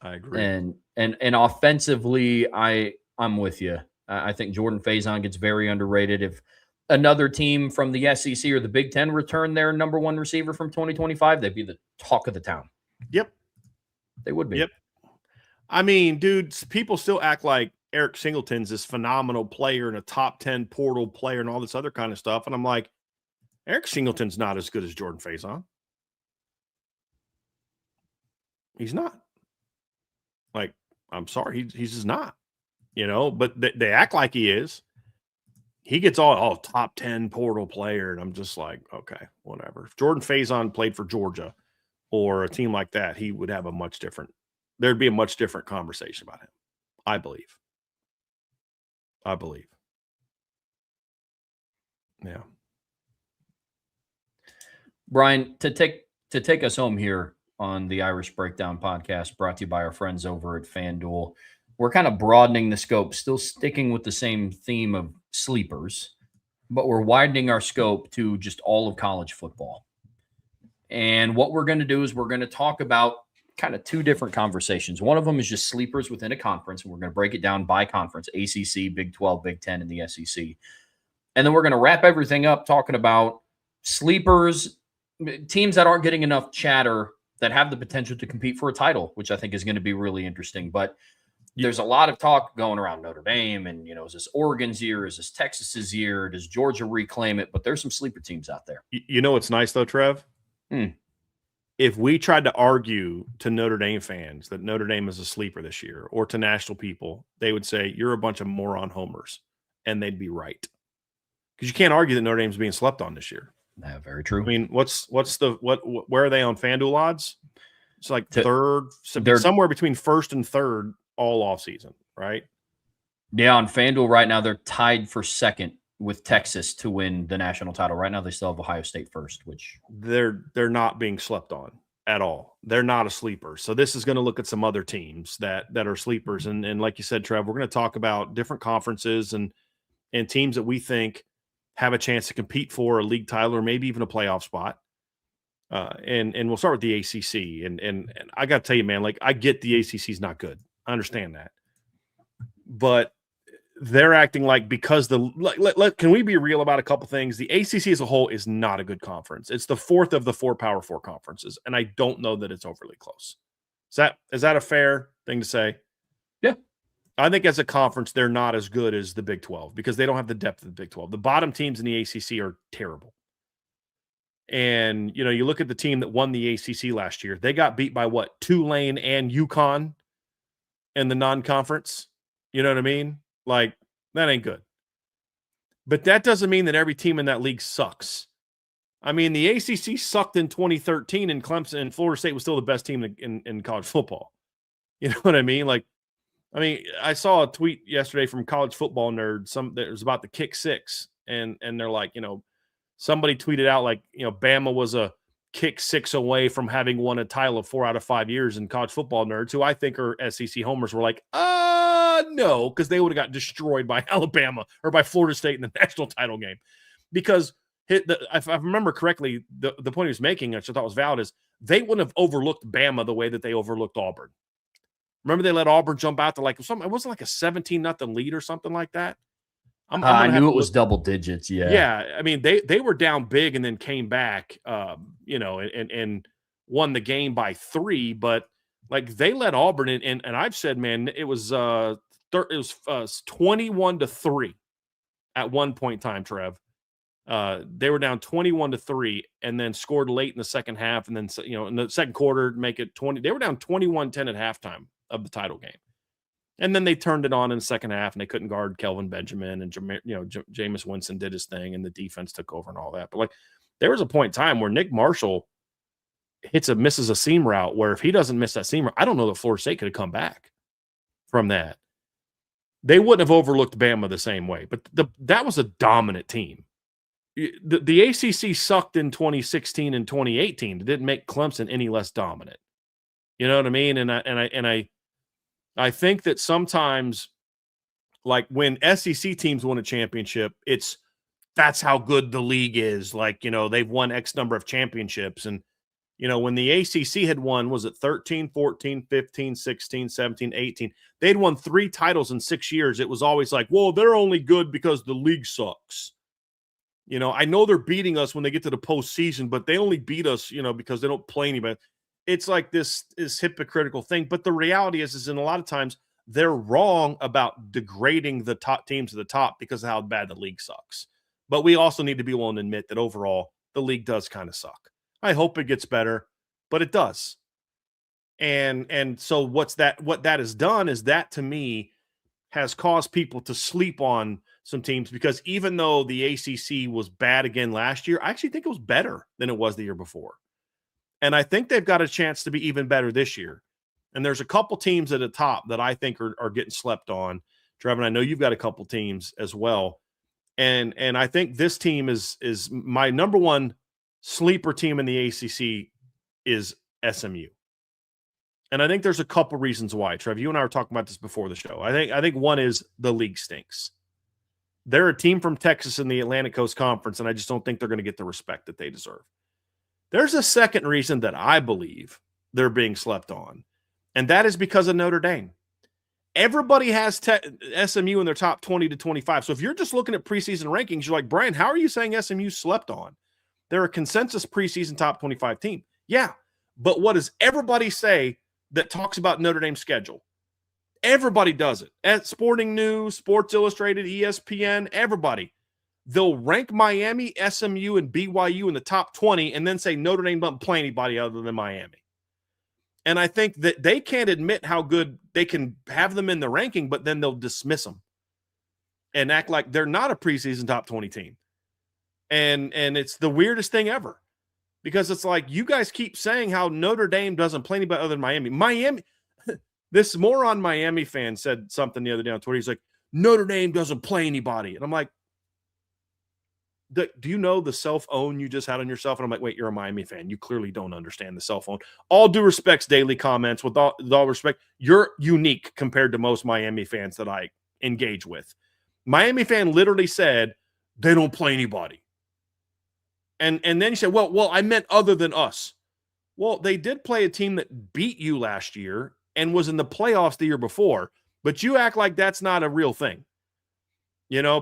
I agree. And offensively, I'm with you. I think Jordan Faison gets very underrated. If another team from the SEC or the Big Ten return their number one receiver from 2025, they'd be the talk of the town. Yep. They would be. Yep. I mean, dude, people still act like Eric Singleton's this phenomenal player and a top 10 portal player and all this other kind of stuff. And I'm like, Eric Singleton's not as good as Jordan Faison. He's not. Like, I'm sorry, he's just not. But they act like he is. He gets all top 10 portal player, and I'm just like, okay, whatever. If Jordan Faison played for Georgia or a team like that, he would have there'd be a much different conversation about him, I believe. Yeah. Brian, to take us home here on the Irish Breakdown podcast, brought to you by our friends over at FanDuel, we're kind of broadening the scope, still sticking with the same theme of sleepers, but we're widening our scope to just all of college football. And what we're going to do is we're going to talk about kind of two different conversations. One of them is just sleepers within a conference, and we're going to break it down by conference: ACC, Big 12, Big 10, and the SEC. And then we're going to wrap everything up talking about sleepers, teams that aren't getting enough chatter that have the potential to compete for a title, which I think is going to be really interesting. But there's a lot of talk going around Notre Dame, and, is this Oregon's year? Is this Texas's year? Does Georgia reclaim it? But there's some sleeper teams out there. What's nice, though, Trev? If we tried to argue to Notre Dame fans that Notre Dame is a sleeper this year, or to national people, they would say, you're a bunch of moron homers, and they'd be right. Because you can't argue that Notre Dame's being slept on this year. Yeah, very true. I mean, where are they on FanDuel odds? It's like third, somewhere between first and third all off season, right? Yeah, on FanDuel right now, they're tied for second with Texas to win the national title. Right now, they still have Ohio State first, which they're not being slept on at all. They're not a sleeper. So this is going to look at some other teams that are sleepers. And like you said, Trev, we're going to talk about different conferences and teams that we think have a chance to compete for a league title or maybe even a playoff spot. And we'll start with the ACC. And I got to tell you, man, like, I get the ACC is not good. I understand that. But they're acting like because can we be real about a couple things? The ACC as a whole is not a good conference. It's the fourth of the 4 Power 4 conferences, and I don't know that it's overly close. Is that a fair thing to say? Yeah. I think as a conference, they're not as good as the Big 12 because they don't have the depth of the Big 12. The bottom teams in the ACC are terrible. And, you look at the team that won the ACC last year. They got beat by what? Tulane and UConn in the non-conference. You know what I mean? Like, that ain't good. But that doesn't mean that every team in that league sucks. I mean, the ACC sucked in 2013, and Clemson and Florida State was still the best team in college football. You know what I mean? Like, I saw a tweet yesterday from College Football Nerd. That was about the kick six, and they're like, somebody tweeted out like, Bama was a kick six away from having won a title of 4 out of 5 years. In College Football Nerds, who I think are SEC homers, were like, no, because they would have got destroyed by Alabama or by Florida State in the national title game. Because if I remember correctly, the point he was making, which I thought was valid, is they wouldn't have overlooked Bama the way that they overlooked Auburn. Remember, they let Auburn jump out to it wasn't like a 17-0 lead or something like that. I knew it was double digits. Yeah. Yeah. I mean, they were down big and then came back, and won the game by 3. But like, they let Auburn in, and I've said, man, it was 21-3 at one point in time, Trev. They were down 21-3 and then scored late in the second half. And then, in the second quarter, make it 20. They were down 21-10 at halftime of the title game. And then they turned it on in the second half, and they couldn't guard Kelvin Benjamin, and Jameis Winston did his thing, and the defense took over and all that. But like, there was a point in time where Nick Marshall misses a seam route where if he doesn't miss that seam route, I don't know that Florida State could have come back from that. They wouldn't have overlooked Bama the same way, but that was a dominant team. the ACC sucked in 2016 and 2018. It didn't make Clemson any less dominant. You know what I mean? And I think that sometimes, like when SEC teams win a championship, that's how good the league is. Like, they've won X number of championships. And, when the ACC had won, was it 13, 14, 15, 16, 17, 18? They'd won 3 titles in 6 years. It was always like, well, they're only good because the league sucks. I know they're beating us when they get to the postseason, but they only beat us, because they don't play anybody. It's like this hypocritical thing. But the reality is in a lot of times they're wrong about degrading the top teams to the top because of how bad the league sucks. But we also need to be willing to admit that overall the league does kind of suck. I hope it gets better, but it does. And so what that has done is that, to me, has caused people to sleep on some teams, because even though the ACC was bad again last year, I actually think it was better than it was the year before. And I think they've got a chance to be even better this year. And there's a couple teams at the top that I think are getting slept on. Trevor, I know you've got a couple teams as well. And I think this team is my number one sleeper team in the ACC is SMU. And I think there's a couple reasons why. Trev, you and I were talking about this before the show. I think one is the league stinks. They're a team from Texas in the Atlantic Coast Conference, and I just don't think they're going to get the respect that they deserve. There's a second reason that I believe they're being slept on, and that is because of Notre Dame. Everybody has SMU in their top 20 to 25. So if you're just looking at preseason rankings, you're like, Brian, how are you saying SMU slept on? They're a consensus preseason top 25 team. Yeah, but what does everybody say that talks about Notre Dame's schedule? Everybody does it. At Sporting News, Sports Illustrated, ESPN, everybody. They'll rank Miami, SMU, and BYU in the top 20 and then say Notre Dame doesn't play anybody other than Miami. And I think that they can't admit how good they can have them in the ranking, but then they'll dismiss them and act like they're not a preseason top 20 team. And it's the weirdest thing ever, because it's like, you guys keep saying how Notre Dame doesn't play anybody other than Miami. This moron Miami fan said something the other day on Twitter. He's like, Notre Dame doesn't play anybody. And I'm like, do you know the cell phone you just had on yourself? And I'm like, wait, you're a Miami fan. You clearly don't understand the cell phone. All due respect's daily comments. With all respect, you're unique compared to most Miami fans that I engage with. Miami fan literally said they don't play anybody. And then you said, well, I meant other than us. Well, they did play a team that beat you last year and was in the playoffs the year before, but you act like that's not a real thing.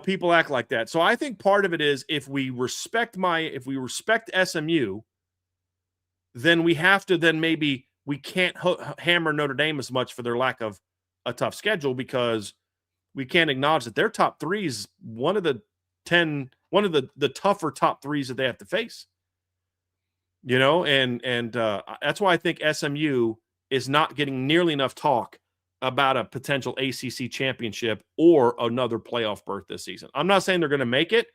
People act like that. So I think part of it is, if we respect SMU, then we have to, then maybe we can't hammer Notre Dame as much for their lack of a tough schedule, because we can't acknowledge that their top 3 is one of the tougher top 3s that they have to face. And that's why I think SMU is not getting nearly enough talk about a potential ACC championship or another playoff berth this season. I'm not saying they're going to make it,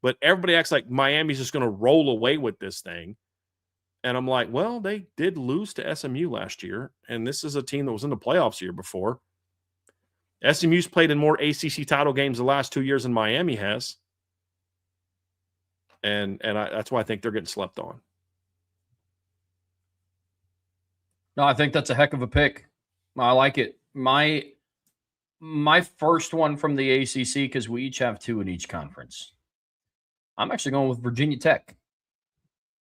but everybody acts like Miami's just going to roll away with this thing. And I'm like, well, they did lose to SMU last year, and this is a team that was in the playoffs the year before. SMU's played in more ACC title games the last 2 years than Miami has. And that's why I think they're getting slept on. No, I think that's a heck of a pick. I like it. My first one from the ACC, because we each have 2 in each conference, I'm actually going with Virginia Tech.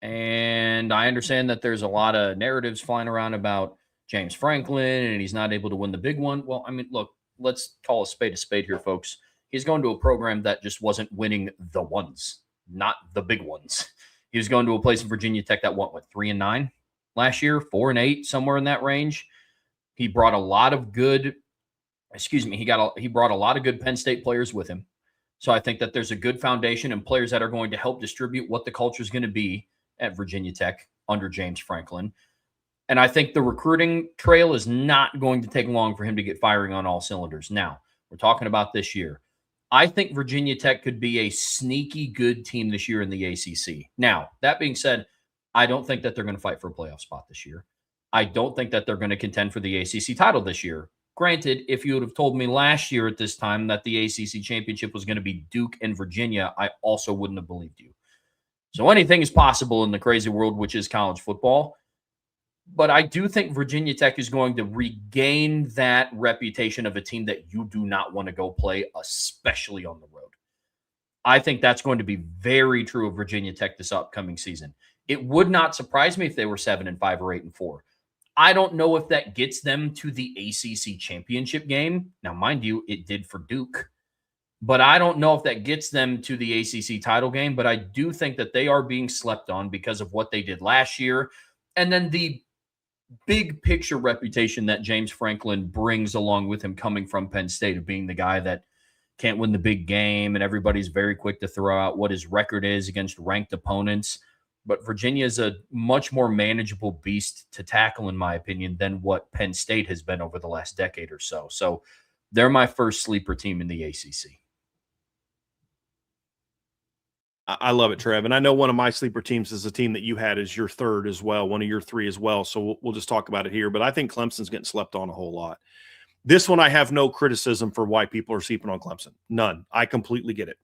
And I understand that there's a lot of narratives flying around about James Franklin and he's not able to win the big one. Well, I mean, look, let's call a spade here, folks. He's going to a program that just wasn't winning the ones, not the big ones. He was going to a place in Virginia Tech that went, 3-9 last year, 4-8, somewhere in that range. He brought a lot of good, he brought a lot of good Penn State players with him. So I think that there's a good foundation and players that are going to help distribute what the culture is going to be at Virginia Tech under James Franklin. And I think the recruiting trail is not going to take long for him to get firing on all cylinders. Now, we're talking about this year. I think Virginia Tech could be a sneaky good team this year in the ACC. Now, that being said, I don't think that they're going to fight for a playoff spot this year. I don't think that they're going to contend for the ACC title this year. Granted, if you would have told me last year at this time that the ACC championship was going to be Duke and Virginia, I also wouldn't have believed you. So anything is possible in the crazy world, which is college football. But I do think Virginia Tech is going to regain that reputation of a team that you do not want to go play, especially on the road. I think that's going to be very true of Virginia Tech this upcoming season. It would not surprise me if they were 7-5 or 8-4. I don't know if that gets them to the ACC championship game. Now, mind you, it did for Duke, but I don't know if that gets them to the ACC title game. But I do think that they are being slept on because of what they did last year. And then the big picture reputation that James Franklin brings along with him coming from Penn State of being the guy that can't win the big game and everybody's very quick to throw out what his record is against ranked opponents. But Virginia is a much more manageable beast to tackle, in my opinion, than what Penn State has been over the last decade or so. So they're my first sleeper team in the ACC. I love it, Trev. And I know one of my sleeper teams is a team that you had as your third as well, one of your three as well. So we'll just talk about it here. But I think Clemson's getting slept on a whole lot. This one, I have no criticism for why people are sleeping on Clemson. None. I completely get it.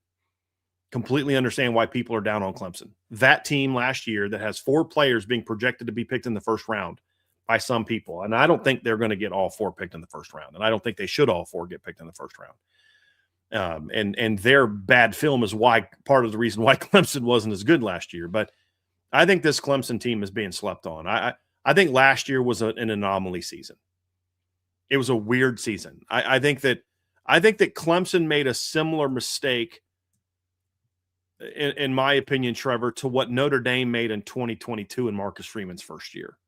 Completely understand why people are down on Clemson. That team last year that has 4 players being projected to be picked in the first round by some people. And I don't think they're going to get all 4 picked in the first round. And I don't think they should all 4 get picked in the first round. And their bad film is why part of the reason why Clemson wasn't as good last year. But I think this Clemson team is being slept on. I think last year was an anomaly season. It was a weird season. I think that Clemson made a similar mistake, in my opinion, Trevor, to what Notre Dame made in 2022 in Marcus Freeman's first year,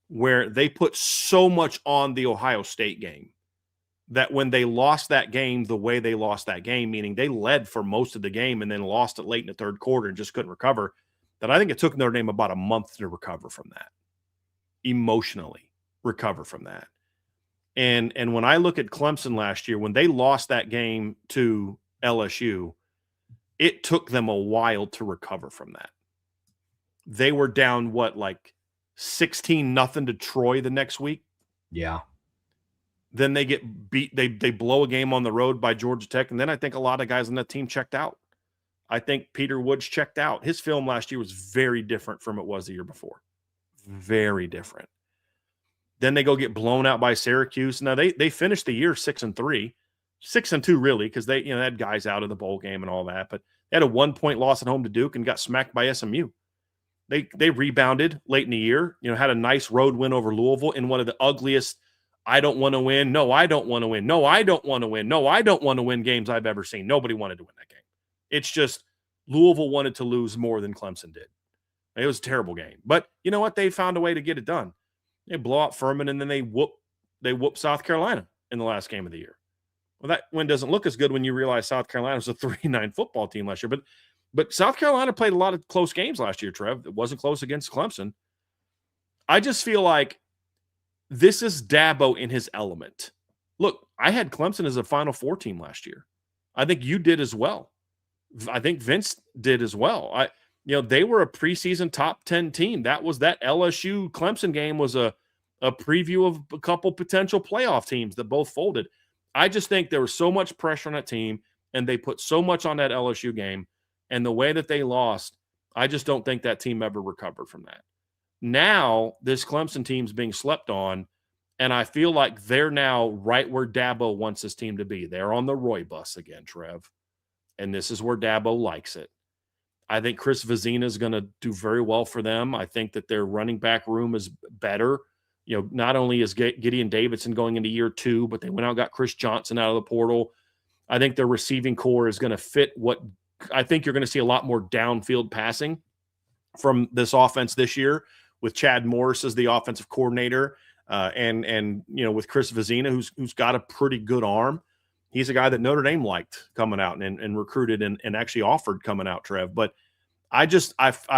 where they put so much on the Ohio State game that when they lost that game the way they lost that game, meaning they led for most of the game and then lost it late in the third quarter and just couldn't recover, that I think it took Notre Dame about a month to recover from that, emotionally recover from that. And when I look at Clemson last year, when they lost that game to LSU, it took them a while to recover from that. They were down, 16-0 to Troy the next week? Yeah. Then they get beat. They blow a game on the road by Georgia Tech. And then I think a lot of guys on that team checked out. I think Peter Woods checked out. His film last year was very different from it was the year before. Very different. Then they go get blown out by Syracuse. Now they finished the year 6-3, 6-2 really, because they had guys out of the bowl game and all that. But they had a 1-point loss at home to Duke and got smacked by SMU. They rebounded late in the year. Had a nice road win over Louisville in one of the ugliest I don't want to win. No, I don't want to win. No, I don't want to win. No, I don't want to win games I've ever seen. Nobody wanted to win that game. It's just Louisville wanted to lose more than Clemson did. It was a terrible game. But you know what? They found a way to get it done. They blow out Furman, and then they whoop South Carolina in the last game of the year. Well, that win doesn't look as good when you realize South Carolina was a 3-9 football team last year. But South Carolina played a lot of close games last year, Trev. It wasn't close against Clemson. I just feel like this is Dabo in his element. Look, I had Clemson as a Final Four team last year. I think you did as well. I think Vince did as well. They were a preseason top 10 team. That LSU Clemson game was a preview of a couple potential playoff teams that both folded. I just think there was so much pressure on that team, and they put so much on that LSU game, and the way that they lost, I just don't think that team ever recovered from that. Now, this Clemson team's being slept on, and I feel like they're now right where Dabo wants his team to be. They're on the Roy bus again, Trev, and this is where Dabo likes it. I think Chris Vezina is going to do very well for them. I think that their running back room is better. Not only is Gideon Davidson going into year 2, but they went out and got Chris Johnson out of the portal. I think their receiving core is going to fit what I think you're going to see a lot more downfield passing from this offense this year with Chad Morris as the offensive coordinator and with Chris Vezina, who's got a pretty good arm. He's a guy that Notre Dame liked coming out and recruited and actually offered coming out, Trev. But I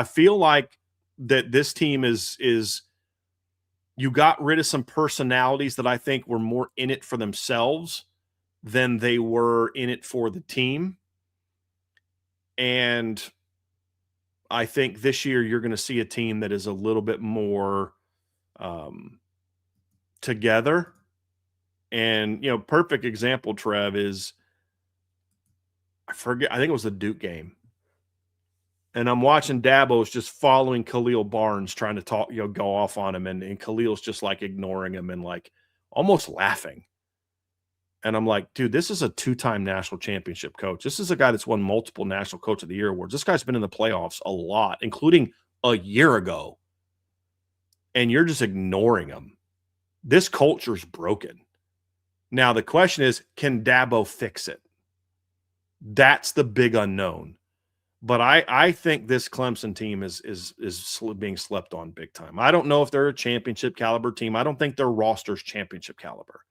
feel like that this team is you got rid of some personalities that I think were more in it for themselves than they were in it for the team. And I think this year you're going to see a team that is a little bit more together. And, perfect example, Trev, is I think it was the Duke game. And I'm watching Dabo's just following Khalil Barnes, trying to talk, go off on him. And Khalil's just like ignoring him and like almost laughing. And I'm like, dude, this is a 2-time national championship coach. This is a guy that's won multiple National Coach of the Year awards. This guy's been in the playoffs a lot, including a year ago. And you're just ignoring him. This culture's broken. Now, the question is, can Dabo fix it? That's the big unknown. But I think this Clemson team is being slept on big time. I don't know if they're a championship caliber team. I don't think their roster's championship caliber.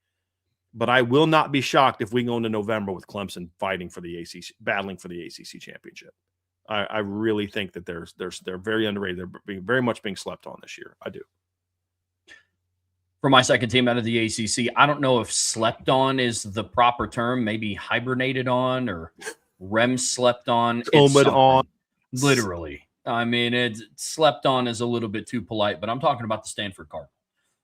But I will not be shocked if we go into November with Clemson fighting for the ACC, battling for the ACC championship. I really think that they're very underrated. They're very much being slept on this year. I do. For my second team out of the ACC, I don't know if slept on is the proper term. Maybe hibernated on or REM slept on. On. Literally. I mean, it's slept on is a little bit too polite, but I'm talking about the Stanford Cardinals.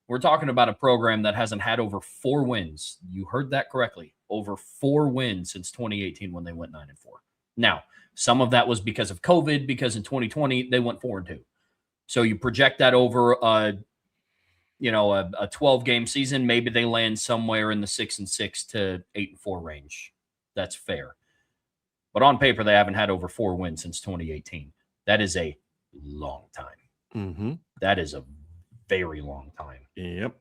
We're talking about a program that hasn't had over 4 wins. You heard that correctly. Over 4 wins since 2018 when they went 9-4. Now, some of that was because of COVID, because in 2020 they went 4-2. So you project that over a 12-game season, maybe they land somewhere in the 6-6 to 8-4 range. That's fair. But on paper, they haven't had over 4 wins since 2018. That is a long time. Mm-hmm. That is a very long time. Yep.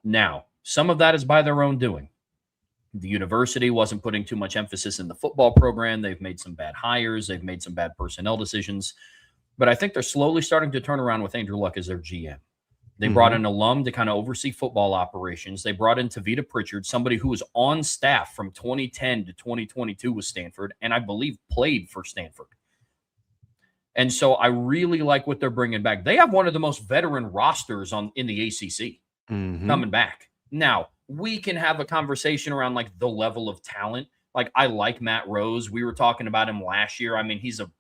Now, some of that is by their own doing. The university wasn't putting too much emphasis in the football program. They've made some bad hires. They've made some bad personnel decisions. But I think they're slowly starting to turn around with Andrew Luck as their GM. They brought an alum to kind of oversee football operations. They brought in Tavita Pritchard, somebody who was on staff from 2010 to 2022 with Stanford, and I believe played for Stanford. And so I really like what they're bringing back. They have one of the most veteran rosters in the ACC coming back. Now, we can have a conversation around like the level of talent. Like I like Matt Rose. We were talking about him last year. He's a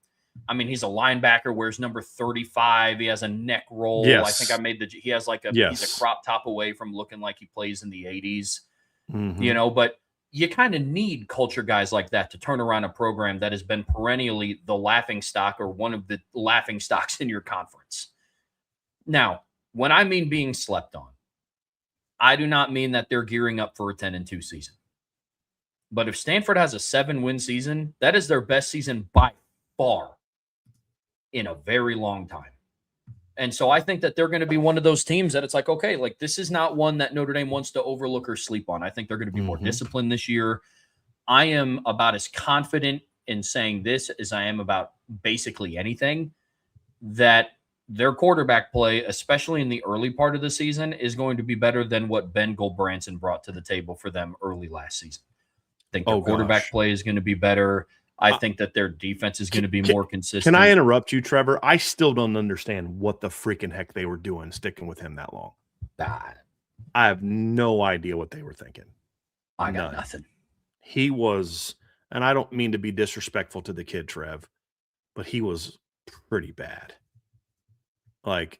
linebacker, wears number 35. He has a neck roll. Yes. I think he has like he's a crop top away from looking like he plays in the 80s. But you kind of need culture guys like that to turn around a program that has been perennially the laughing stock or one of the laughing stocks in your conference. Now, when I mean being slept on, I do not mean that they're gearing up for a 10-2 season. But if Stanford has a 7-win season, that is their best season by far in a very long time. And so I think that they're going to be one of those teams that it's like, okay, like this is not one that Notre Dame wants to overlook or sleep on. I think they're going to be more disciplined this year. I am about as confident in saying this as I am about basically anything, that their quarterback play, especially in the early part of the season, is going to be better than what Ben Goldbranson brought to the table for them early last season. I think their quarterback play is going to be better. I think that their defense is going to be more consistent. Can I interrupt you, Trevor? I still don't understand what the freaking heck they were doing sticking with him that long. I have no idea what they were thinking. I got nothing. He was, and I don't mean to be disrespectful to the kid, Trev, but he was pretty bad. Like,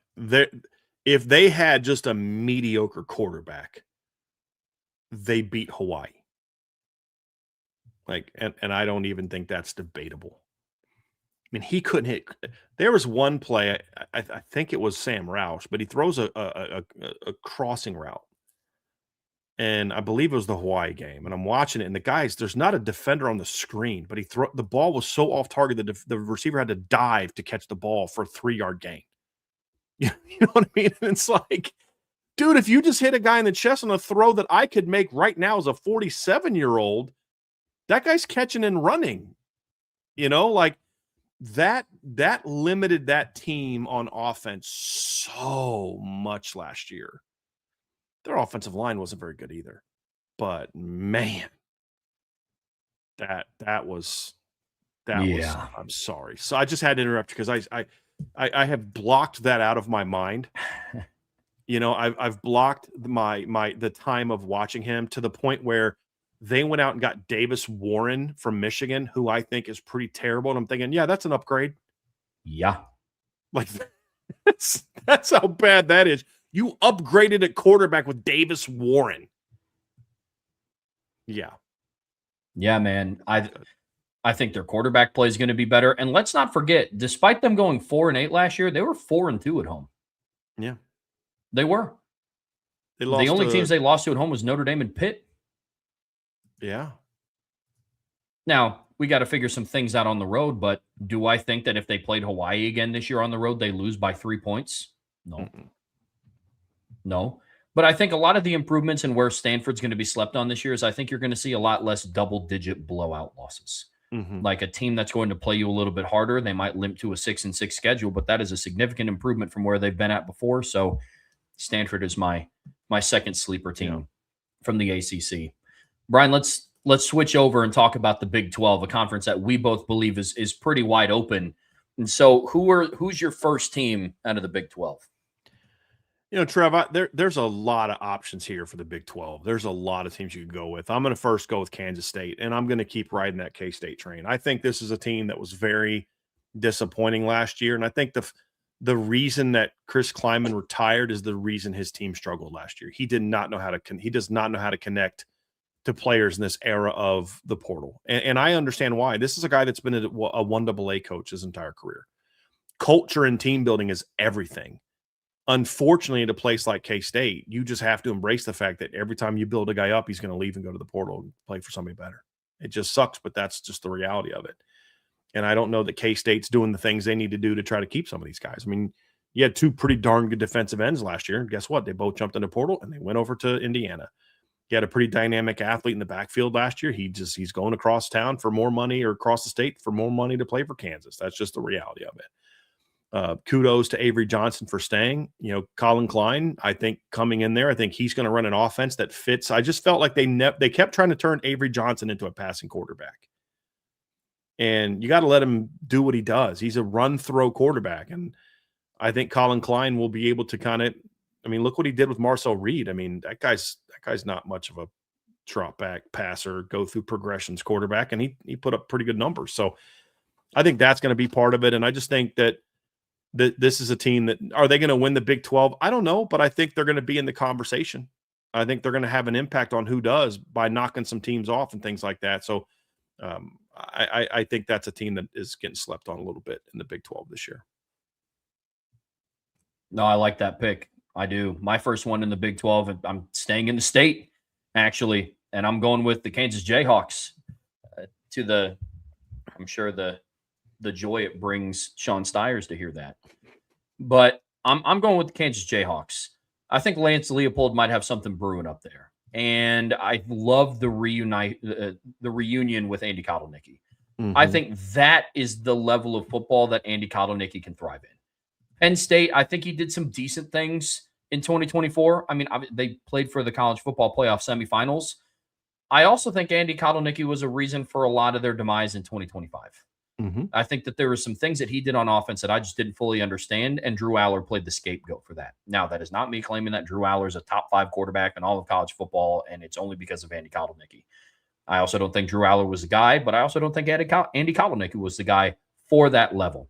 if they had just a mediocre quarterback, they beat Hawaii. Like, and I don't even think that's debatable. I mean, he couldn't hit. There was one play, I think it was Sam Roush, but he throws a crossing route. And I believe it was the Hawaii game. And I'm watching it, and there's not a defender on the screen, but the ball was so off target that the receiver had to dive to catch the ball for a 3-yard gain. You know what I mean? And it's like, dude, if you just hit a guy in the chest on a throw that I could make right now as a 47-year-old, that guy's catching and running. Like that limited that team on offense so much last year. Their offensive line wasn't very good either. But man, that was I'm sorry. So I just had to interrupt because I have blocked that out of my mind. I've blocked the time of watching him to the point where they went out and got Davis Warren from Michigan, who I think is pretty terrible. And I'm thinking, yeah, that's an upgrade. Yeah. Like that's how bad that is. You upgraded at quarterback with Davis Warren. Yeah. Yeah, man. I I think their quarterback play is going to be better. And let's not forget, despite them going 4-8 last year, they were 4-2 at home. Yeah. They were. The only teams they lost to at home was Notre Dame and Pitt. Yeah. Now, we got to figure some things out on the road, but do I think that if they played Hawaii again this year on the road, they lose by 3 points? No. No. But I think a lot of the improvements in where Stanford's going to be slept on this year is I think you're going to see a lot less double-digit blowout losses. Like a team that's going to play you a little bit harder, they might limp to a 6-6 schedule, but that is a significant improvement from where they've been at before. So Stanford is my second sleeper team from the ACC. Brian, let's switch over and talk about the Big 12, a conference that we both believe is pretty wide open. And so who's your first team out of the Big 12? Trev, there's a lot of options here for the Big 12. There's a lot of teams you could go with. I'm going to first go with Kansas State, and I'm going to keep riding that K-State train. I think this is a team that was very disappointing last year, and I think the reason that Chris Kleiman retired is the reason his team struggled last year. He does not know how to connect to players in this era of the portal, and I understand why. This is a guy that's been a 1AA coach his entire career. Culture and team building is everything. Unfortunately, at a place like K-State, you just have to embrace the fact that every time you build a guy up, he's going to leave and go to the portal and play for somebody better. It just sucks, but that's just the reality of it. And I don't know that K-State's doing the things they need to do to try to keep some of these guys. I mean, you had two pretty darn good defensive ends last year. And guess what? They both jumped in the portal and they went over to Indiana. You had a pretty dynamic athlete in the backfield last year. He's going across town for more money or across the state for more money to play for Kansas. That's just the reality of it. Kudos to Avery Johnson for staying. Colin Klein, I think coming in there, I think he's going to run an offense that fits. I just felt like they kept trying to turn Avery Johnson into a passing quarterback. And you got to let him do what he does. He's a run-throw quarterback. And I think Colin Klein will be able to look what he did with Marcel Reed. I mean, that guy's not much of a drop back passer, go through progressions quarterback, and he put up pretty good numbers. So I think that's going to be part of it. And I just think that this is a team that, are they going to win the Big 12? I don't know, but I think they're going to be in the conversation. I think they're going to have an impact on who does by knocking some teams off and things like that. So I think that's a team that is getting slept on a little bit in the Big 12 this year. No, I like that pick. I do. My first one in the Big 12, I'm staying in the state, actually, and I'm going with the Kansas Jayhawks I'm sure the joy it brings Sean Stiers to hear that. But I'm going with the Kansas Jayhawks. I think Lance Leopold might have something brewing up there. And I love the reunion with Andy Kotelnicki. I think that is the level of football that Andy Kotelnicki can thrive in. Penn State, I think he did some decent things in 2024. I mean, they played for the college football playoff semifinals. I also think Andy Kotelnicki was a reason for a lot of their demise in 2025. I think that there were some things that he did on offense that I just didn't fully understand, and Drew Aller played the scapegoat for that. Now, that is not me claiming that Drew Aller is a top 5 quarterback in all of college football, and it's only because of Andy Kotelnicki. I also don't think Drew Aller was the guy, but I also don't think Andy Kotelnicki was the guy for that level.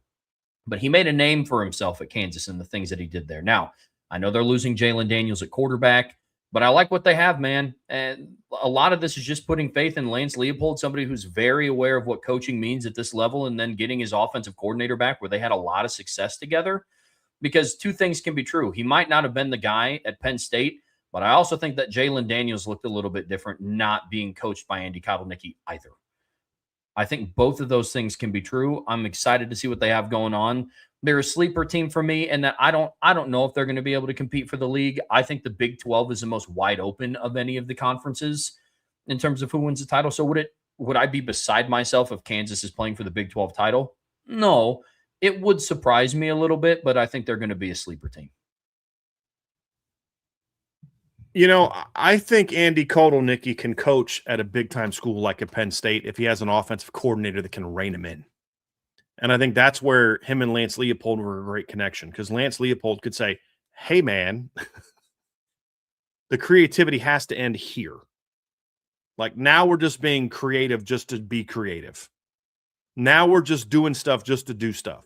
But he made a name for himself at Kansas and the things that he did there. Now, I know they're losing Jalen Daniels at quarterback, but I like what they have, man. And a lot of this is just putting faith in Lance Leopold, somebody who's very aware of what coaching means at this level, and then getting his offensive coordinator back where they had a lot of success together. Because two things can be true. He might not have been the guy at Penn State, but I also think that Jalen Daniels looked a little bit different not being coached by Andy Kotelnicki either. I think both of those things can be true. I'm excited to see what they have going on. They're a sleeper team for me, and that I don't know if they're going to be able to compete for the league. I think the Big 12 is the most wide open of any of the conferences in terms of who wins the title. So would I be beside myself if Kansas is playing for the Big 12 title? No, it would surprise me a little bit, but I think they're going to be a sleeper team. I think Andy Kotelnicki can coach at a big-time school like at Penn State if he has an offensive coordinator that can rein him in. And I think that's where him and Lance Leopold were a great connection, because Lance Leopold could say, hey, man, the creativity has to end here. Like, now we're just being creative just to be creative. Now we're just doing stuff just to do stuff.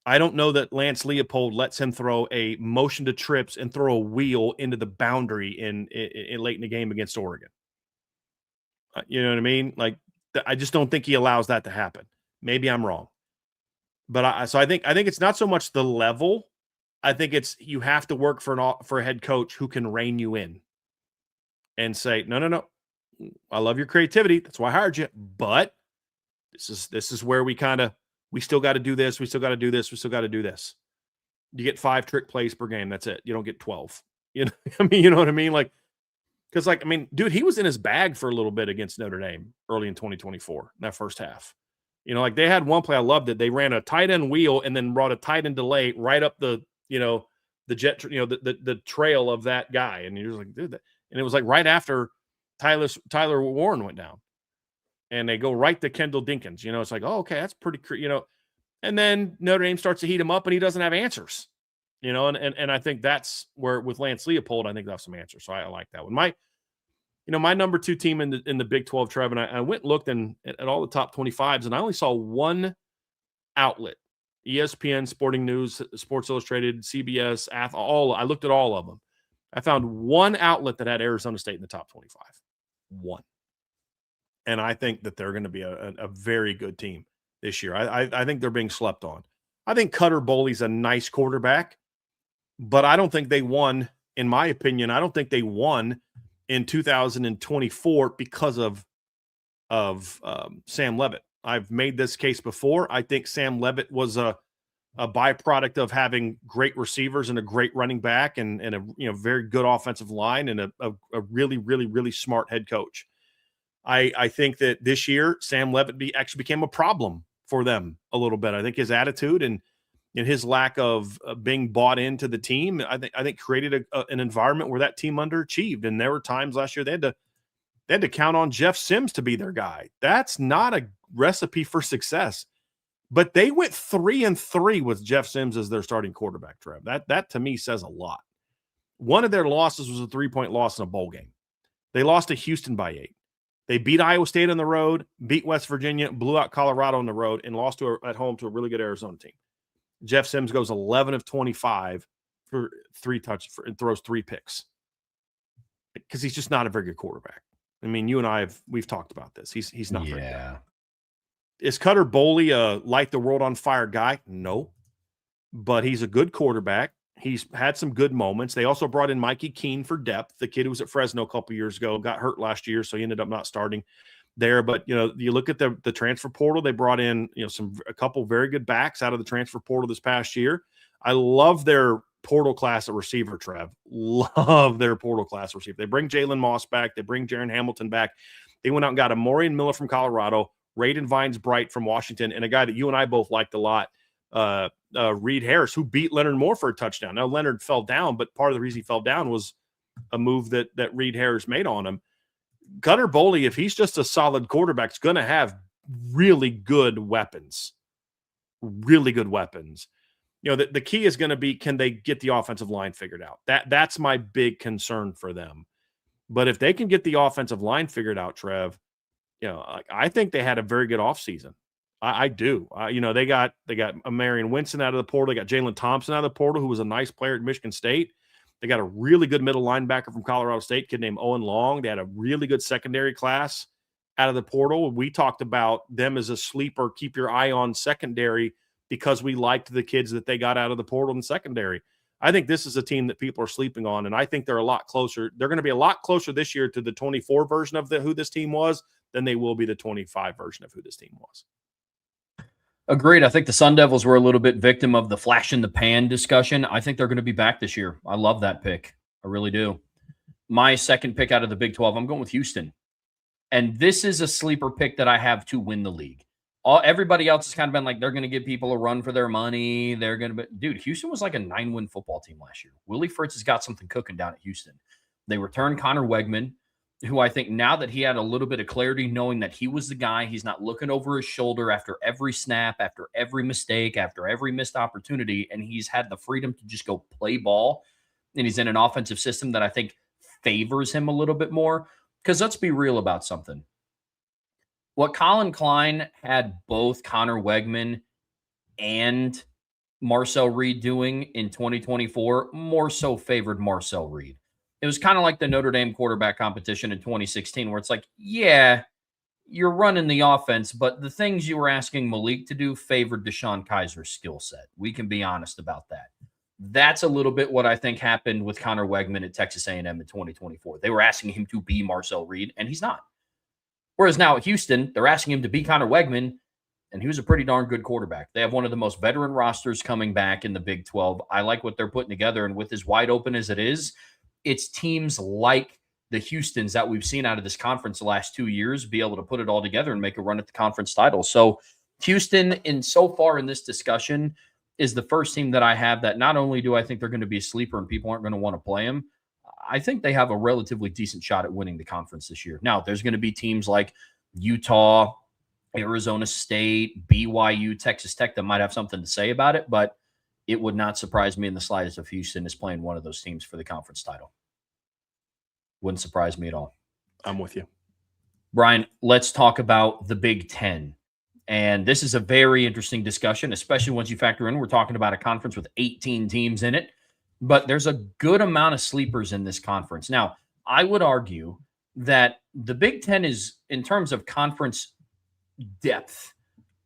I don't know that Lance Leopold lets him throw a motion to trips and throw a wheel into the boundary in late in the game against Oregon. You know what I mean? Like, I just don't think he allows that to happen. Maybe I'm wrong. But I think it's not so much the level. I think it's you have to work for a head coach who can rein you in and say, no. I love your creativity. That's why I hired you. But this is where we still got to do this. We still got to do this. We still got to do this. You get 5 trick plays per game. That's it. You don't get 12. You know, you know what I mean? Because dude, he was in his bag for a little bit against Notre Dame early in 2024, in that first half. They had one play. I loved it. They ran a tight end wheel and then brought a tight end delay right up the jet, the trail of that guy. And you're just like, dude, and it was like right after Tyler Warren went down, and they go right to Kendall Dinkins. It's like, oh, okay, that's pretty, and then Notre Dame starts to heat him up, and he doesn't have answers, and I think that's where with Lance Leopold, I think they'll have some answers. So I like that one. My number 2 team in the Big 12, Trev, and I went and looked at all the top 25s, and I only saw one outlet: ESPN, Sporting News, Sports Illustrated, CBS, I looked at all of them. I found one outlet that had Arizona State in the top 25. One. And I think that they're going to be a very good team this year. I think they're being slept on. I think Cutter Boley's a nice quarterback, but I don't think they won, in my opinion, I don't think they won in 2024 because of Sam Leavitt. I've made this case before. I think Sam Leavitt was a byproduct of having great receivers and a great running back and a very good offensive line and a really, really, really smart head coach. I think that this year Sam Leavitt actually became a problem for them a little bit. I think his attitude and his lack of being bought into the team, I think created an environment where that team underachieved. And there were times last year they had to count on Jeff Sims to be their guy. That's not a recipe for success. But they went 3-3 with Jeff Sims as their starting quarterback, Trev. That to me says a lot. One of their losses was a 3-point loss in a bowl game. They lost to Houston by 8. They beat Iowa State on the road, beat West Virginia, blew out Colorado on the road, and lost at home to a really good Arizona team. Jeff Sims goes 11 of 25 for 3 touchdowns and throws 3 picks because he's just not a very good quarterback. You and I we've talked about this. He's not very good. Is Cutter Boley a light the world on fire guy? No, but he's a good quarterback. He's had some good moments. They also brought in Mikey Keene for depth. The kid who was at Fresno a couple years ago got hurt last year, so he ended up not starting there. But you look at the transfer portal. They brought in a couple very good backs out of the transfer portal this past year. I love their portal class at receiver, Trev. Love their portal class receiver. They bring Jalen Moss back. They bring Jaron Hamilton back. They went out and got Amorian Miller from Colorado, Raiden Vines-Bright from Washington, and a guy that you and I both liked a lot, Reed Harris, who beat Leonard Moore for a touchdown. Now, Leonard fell down, but part of the reason he fell down was a move that Reed Harris made on him. Cutter Boley, if he's just a solid quarterback, is going to have really good weapons. Really good weapons. The key is going to be, can they get the offensive line figured out? That's my big concern for them. But if they can get the offensive line figured out, Trev, I think they had a very good offseason. I do. They got Marion Winston out of the portal. They got Jalen Thompson out of the portal, who was a nice player at Michigan State. They got a really good middle linebacker from Colorado State, kid named Owen Long. They had a really good secondary class out of the portal. We talked about them as a sleeper, keep your eye on secondary, because we liked the kids that they got out of the portal in secondary. I think this is a team that people are sleeping on, and I think they're a lot closer. They're going to be a lot closer this year to the 24 version of who this team was than they will be the 25 version of who this team was. Agreed. I think the Sun Devils were a little bit victim of the flash in the pan discussion. I think they're going to be back this year. I love that pick. I really do. My second pick out of the Big 12, I'm going with Houston. And this is a sleeper pick that I have to win the league. Everybody else has kind of been like, they're going to give people a run for their money. They're going to be, dude, Houston was like a 9-win football team last year. Willie Fritz has got something cooking down at Houston. They returned Connor Wegman, who I think now that he had a little bit of clarity, knowing that he was the guy, he's not looking over his shoulder after every snap, after every mistake, after every missed opportunity, and he's had the freedom to just go play ball, and he's in an offensive system that I think favors him a little bit more. Because let's be real about something. What Colin Klein had both Connor Wegman and Marcel Reed doing in 2024 more so favored Marcel Reed. It was kind of like the Notre Dame quarterback competition in 2016, where it's like, yeah, you're running the offense, but the things you were asking Malik to do favored Deshaun Kaiser's skill set. We can be honest about that. That's a little bit what I think happened with Connor Wegman at Texas A&M in 2024. They were asking him to be Marcel Reed, and he's not. Whereas now at Houston, they're asking him to be Connor Wegman, and he was a pretty darn good quarterback. They have one of the most veteran rosters coming back in the Big 12. I like what they're putting together, and with as wide open as it is, it's teams like the Houstons that we've seen out of this conference the last 2 years be able to put it all together and make a run at the conference title. So Houston, so far in this discussion, is the first team that I have that not only do I think they're going to be a sleeper and people aren't going to want to play them, I think they have a relatively decent shot at winning the conference this year. Now, there's going to be teams like Utah, Arizona State, BYU, Texas Tech that might have something to say about it, but it would not surprise me in the slightest if Houston is playing one of those teams for the conference title. Wouldn't surprise me at all. I'm with you. Brian, let's talk about the Big Ten. And this is a very interesting discussion, especially once you factor in we're talking about a conference with 18 teams in it. But there's a good amount of sleepers in this conference. Now, I would argue that the Big Ten is, in terms of conference depth,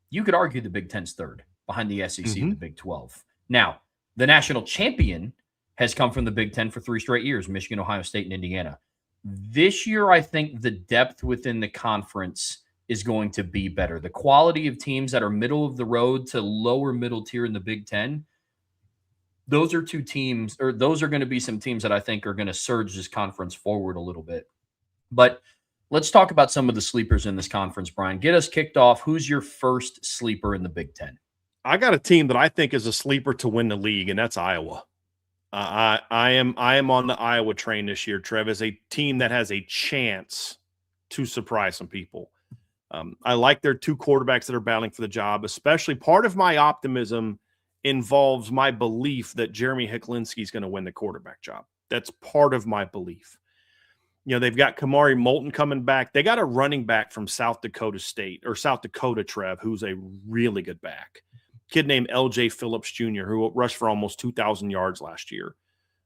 you could argue the Big Ten's third behind the SEC and the Big 12. Now, the national champion has come from the Big Ten for 3 straight years, Michigan, Ohio State, and Indiana. This year, I think the depth within the conference is going to be better. The quality of teams that are middle of the road to lower middle tier in the Big Ten, those are two teams, or those are going to be some teams that I think are going to surge this conference forward a little bit. But let's talk about some of the sleepers in this conference, Brian. Get us kicked off. Who's your first sleeper in the Big Ten? I got a team that I think is a sleeper to win the league, and that's Iowa. I am on the Iowa train this year, Trev, as a team that has a chance to surprise some people. I like their 2 quarterbacks that are battling for the job, especially part of my optimism involves my belief that Jeremy Hicklinski is going to win the quarterback job. That's part of my belief. You know, they've got Kamari Moulton coming back. They got a running back from South Dakota State, or South Dakota, Trev, who's a really good back. Kid named L.J. Phillips Jr., who rushed for almost 2,000 yards last year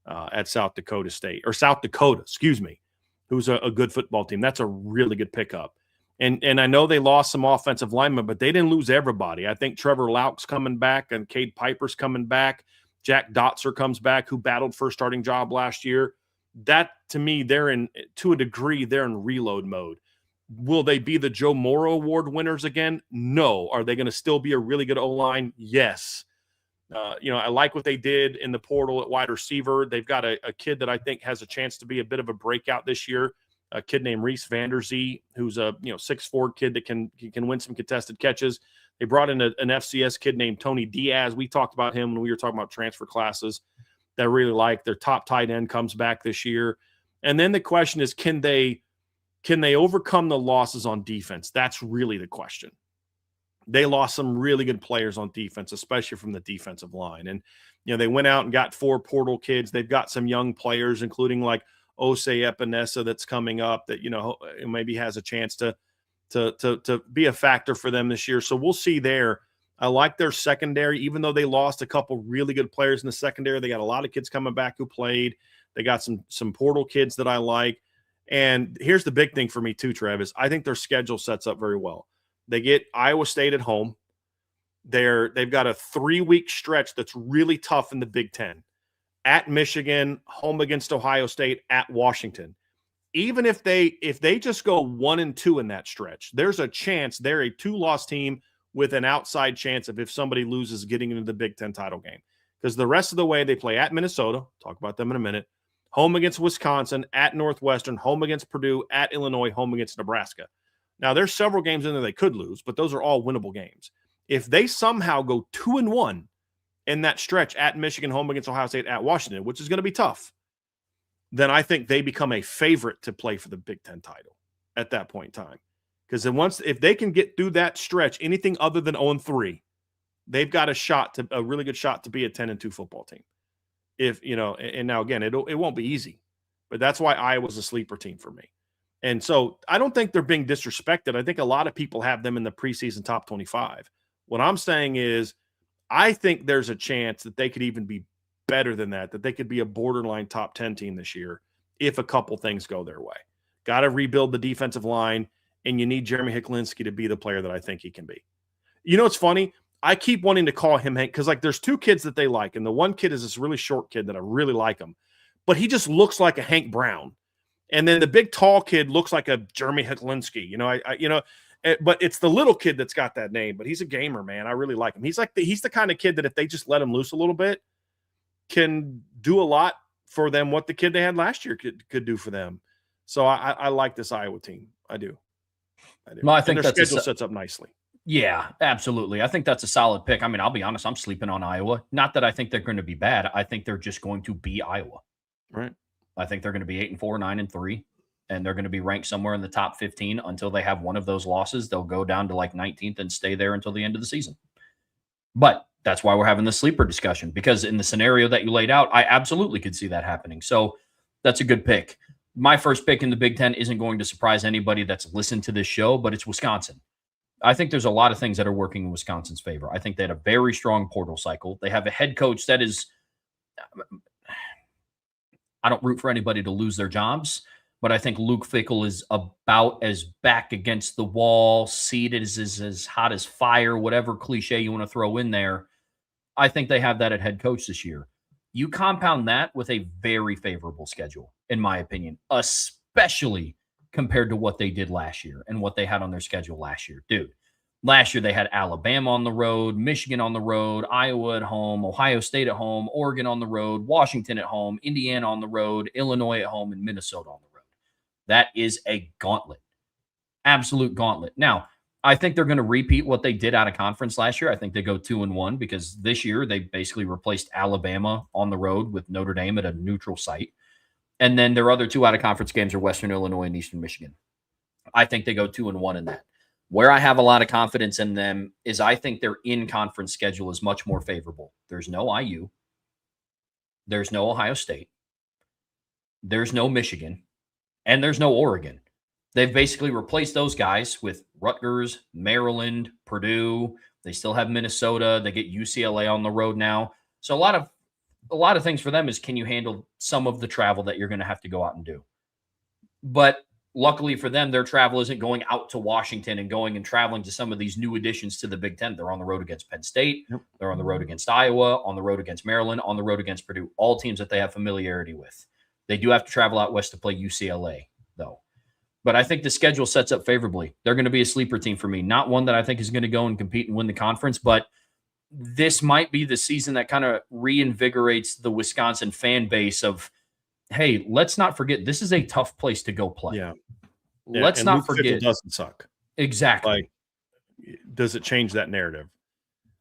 at South Dakota State, or South Dakota, excuse me, who's a good football team. That's a really good pickup. And I know they lost some offensive linemen, but they didn't lose everybody. I think Trevor Lauk's coming back, and Cade Piper's coming back. Jack Dotzer comes back, who battled for a starting job last year. That, to me, to a degree, they're in reload mode. Will they be the Joe Morrow Award winners again? No. Are they going to still be a really good O-line? Yes. I like what they did in the portal at wide receiver. They've got a kid that I think has a chance to be a bit of a breakout this year, a kid named Reese Vanderzee, who's a 6'4" kid that can win some contested catches. They brought in an FCS kid named Tony Diaz. We talked about him when we were talking about transfer classes that I really like. Their top tight end comes back this year. And then the question is, can they overcome the losses on defense? That's really the question. They lost some really good players on defense, especially from the defensive line. And, they went out and got 4 portal kids. They've got some young players, including like Osei Epinesa that's coming up that, maybe has a chance to be a factor for them this year. So we'll see there. I like their secondary, even though they lost a couple really good players in the secondary. They got a lot of kids coming back who played. They got some portal kids that I like. And here's the big thing for me too, Travis. I think their schedule sets up very well. They get Iowa State at home. They've got a 3-week stretch that's really tough in the Big Ten. At Michigan, home against Ohio State, at Washington. Even if they just go 1-2 in that stretch, there's a chance they're a 2-loss team with an outside chance of, if somebody loses, getting into the Big Ten title game. Because the rest of the way, they play at Minnesota, talk about them in a minute, home against Wisconsin, at Northwestern, home against Purdue, at Illinois, home against Nebraska. Now, there's several games in there they could lose, but those are all winnable games. If they somehow go 2-1 in that stretch at Michigan, home against Ohio State, at Washington, which is going to be tough, then I think they become a favorite to play for the Big Ten title at that point in time. Because if they can get through that stretch, anything other than 0-3, they've got a really good shot to be a 10-2 football team. And now again, it won't be easy, but that's why Iowa's a sleeper team for me. And so I don't think they're being disrespected. I think a lot of people have them in the preseason top 25. What I'm saying is, I think there's a chance that they could even be better than that they could be a borderline top 10 team this year if a couple things go their way. Got to rebuild the defensive line. and you need Jeremy Hiklinski to be the player that I think he can be. You know, it's funny. I keep wanting to call him Hank because, like, there's two kids that they like, and the one kid is this really short kid that I really like him, but he just looks like a Hank Brown. And then the big tall kid looks like a Jeremy Hiklinski. You know, but it's the little kid that's got that name. But he's a gamer, man. I really like him. He's the kind of kid that if they just let him loose a little bit, can do a lot for them. What the kid they had last year could do for them. So I like this Iowa team. I do. Well, I think their that's schedule sets up nicely. Yeah, absolutely. I think that's a solid pick. I mean, I'll be honest, I'm sleeping on Iowa. Not that I think they're going to be bad. I think they're just going to be Iowa. Right. I think they're going to be 8-4, 9-3, and they're going to be ranked somewhere in the top 15 until they have one of those losses. They'll go down to like 19th and stay there until the end of the season. But that's why we're having this sleeper discussion, because in the scenario that you laid out, I absolutely could see that happening. So that's a good pick. My first pick in the Big Ten isn't going to surprise anybody that's listened to this show, but it's Wisconsin. I think there's a lot of things that are working in Wisconsin's favor. I think they had a very strong portal cycle. They have a head coach that is, I don't root for anybody to lose their jobs, but I think Luke Fickell is about as back against the wall, seated as hot as fire, whatever cliche you want to throw in there. I think they have that at head coach this year. You compound that with a very favorable schedule, in my opinion, especially compared to what they did last year and what they had on their schedule last year. Dude, last year they had Alabama on the road, Michigan on the road, Iowa at home, Ohio State at home, Oregon on the road, Washington at home, Indiana on the road, Illinois at home, and Minnesota on the road. That is a gauntlet. Absolute gauntlet. Now, I think they're going to repeat what they did out of conference last year. I think they go 2-1 because this year they basically replaced Alabama on the road with Notre Dame at a neutral site. And then their other two out-of-conference games are Western Illinois and Eastern Michigan. I think they go 2-1 in that. Where I have a lot of confidence in them is I think their in-conference schedule is much more favorable. There's no IU. There's no Ohio State. There's no Michigan. And there's no Oregon. They've basically replaced those guys with Rutgers, Maryland, Purdue. They still have Minnesota. They get UCLA on the road now. So a lot of things for them is, can you handle some of the travel that you're going to have to go out and do? But luckily for them, their travel isn't going out to Washington and going and traveling to some of these new additions to the Big Ten. They're on the road against Penn State. Yep. They're on the road against Iowa, on the road against Maryland, on the road against Purdue, all teams that they have familiarity with. They do have to travel out west to play UCLA, though. But I think the schedule sets up favorably. They're going to be a sleeper team for me. Not one that I think is going to go and compete and win the conference, but this might be the season that kind of reinvigorates the Wisconsin fan base of, hey, let's not forget, this is a tough place to go play. Yeah. Let's not forget. It doesn't suck. Exactly. Like, does it change that narrative?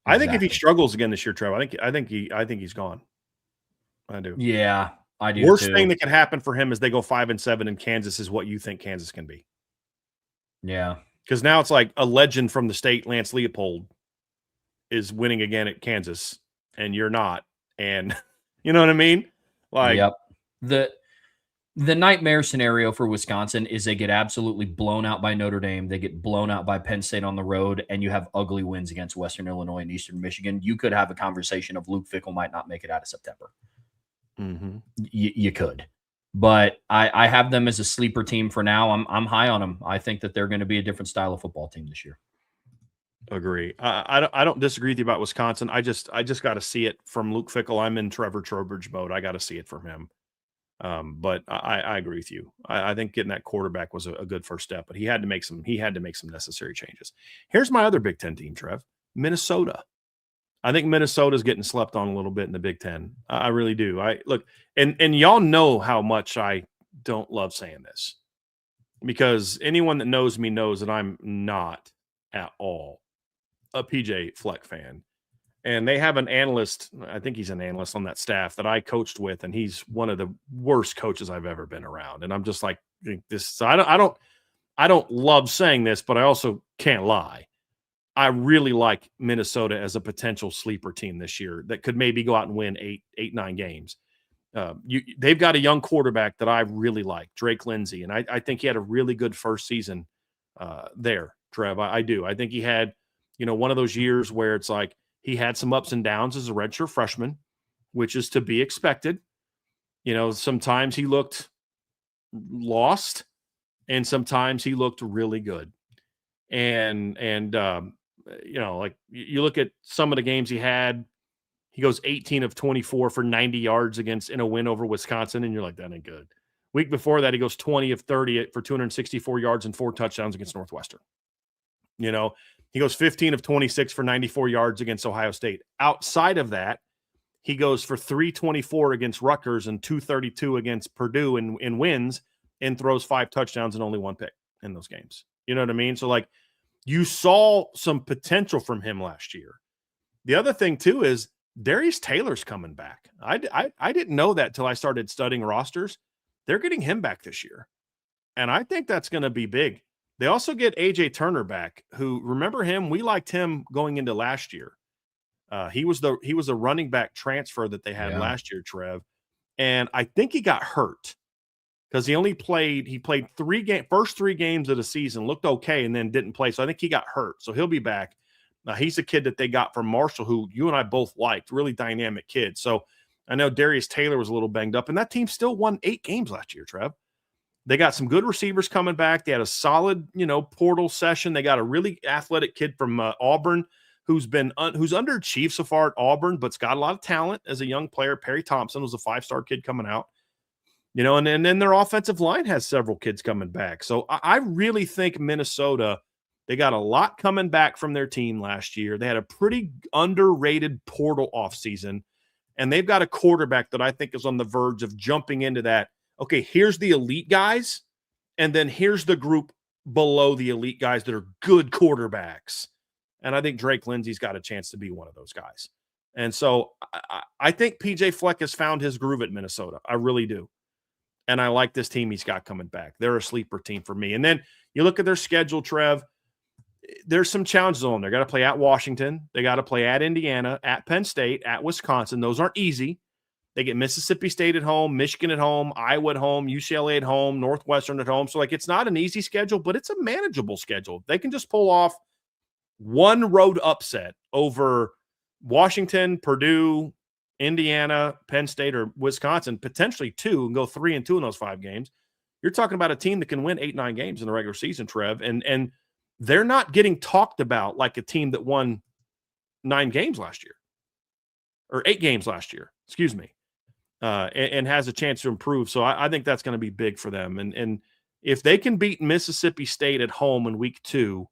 Exactly. I think if he struggles again this year, Trevor, I think he's gone. I do. Yeah, I do. Worst thing that could happen for him is they go 5-7 and Kansas is what you think Kansas can be. Yeah. Because now it's like a legend from the state, Lance Leopold, is winning again at Kansas and you're not. And you know what I mean? Like, yep. The nightmare scenario for Wisconsin is they get absolutely blown out by Notre Dame. They get blown out by Penn State on the road, and you have ugly wins against Western Illinois and Eastern Michigan. You could have a conversation of Luke Fickell might not make it out of September. Mm-hmm. You could. But I have them as a sleeper team for now. I'm high on them. I think that they're going to be a different style of football team this year. Agree. I don't disagree with you about Wisconsin. I just got to see it from Luke Fickell. I'm in Trevor Trowbridge mode. I got to see it from him. But I agree with you. I think getting that quarterback was a good first step, but he had to make some necessary changes. Here's my other Big Ten team, Trev, Minnesota. I think Minnesota's getting slept on a little bit in the Big Ten. I really do. And y'all know how much I don't love saying this, because anyone that knows me knows that I'm not at all a PJ Fleck fan. And they have an analyst, I think he's an analyst on that staff that I coached with, and he's one of the worst coaches I've ever been around. And I'm just like, this. So I don't love saying this, but I also can't lie. I really like Minnesota as a potential sleeper team this year that could maybe go out and win 8-9 games. They've got a young quarterback that I really like, Drake Lindsay, and I think he had a really good first season there, Trev. I do. I think he had, one of those years where it's like, he had some ups and downs as a redshirt freshman, which is to be expected. Sometimes he looked lost, and sometimes he looked really good. And like you look at some of the games he had, he goes 18 of 24 for 90 yards in a win over Wisconsin, and you're like, that ain't good. Week before that, he goes 20 of 30 for 264 yards and 4 touchdowns against Northwestern. He goes 15 of 26 for 94 yards against Ohio State. Outside of that, he goes for 324 against Rutgers and 232 against Purdue in wins, and throws 5 touchdowns and only 1 pick in those games. You know what I mean? So, like, you saw some potential from him last year. The other thing, too, is Darius Taylor's coming back. I didn't know that till I started studying rosters. They're getting him back this year, and I think that's going to be big. They also get A.J. Turner back, who, remember him? We liked him going into last year. He was a running back transfer that they had last year, Trev, and I think he got hurt because he played first 3 games of the season, looked okay, and then didn't play. So I think he got hurt. So he'll be back. He's a kid that they got from Marshall, who you and I both liked, really dynamic kid. So I know Darius Taylor was a little banged up, and that team still won 8 games last year, Trev. They got some good receivers coming back. They had a solid, portal session. They got a really athletic kid from Auburn who's underachieved so far at Auburn, but's got a lot of talent as a young player. Perry Thompson was a 5-star kid coming out. And then their offensive line has several kids coming back. So I really think Minnesota, they got a lot coming back from their team last year. They had a pretty underrated portal offseason, and they've got a quarterback that I think is on the verge of jumping into that. Okay, here's the elite guys, and then here's the group below the elite guys that are good quarterbacks. And I think Drake Lindsey's got a chance to be one of those guys. And so I think PJ Fleck has found his groove at Minnesota. I really do. And I like this team he's got coming back. They're a sleeper team for me. And then you look at their schedule, Trev, there's some challenges on there. Got to play at Washington. They got to play at Indiana, at Penn State, at Wisconsin. Those aren't easy. They get Mississippi State at home, Michigan at home, Iowa at home, UCLA at home, Northwestern at home. So, like, it's not an easy schedule, but it's a manageable schedule. They can just pull off one road upset over Washington, Purdue, Indiana, Penn State, or Wisconsin, potentially 2, and go 3-2 in those 5 games. You're talking about a team that can win 8-9 games in the regular season, Trev, and they're not getting talked about like a team that won 9 games last year or 8 games last year, excuse me, and has a chance to improve. So I think that's going to be big for them. And if they can beat Mississippi State at home in week 2,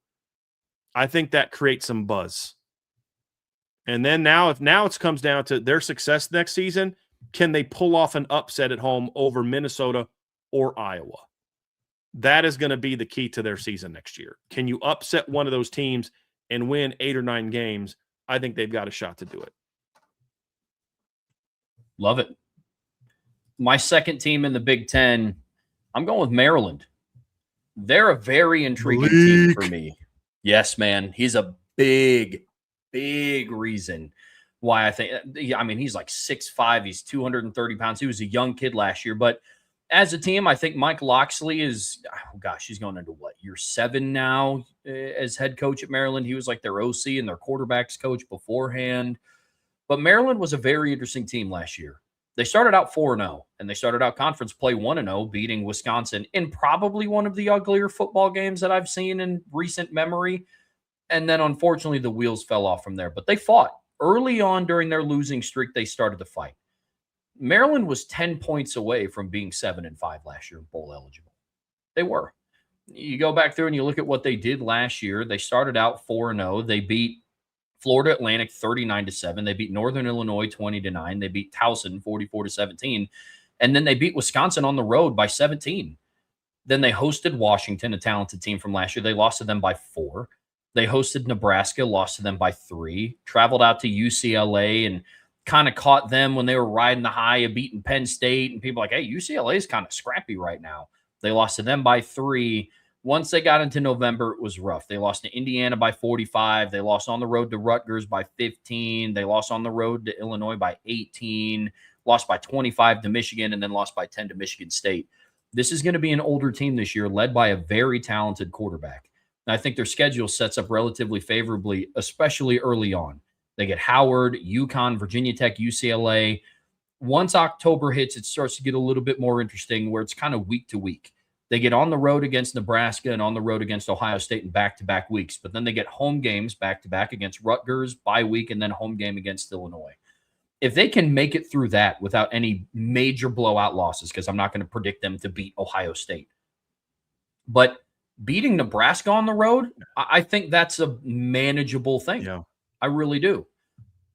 I think that creates some buzz. And then now it comes down to their success next season, can they pull off an upset at home over Minnesota or Iowa? That is going to be the key to their season next year. Can you upset one of those teams and win 8 or 9 games? I think they've got a shot to do it. Love it. My second team in the Big Ten, I'm going with Maryland. They're a very intriguing team for me. Yes, man. He's a big reason why I think, he's like 6'5", he's 230 pounds. He was a young kid last year, but as a team, I think Mike Loxley is, he's going into year 7 now as head coach at Maryland. He was like their OC and their quarterbacks coach beforehand. But Maryland was a very interesting team last year. They started out 4-0, and they started out conference play 1-0, beating Wisconsin in probably one of the uglier football games that I've seen in recent memory. And then, unfortunately, the wheels fell off from there. But they fought. Early on during their losing streak, they started to fight. Maryland was 10 points away from being 7-5 last year, bowl eligible. They were. You go back through and you look at what they did last year. They started out 4-0. They beat Florida Atlantic 39-7. They beat Northern Illinois 20-9. They beat Towson 44-17. And then they beat Wisconsin on the road by 17. Then they hosted Washington, a talented team from last year. They lost to them by 4. They hosted Nebraska, lost to them by 3. Traveled out to UCLA and kind of caught them when they were riding the high of beating Penn State. And people like, hey, UCLA is kind of scrappy right now. They lost to them by 3. Once they got into November, it was rough. They lost to Indiana by 45. They lost on the road to Rutgers by 15. They lost on the road to Illinois by 18. Lost by 25 to Michigan, and then lost by 10 to Michigan State. This is going to be an older team this year, led by a very talented quarterback. And I think their schedule sets up relatively favorably, especially early on. They get Howard, UConn, Virginia Tech, UCLA. Once October hits, it starts to get a little bit more interesting where it's kind of week to week. They get on the road against Nebraska and on the road against Ohio State in back-to-back weeks, but then they get home games back-to-back against Rutgers, bye week, and then home game against Illinois. If they can make it through that without any major blowout losses, because I'm not going to predict them to beat Ohio State, but beating Nebraska on the road, I think that's a manageable thing. Yeah. I really do.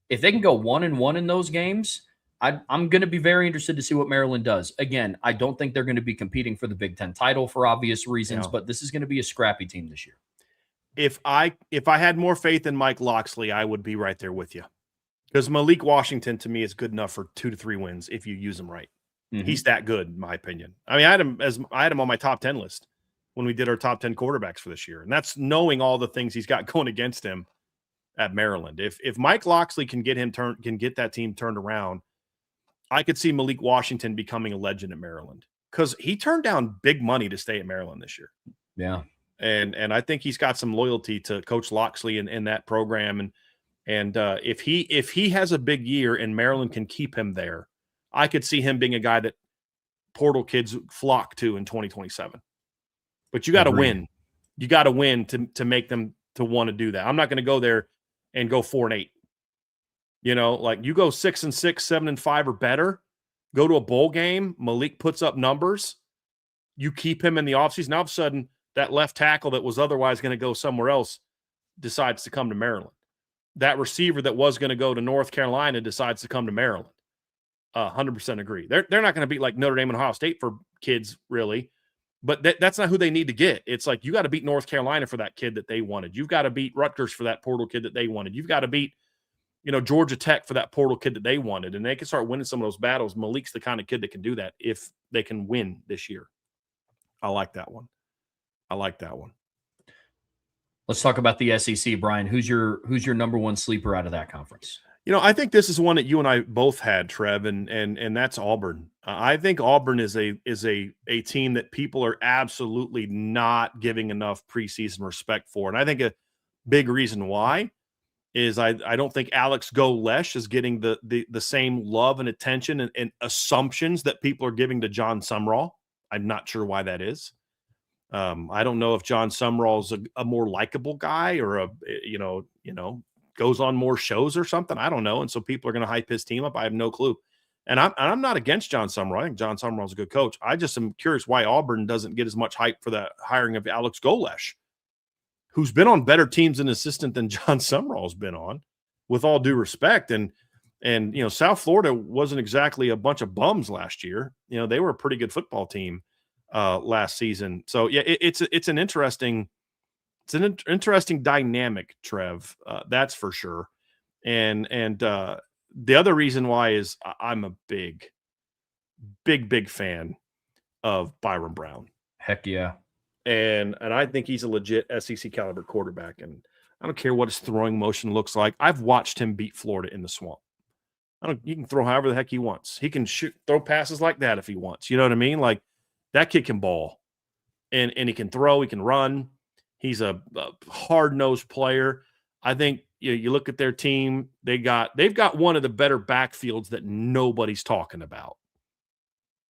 If they can go 1-1 in those games, I'm going to be very interested to see what Maryland does. Again, I don't think they're going to be competing for the Big Ten title for obvious reasons, but this is going to be a scrappy team this year. If I had more faith in Mike Locksley, I would be right there with you. Because Malik Washington, to me, is good enough for 2 to 3 wins if you use him right. Mm-hmm. He's that good, in my opinion. I mean, I had him on my top 10 list when we did our top 10 quarterbacks for this year. And that's knowing all the things he's got going against him at Maryland. If Mike Locksley can get that team turned around, I could see Malik Washington becoming a legend at Maryland, because he turned down big money to stay at Maryland this year. Yeah. And I think he's got some loyalty to Coach Locksley in that program. And if he has a big year and Maryland can keep him there, I could see him being a guy that portal kids flock to in 2027. But you got to win. You got to win to make them to want to do that. I'm not going to go there and go 4-8. You know, like you go 6-6, 7-5 or better, go to a bowl game. Malik puts up numbers. You keep him in the offseason. Now, all of a sudden, that left tackle that was otherwise going to go somewhere else decides to come to Maryland. That receiver that was going to go to North Carolina decides to come to Maryland. 100% agree. They're not going to beat like Notre Dame and Ohio State for kids, really. But that's not who they need to get. It's like you got to beat North Carolina for that kid that they wanted. You've got to beat Rutgers for that portal kid that they wanted. You've got to beat, Georgia Tech for that portal kid that they wanted. And they can start winning some of those battles. Malik's the kind of kid that can do that if they can win this year. I like that one. Let's talk about the SEC, Brian. Who's your number one sleeper out of that conference? I think this is one that you and I both had, Trev, and that's Auburn. I think Auburn is a team that people are absolutely not giving enough preseason respect for. And I think a big reason why is I don't think Alex Golesh is getting the same love and attention and assumptions that people are giving to John Sumrall. I'm not sure why that is. I don't know if John Sumrall is a more likable guy or goes on more shows or something. I don't know. And so people are going to hype his team up. I have no clue. And I'm not against John Sumrall. I think John Sumrall is a good coach. I just am curious why Auburn doesn't get as much hype for the hiring of Alex Golesh, who's been on better teams an assistant than John Sumrall's been on, with all due respect. And South Florida wasn't exactly a bunch of bums last year. They were a pretty good football team last season. So yeah, it's an interesting dynamic, Trev. That's for sure. And the other reason why is I'm a big fan of Byron Brown. Heck yeah. And I think he's a legit SEC caliber quarterback. And I don't care what his throwing motion looks like. I've watched him beat Florida in the swamp. He can throw however the heck he wants. He can throw passes like that if he wants. You know what I mean? Like, that kid can ball, and he can throw, he can run. He's a hard-nosed player. I think you look at their team, they've got one of the better backfields that nobody's talking about.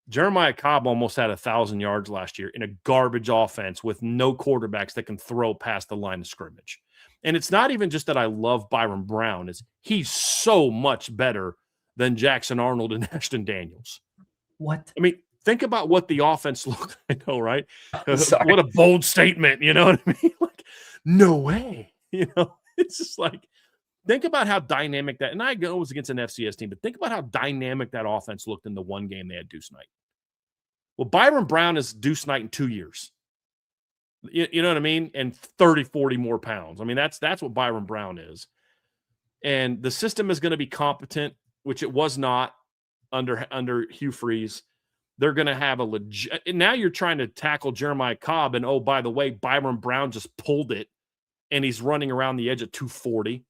Jeremiah Cobb almost had 1,000 yards last year in a garbage offense with no quarterbacks that can throw past the line of scrimmage. And it's not even just that I love Byron Brown. He's so much better than Jackson Arnold and Ashton Daniels. What? I mean, think about what the offense looked like. I know, right? What a bold statement. You know what I mean? Like, no way. It's just like, think about how dynamic that, and I know it was against an FCS team, but think about how dynamic that offense looked in the one game they had Deuce Knight. Well, Byron Brown is Deuce Knight in 2 years. You know what I mean? And 30, 40 more pounds. I mean, that's what Byron Brown is. And the system is going to be competent, which it was not under Hugh Freeze. They're going to have a legit. Now you're trying to tackle Jeremiah Cobb, and oh, by the way, Byron Brown just pulled it, and he's running around the edge at 240.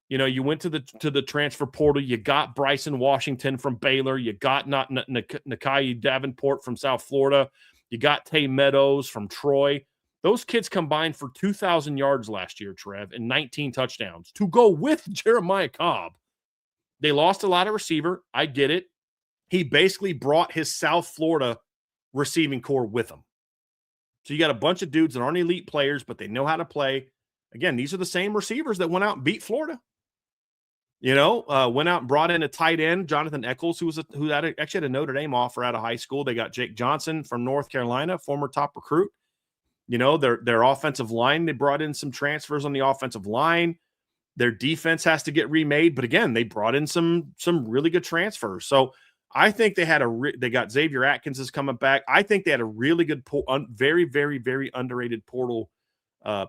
You went to the transfer portal. You got Bryson Washington from Baylor. You got Nakai Davenport from South Florida. You got Tay Meadows from Troy. Those kids combined for 2,000 yards last year, Trev, and 19 touchdowns to go with Jeremiah Cobb. They lost a lot of receiver. I get it. He basically brought his South Florida receiving core with him. So you got a bunch of dudes that aren't elite players, but they know how to play. Again, these are the same receivers that went out and beat Florida. Went out and brought in a tight end, Jonathan Eccles, who actually had a Notre Dame offer out of high school. They got Jake Johnson from North Carolina, former top recruit. Their offensive line, they brought in some transfers on the offensive line. Their defense has to get remade, but again, they brought in some really good transfers. So I think they got Xavier Atkins is coming back. I think they had a really good, very, very, very underrated portal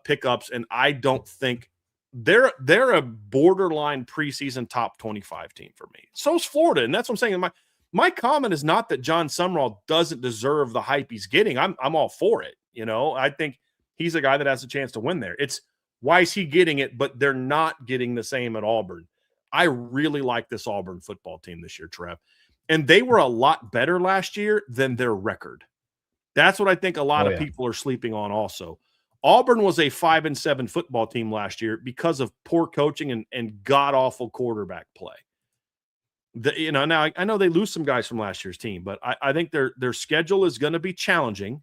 pickups, and I don't think they're a borderline preseason top 25 team for me. So's Florida, and that's what I'm saying. My comment is not that John Sumrall doesn't deserve the hype he's getting. I'm all for it. I think he's a guy that has a chance to win there. It's why is he getting it, but they're not getting the same at Auburn. I really like this Auburn football team this year, Trev. And they were a lot better last year than their record. That's what I think a lot of people are sleeping on also. Auburn was a 5-7 football team last year because of poor coaching and god-awful quarterback play. Now I know they lose some guys from last year's team, but I think their schedule is going to be challenging.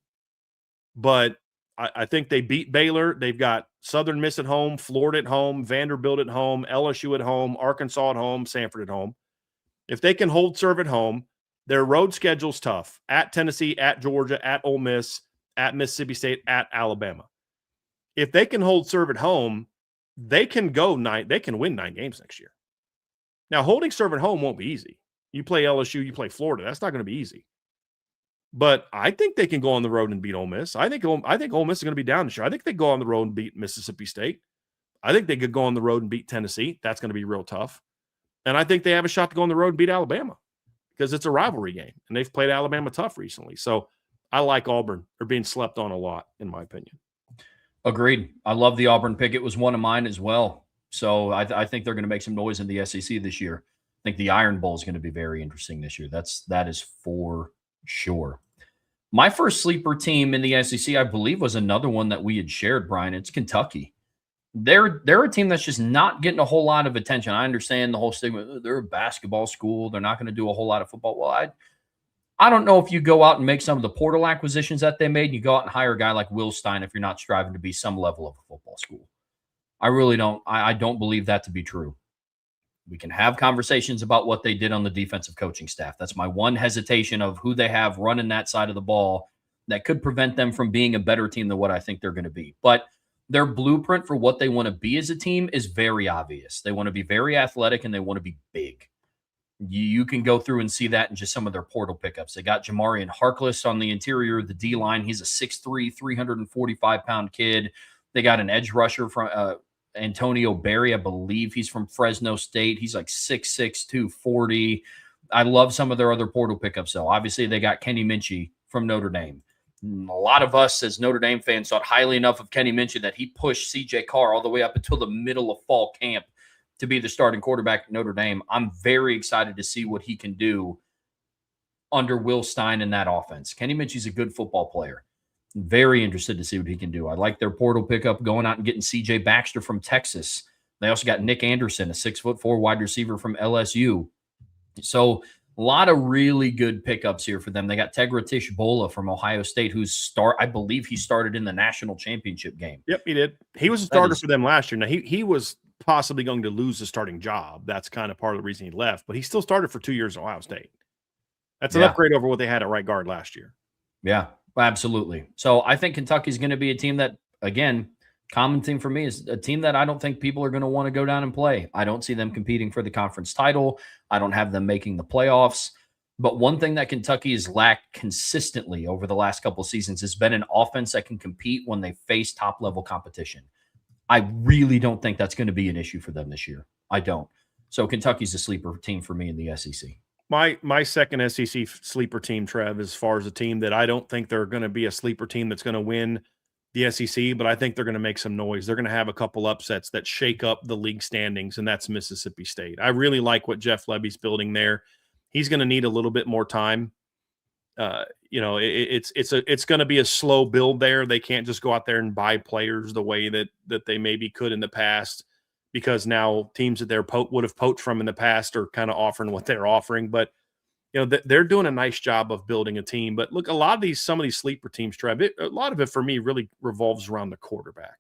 But I think they beat Baylor. They've got Southern Miss at home, Florida at home, Vanderbilt at home, LSU at home, Arkansas at home, Samford at home. If they can hold serve at home, their road schedule's tough. At Tennessee, at Georgia, at Ole Miss, at Mississippi State, at Alabama. If they can hold serve at home, they can win 9 games next year. Now, holding serve at home won't be easy. You play LSU, you play Florida. That's not going to be easy. But I think they can go on the road and beat Ole Miss. I think Ole Miss is going to be down this year. I think they go on the road and beat Mississippi State. I think they could go on the road and beat Tennessee. That's going to be real tough. And I think they have a shot to go on the road and beat Alabama because it's a rivalry game, and they've played Alabama tough recently. So I like Auburn. They're being slept on a lot, in my opinion. Agreed. I love the Auburn pick. It was one of mine as well. So I think they're going to make some noise in the SEC this year. I think the Iron Bowl is going to be very interesting this year. That is for sure. My first sleeper team in the SEC, I believe, was another one that we had shared, Brian. It's Kentucky. They're a team that's just not getting a whole lot of attention. I understand the whole stigma. They're a basketball school. They're not going to do a whole lot of football. Well, I don't know if you go out and make some of the portal acquisitions that they made, you go out and hire a guy like Will Stein if you're not striving to be some level of a football school. I really don't. I don't believe that to be true. We can have conversations about what they did on the defensive coaching staff. That's my one hesitation of who they have running that side of the ball that could prevent them from being a better team than what I think they're going to be. But their blueprint for what they want to be as a team is very obvious. They want to be very athletic and they want to be big. You can go through and see that in just some of their portal pickups. They got Jamarian Harkless on the interior of the D-line. He's a 6'3", 345-pound kid. They got an edge rusher from Antonio Berry. I believe he's from Fresno State. He's like 6'6", 240. I love some of their other portal pickups, though. Obviously, they got Kenny Minchie from Notre Dame. A lot of us as Notre Dame fans thought highly enough of Kenny Minchie that he pushed C.J. Carr all the way up until the middle of fall camp to be the starting quarterback at Notre Dame. I'm very excited to see what he can do under Will Stein in that offense. Kenny Minchie's a good football player. Very interested to see what he can do. I like their portal pickup going out and getting C.J. Baxter from Texas. They also got Nick Anderson, a 6'4" wide receiver from LSU. So a lot of really good pickups here for them. They got Tegratish Bola from Ohio State, I believe he started in the national championship game. Yep, he did. He was a starter for them last year. Now, he was possibly going to lose the starting job. That's kind of part of the reason he left, but he still started for 2 years at Ohio State. That's an upgrade over what they had at right guard last year. Yeah, absolutely. So I think Kentucky's going to be a team that, again, common thing for me is a team that I don't think people are going to want to go down and play. I don't see them competing for the conference title. I don't have them making the playoffs. But one thing that Kentucky has lacked consistently over the last couple of seasons has been an offense that can compete when they face top-level competition. I really don't think that's going to be an issue for them this year. I don't. So Kentucky's a sleeper team for me in the SEC. My second SEC sleeper team, Trev, as far as a team that I don't think they're going to be a sleeper team that's going to win the SEC, but I think they're going to make some noise. They're going to have a couple upsets that shake up the league standings, and that's Mississippi State. I really like what Jeff Lebby's building there. He's going to need a little bit more time. It's going to be a slow build there. They can't just go out there and buy players the way that they maybe could in the past, because now teams that would have poached from in the past are kind of offering what they're offering. But they're doing a nice job of building a team. But look, some of these sleeper teams, Trev, a lot of it for me really revolves around the quarterback.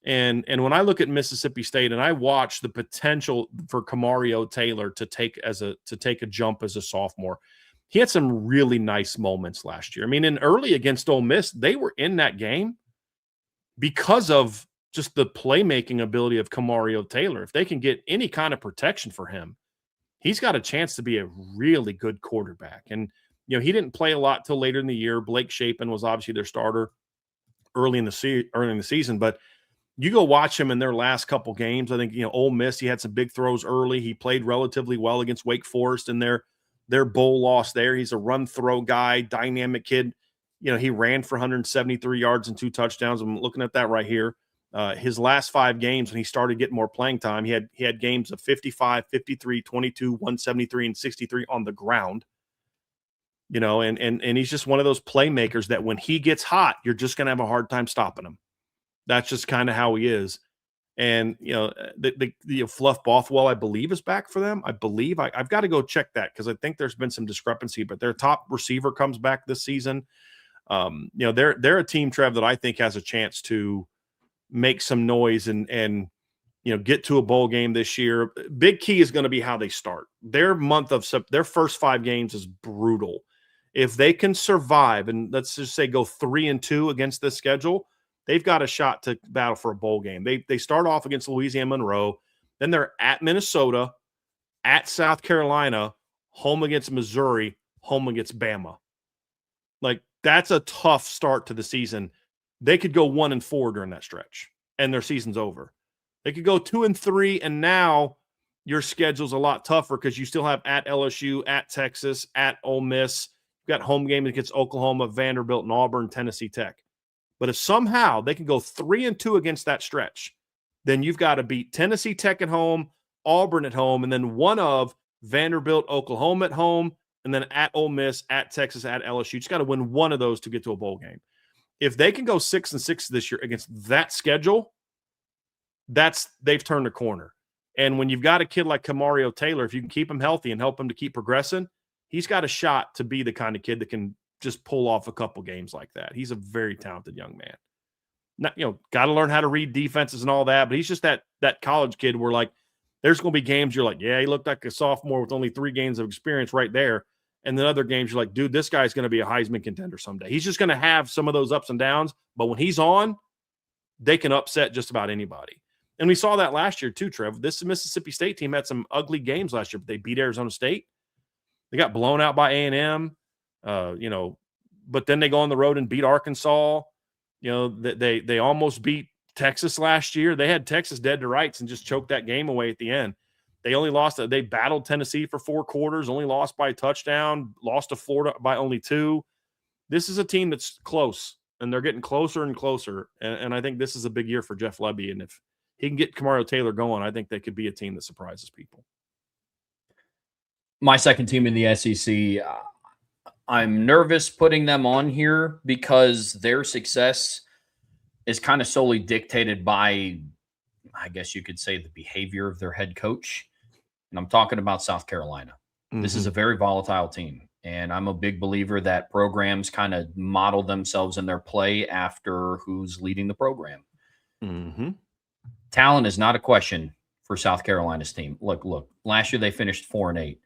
And when I look at Mississippi State and I watch the potential for Kamario Taylor to take a jump as a sophomore, he had some really nice moments last year. I mean, in early against Ole Miss, they were in that game because of just the playmaking ability of Kamario Taylor. If they can get any kind of protection for him, he's got a chance to be a really good quarterback. And, he didn't play a lot till later in the year. Blake Shapen was obviously their starter early in the season, but you go watch him in their last couple games. I think, Ole Miss, he had some big throws early. He played relatively well against Wake Forest in their bowl loss there. He's a run throw guy, dynamic kid. He ran for 173 yards and 2 touchdowns. I'm looking at that right here. His last 5 games when he started getting more playing time, he had games of 55, 53, 22, 173, and 63 on the ground. And he's just one of those playmakers that when he gets hot, you're just going to have a hard time stopping him. That's just kind of how he is. And, the Fluff Bothwell, I believe, is back for them. I believe I've got to go check that because I think there's been some discrepancy, but their top receiver comes back this season. They're a team, Trev, that I think has a chance to make some noise and get to a bowl game this year. Big key is going to be how they start. Their first 5 games is brutal. If they can survive and let's just say go 3-2 against this schedule, they've got a shot to battle for a bowl game. They start off against Louisiana Monroe, then they're at Minnesota, at South Carolina, home against Missouri, home against Bama. Like, that's a tough start to the season. They could go 1-4 during that stretch, and their season's over. They could go 2-3, and now your schedule's a lot tougher because you still have at LSU, at Texas, at Ole Miss. You've got home games against Oklahoma, Vanderbilt, and Auburn, Tennessee Tech. But if somehow they can go 3-2 against that stretch, then you've got to beat Tennessee Tech at home, Auburn at home, and then one of Vanderbilt, Oklahoma at home, and then at Ole Miss, at Texas, at LSU. You just got to win one of those to get to a bowl game. If they can go 6-6 this year against that schedule, they've turned a corner. And when you've got a kid like Kamario Taylor, if you can keep him healthy and help him to keep progressing, he's got a shot to be the kind of kid that can just pull off a couple games like that. He's a very talented young man. Not, got to learn how to read defenses and all that, but he's just that college kid where, like, there's going to be games you're like, yeah, he looked like a sophomore with only 3 games of experience right there. And then other games you're like, dude, this guy's going to be a Heisman contender someday. He's just going to have some of those ups and downs, but when he's on, they can upset just about anybody. And we saw that last year too, Trev. This Mississippi State team had some ugly games last year, but they beat Arizona State. They got blown out by A&M. But then they go on the road and beat Arkansas. They almost beat Texas last year. They had Texas dead to rights and just choked that game away at the end. They only lost. They battled Tennessee for 4 quarters, only lost by a touchdown, lost to Florida by only 2. This is a team that's close, and they're getting closer and closer. And I think this is a big year for Jeff Lebby. And if he can get Kamario Taylor going, I think they could be a team that surprises people. My second team in the SEC, I'm nervous putting them on here because their success is kind of solely dictated by, I guess you could say, the behavior of their head coach. And I'm talking about South Carolina. Mm-hmm. This is a very volatile team. And I'm a big believer that programs kind of model themselves in their play after who's leading the program. Mm-hmm. Talent is not a question for South Carolina's team. Look, last year they finished 4-8.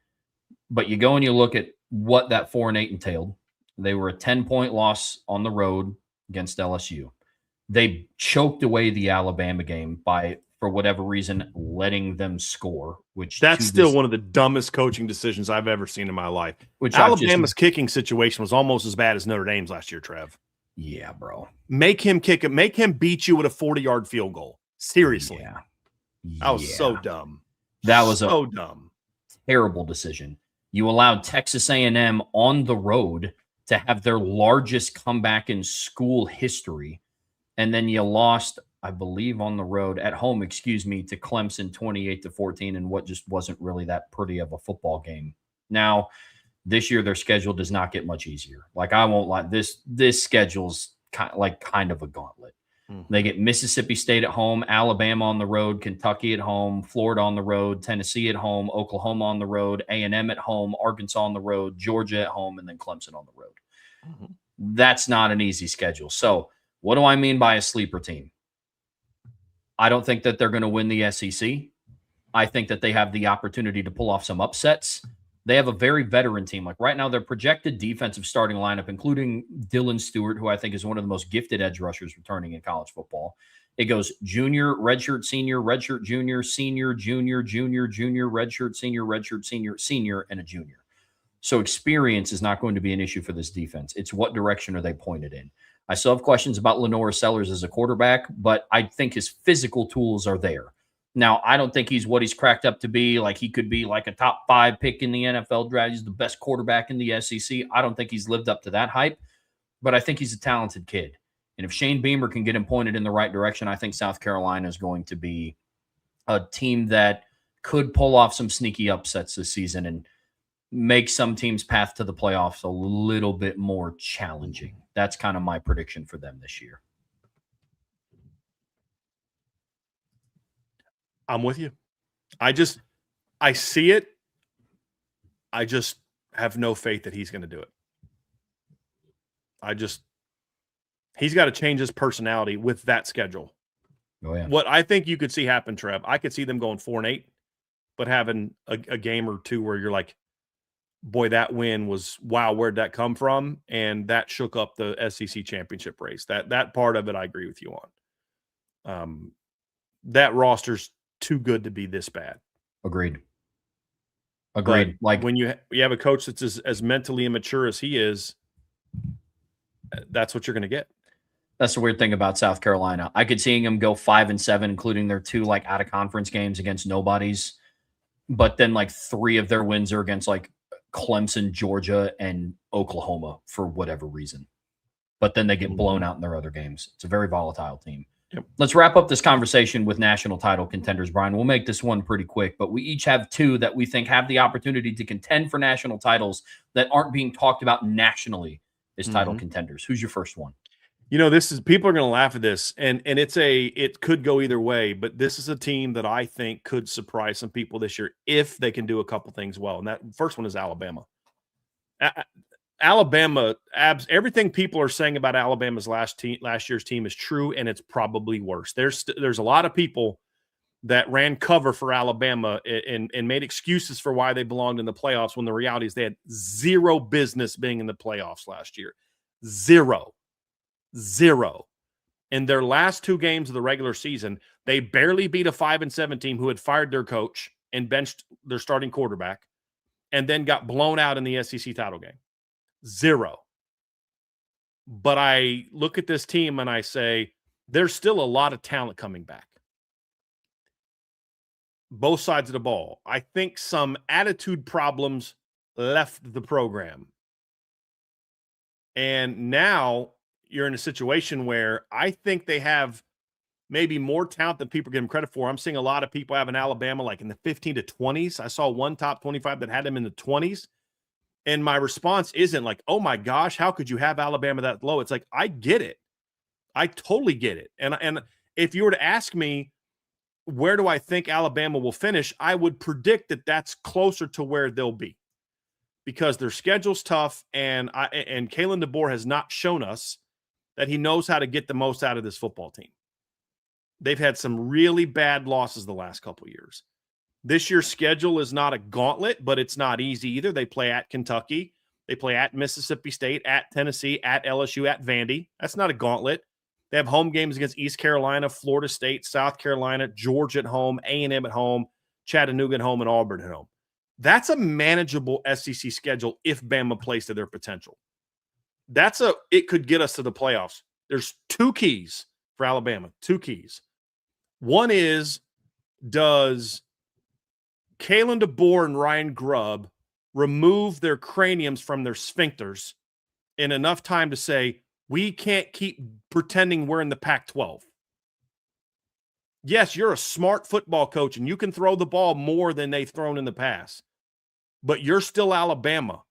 But you go and you look at what that 4-8 entailed. They were a 10-point loss on the road against LSU. They choked away the Alabama game by, for whatever reason, letting them score. Which that's still one of the dumbest coaching decisions I've ever seen in my life. Which Alabama's kicking situation was almost as bad as Notre Dame's last year, Trev. Yeah, bro. Make him kick it. Make him beat you with a 40-yard field goal. Seriously. Yeah. That was so dumb. That was so dumb. Terrible decision. You allowed Texas A&M on the road to have their largest comeback in school history. And then you lost, I believe, on the road at home, to Clemson 28-14 in what just wasn't really that pretty of a football game. Now, this year their schedule does not get much easier. Like, I won't lie, this schedule's kind of a gauntlet. They get Mississippi State at home, Alabama on the road, Kentucky at home, Florida on the road, Tennessee at home, Oklahoma on the road, A&M at home, Arkansas on the road, Georgia at home, and then Clemson on the road. That's not an easy schedule. So what do I mean by a sleeper team? I don't think that they're going to win the SEC. I think that they have the opportunity to pull off some upsets. They have a very veteran team. Like right now, their projected defensive starting lineup, including Dylan Stewart, who I think is one of the most gifted edge rushers returning in college football. It goes junior, redshirt, senior, redshirt, junior, senior, junior, junior, junior, redshirt, senior, senior, and a junior. So experience is not going to be an issue for this defense. It's what direction are they pointed in. I still have questions about Lenora Sellers as a quarterback, but I think his physical tools are there. Now, I don't think he's what he's cracked up to be. Like he could be like a top 5 pick in the NFL draft. He's the best quarterback in the SEC. I don't think he's lived up to that hype, but I think he's a talented kid. And if Shane Beamer can get him pointed in the right direction, I think South Carolina is going to be a team that could pull off some sneaky upsets this season and make some teams' path to the playoffs a little bit more challenging. That's kind of my prediction for them this year. I'm with you. I see it. I just have no faith that he's going to do it. He's got to change his personality with that schedule. Oh, yeah. What I think you could see happen, Trev, I could see them going 4-8, but having a game or two where you're like, boy, that win was, wow, where'd that come from? And that shook up the SEC championship race. That part of it, I agree with you on. That roster's too good to be this bad. Agreed. But like when you have a coach that's as mentally immature as he is, that's what you're going to get. That's the weird thing about South Carolina. I could see them go 5-7, including their 2 like out of conference games against nobodies. But then like 3 of their wins are against like Clemson, Georgia, and Oklahoma for whatever reason. But then they get blown out in their other games. It's a very volatile team. Yep. Let's wrap up this conversation with national title contenders, Brian. We'll make this one pretty quick, but we each have 2 that we think have the opportunity to contend for national titles that aren't being talked about nationally as title contenders. Who's your first one? You know, people are going to laugh at this, and it could go either way, but this is a team that I think could surprise some people this year if they can do a couple things well. And that first one is Alabama. Alabama, everything people are saying about Alabama's last year's team is true, and it's probably worse. There's a lot of people that ran cover for Alabama and made excuses for why they belonged in the playoffs when the reality is they had zero business being in the playoffs last year. Zero. In their last 2 games of the regular season, they barely beat a 5-7 team who had fired their coach and benched their starting quarterback and then got blown out in the SEC title game. 0. But I look at this team and I say, there's still a lot of talent coming back. Both sides of the ball. I think some attitude problems left the program. And now you're in a situation where I think they have maybe more talent than people give them credit for. I'm seeing a lot of people have in Alabama like in the 15 to 20s. I saw one top 25 that had them in the 20s. And my response isn't like, oh my gosh, how could you have Alabama that low? It's like, I get it. I totally get it. And if you were to ask me, where do I think Alabama will finish? I would predict that that's closer to where they'll be because their schedule's tough. And Kalen DeBoer has not shown us that he knows how to get the most out of this football team. They've had some really bad losses the last couple of years. This year's schedule is not a gauntlet, but it's not easy either. They play at Kentucky. They play at Mississippi State, at Tennessee, at LSU, at Vandy. That's not a gauntlet. They have home games against East Carolina, Florida State, South Carolina, Georgia at home, A&M at home, Chattanooga at home, and Auburn at home. That's a manageable SEC schedule if Bama plays to their potential. It could get us to the playoffs. There's 2 keys for Alabama, 2 keys. One is, does Kalen DeBoer and Ryan Grubb remove their craniums from their sphincters in enough time to say, we can't keep pretending we're in the Pac-12. Yes, you're a smart football coach and you can throw the ball more than they've thrown in the past, but you're still Alabama.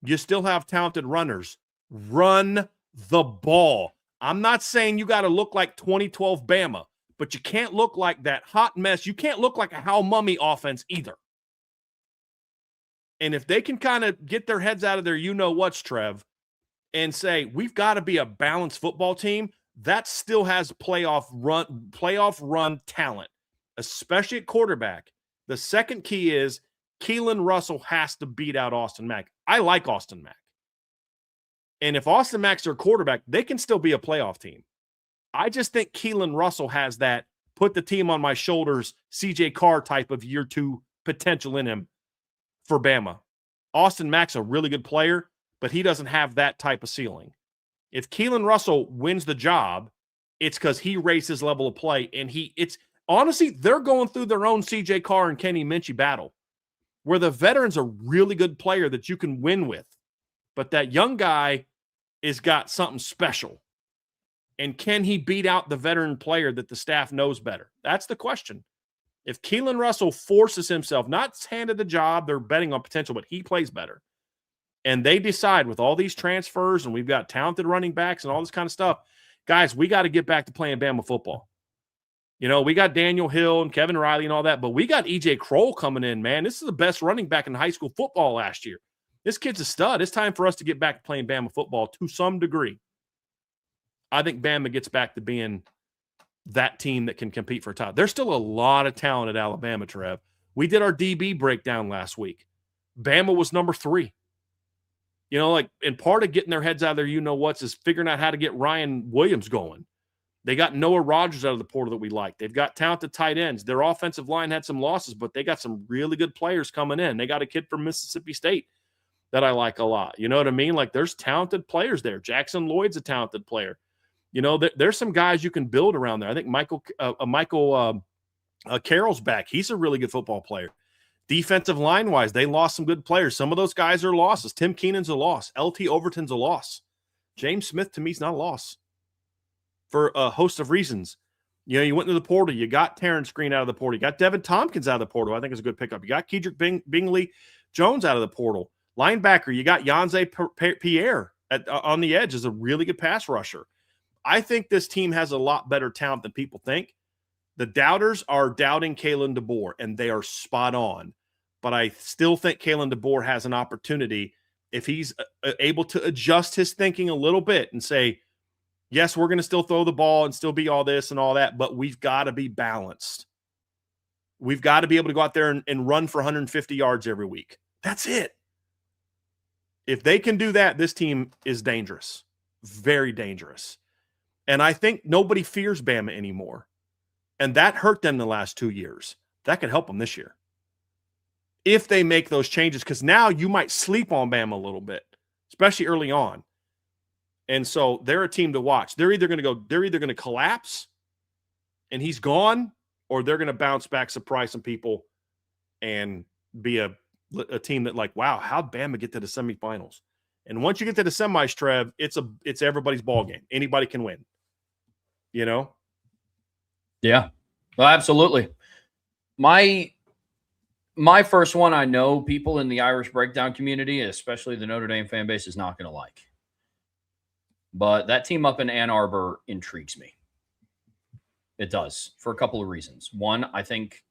You still have talented runners. Run the ball. I'm not saying you got to look like 2012 Bama, but you can't look like that hot mess. You can't look like a Hal Mummy offense either. And if they can kind of get their heads out of their you-know-what's, Trev, and say, we've got to be a balanced football team, that still has playoff run talent, especially at quarterback. The second key is Keelan Russell has to beat out Austin Mack. I like Austin Mack. And if Austin Mack's their quarterback, they can still be a playoff team. I just think Keelan Russell has that put the team on my shoulders, CJ Carr type of year 2 potential in him for Bama. Austin Mack's a really good player, but he doesn't have that type of ceiling. If Keelan Russell wins the job, it's because he raised his level of play. And honestly, they're going through their own CJ Carr and Kenny Minchie battle, where the veteran's a really good player that you can win with. But that young guy has got something special. And can he beat out the veteran player that the staff knows better? That's the question. If Keelan Russell forces himself, not handed the job, they're betting on potential, but he plays better. And they decide with all these transfers and we've got talented running backs and all this kind of stuff, guys, we got to get back to playing Bama football. You know, we got Daniel Hill and Kevin Riley and all that, but we got EJ Kroll coming in, man. This is the best running back in high school football last year. This kid's a stud. It's time for us to get back to playing Bama football to some degree. I think Bama gets back to being that team that can compete for a title. There's still a lot of talent at Alabama, Trev. We did our DB breakdown last week. Bama was number 3. You know, like, and part of getting their heads out of their you-know-what's is figuring out how to get Ryan Williams going. They got Noah Rogers out of the portal that we like. They've got talented tight ends. Their offensive line had some losses, but they got some really good players coming in. They got a kid from Mississippi State that I like a lot. You know what I mean? Like, there's talented players there. Jackson Lloyd's a talented player. You know, there's some guys you can build around there. I think Michael Carroll's back. He's a really good football player. Defensive line-wise, they lost some good players. Some of those guys are losses. Tim Keenan's a loss. LT Overton's a loss. James Smith, to me, is not a loss for a host of reasons. You know, you went into the portal. You got Terrence Green out of the portal. You got Devin Tompkins out of the portal. I think is a good pickup. You got Kedrick Bingley Jones out of the portal. Linebacker, you got Yanze Pierre on the edge as a really good pass rusher. I think this team has a lot better talent than people think. The doubters are doubting Kalen DeBoer, and they are spot on. But I still think Kalen DeBoer has an opportunity if he's able to adjust his thinking a little bit and say, yes, we're going to still throw the ball and still be all this and all that, but we've got to be balanced. We've got to be able to go out there and run for 150 yards every week. That's it. If they can do that, this team is dangerous, very dangerous. And I think nobody fears Bama anymore. And that hurt them the last 2 years. That could help them this year. If they make those changes, because now you might sleep on Bama a little bit, especially early on. And so they're a team to watch. They're either going to collapse and he's gone, or they're going to bounce back, surprise some people, and be a team that, like, wow, how'd Bama get to the semifinals? And once you get to the semis, Trev, it's everybody's ball game. Anybody can win. You know? Yeah. Well, absolutely. My first one, I know people in the Irish Breakdown community, especially the Notre Dame fan base, is not going to like. But that team up in Ann Arbor intrigues me. It does, for a couple of reasons. One, I think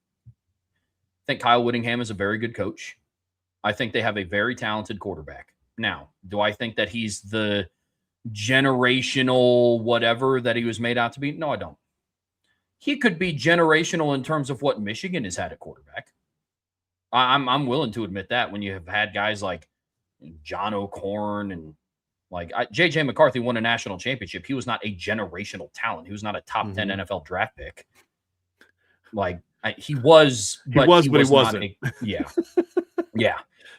Kyle Whittingham is a very good coach. I think they have a very talented quarterback. Now, do I think that he's the generational whatever that he was made out to be? No, I don't. He could be generational in terms of what Michigan has had at quarterback. I'm willing to admit that when you have had guys like John O'Corn and like J.J. McCarthy won a national championship. He was not a generational talent. He was not a top 10 NFL draft pick. Like he was, but he wasn't. Yeah. Yeah.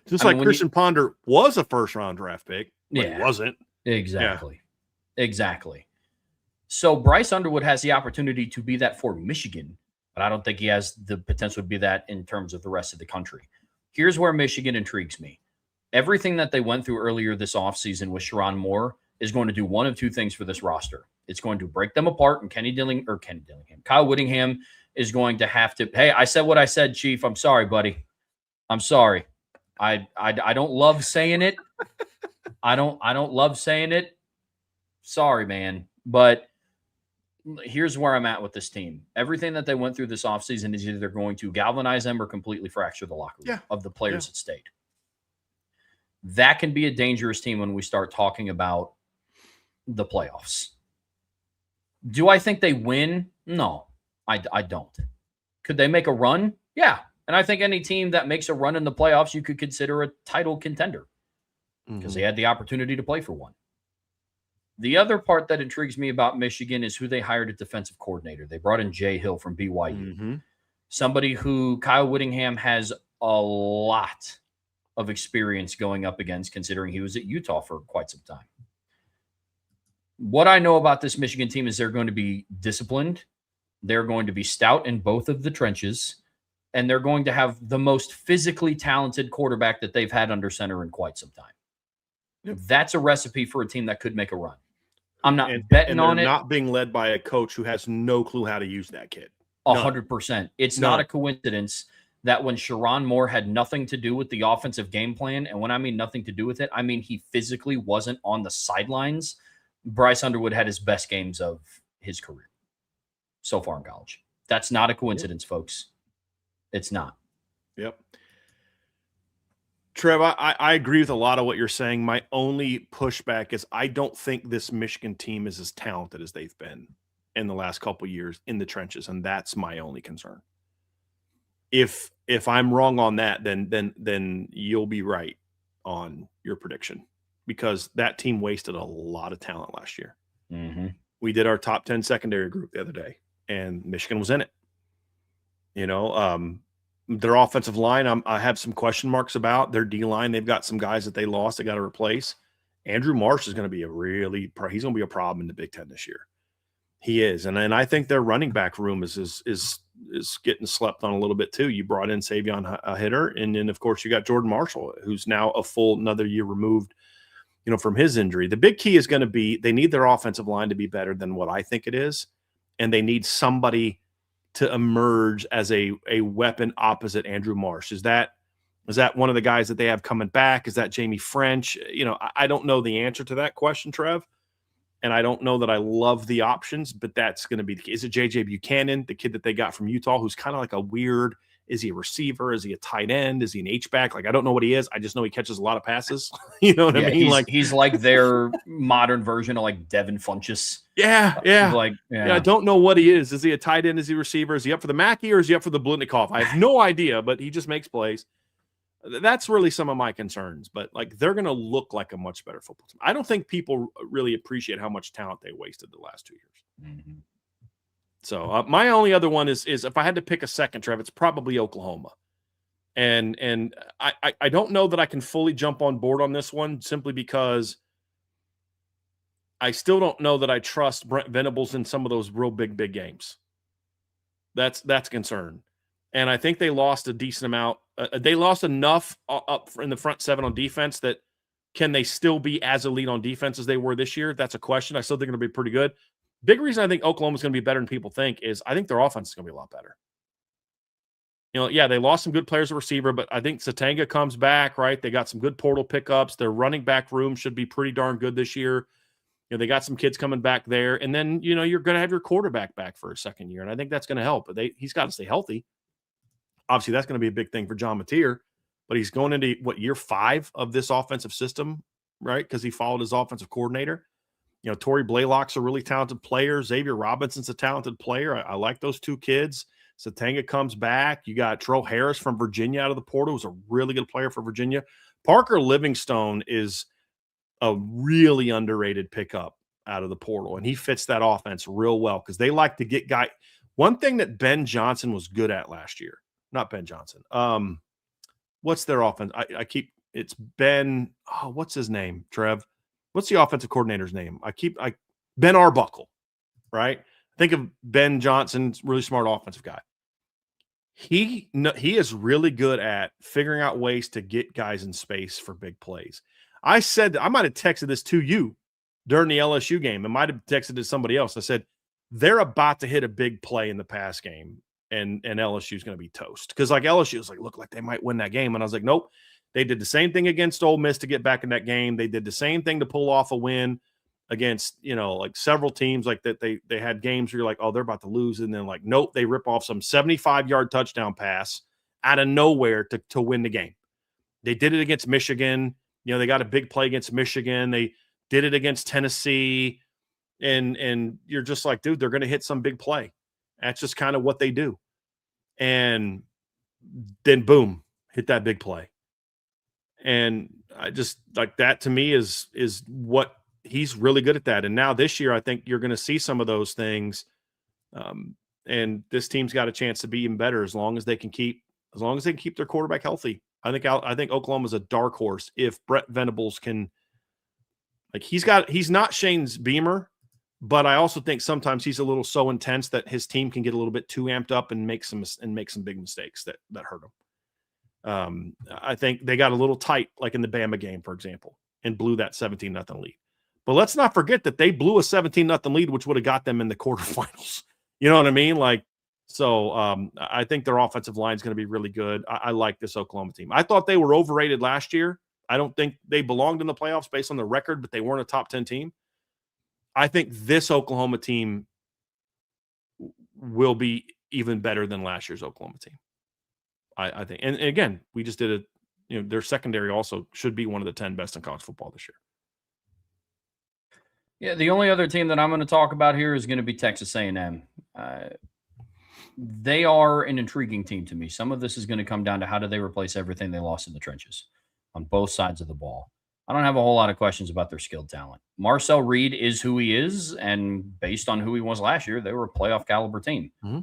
Just like Christian Ponder was a first-round draft pick, but he wasn't. Exactly. Yeah. Exactly. So Bryce Underwood has the opportunity to be that for Michigan, but I don't think he has the potential to be that in terms of the rest of the country. Here's where Michigan intrigues me. Everything that they went through earlier this offseason with Sharon Moore is going to do one of two things for this roster. It's going to break them apart, and Kyle Whittingham is going to have to, hey, I said what I said, Chief. I'm sorry, buddy. I'm sorry. I don't love saying it. I don't love saying it. Sorry, man. But here's where I'm at with this team. Everything that they went through this offseason is either going to galvanize them or completely fracture the locker room of the players that stayed. That can be a dangerous team when we start talking about the playoffs. Do I think they win? No, I don't. Could they make a run? Yeah. And I think any team that makes a run in the playoffs, you could consider a title contender because they had the opportunity to play for one. The other part that intrigues me about Michigan is who they hired at defensive coordinator. They brought in Jay Hill from BYU, somebody who Kyle Whittingham has a lot of experience going up against, considering he was at Utah for quite some time. What I know about this Michigan team is they're going to be disciplined. They're going to be stout in both of the trenches, and they're going to have the most physically talented quarterback that they've had under center in quite some time. That's a recipe for a team that could make a run. I'm not betting on it. Not being led by a coach who has no clue how to use that kid. 100%. It's not a coincidence that when Sharon Moore had nothing to do with the offensive game plan, and when I mean nothing to do with it, I mean he physically wasn't on the sidelines, Bryce Underwood had his best games of his career so far in college. That's not a coincidence, folks. It's not. Yep. Trev, I agree with a lot of what you're saying. My only pushback is I don't think this Michigan team is as talented as they've been in the last couple of years in the trenches, and that's my only concern. If I'm wrong on that, then you'll be right on your prediction, because that team wasted a lot of talent last year. We did our top 10 secondary group the other day, and Michigan was in it. Their offensive line, I have some question marks about. Their D-line, they've got some guys that they lost they got to replace. Andrew Marsh is going to be he's going to be a problem in the Big Ten this year. He is. And I think their running back room is getting slept on a little bit too. You brought in Savion Hitter, and then, of course, you got Jordan Marshall, who's now another year removed, from his injury. The big key is going to be they need their offensive line to be better than what I think it is, and they need somebody to emerge as a weapon opposite Andrew Marsh. Is that one of the guys that they have coming back? Is that Jamie French? I don't know the answer to that question, Trev, and I don't know that I love the options, but that's going to be the key. Is it J.J. Buchanan, the kid that they got from Utah, who's kind of like a weird – is he a receiver? Is he a tight end? Is he an H-back? I don't know what he is. I just know he catches a lot of passes. You know what I mean? He's like their modern version of Devin Funchess. Yeah. I don't know what he is. Is he a tight end? Is he a receiver? Is he up for the Mackey or is he up for the Blitnikoff? I have no idea, but he just makes plays. That's really some of my concerns. But they're going to look like a much better football team. I don't think people really appreciate how much talent they wasted the last 2 years. So my only other one is if I had to pick a second, Trev, it's probably Oklahoma. And I don't know that I can fully jump on board on this one simply because I still don't know that I trust Brent Venables in some of those real big games. That's a concern. And I think they lost a decent amount. They lost enough up in the front seven on defense that can they still be as elite on defense as they were this year? That's a question. I still think they're going to be pretty good. Big reason I think Oklahoma's going to be better than people think is I think their offense is going to be a lot better. They lost some good players at receiver, but I think Satanga comes back, right? They got some good portal pickups. Their running back room should be pretty darn good this year. They got some kids coming back there. And then, you're going to have your quarterback back for a second year, and I think that's going to help. But he's got to stay healthy. Obviously, that's going to be a big thing for John Mateer, but he's going into, year 5 of this offensive system, right? Because he followed his offensive coordinator. Torrey Blaylock's a really talented player. Xavier Robinson's a talented player. I like those two kids. Satanga comes back. You got Terrell Harris from Virginia out of the portal, who's a really good player for Virginia. Parker Livingstone is a really underrated pickup out of the portal, and he fits that offense real well because they like to get guys. One thing that Ben Johnson was good at last year, not Ben Johnson. What's their offense? It's Ben. Oh, what's his name, Trev? What's the offensive coordinator's name? Ben Arbuckle, right? Think of Ben Johnson, really smart offensive guy. He is really good at figuring out ways to get guys in space for big plays. I said, I might have texted this to you during the LSU game. I might have texted it to somebody else. I said, they're about to hit a big play in the pass game, and LSU is going to be toast. Because LSU was look like they might win that game. And I was like, nope. They did the same thing against Ole Miss to get back in that game. They did the same thing to pull off a win against, like several teams like that. They had games where you're like, oh, they're about to lose. And then like, nope, they rip off some 75-yard touchdown pass out of nowhere to win the game. They did it against Michigan. They got a big play against Michigan. They did it against Tennessee. And you're just like, dude, they're going to hit some big play. That's just kind of what they do. And then boom, hit that big play. And I just like that to me is what he's really good at that. And now this year, I think you're going to see some of those things. And this team's got a chance to be even better as long as they can keep their quarterback healthy. I think Oklahoma's a dark horse if Brett Venables can. Like he's not Shane's Beamer, but I also think sometimes he's a little so intense that his team can get a little bit too amped up and make some big mistakes that hurt them. I think they got a little tight, like in the Bama game, for example, and blew that 17-0 lead. But let's not forget that they blew a 17-0 lead, which would have got them in the quarterfinals. You know what I mean? Like, so I think their offensive line is going to be really good. I like this Oklahoma team. I thought they were overrated last year. I don't think they belonged in the playoffs based on the record, but they weren't a top 10 team. I think this Oklahoma team will be even better than last year's Oklahoma team. I think. And again, we just did their secondary also should be one of the 10 best in college football this year. Yeah, the only other team that I'm going to talk about here is going to be Texas A&M. They are an intriguing team to me. Some of this is going to come down to how do they replace everything they lost in the trenches on both sides of the ball. I don't have a whole lot of questions about their skilled talent. Marcel Reed is who he is, and based on who he was last year, they were a playoff caliber team. Mm-hmm.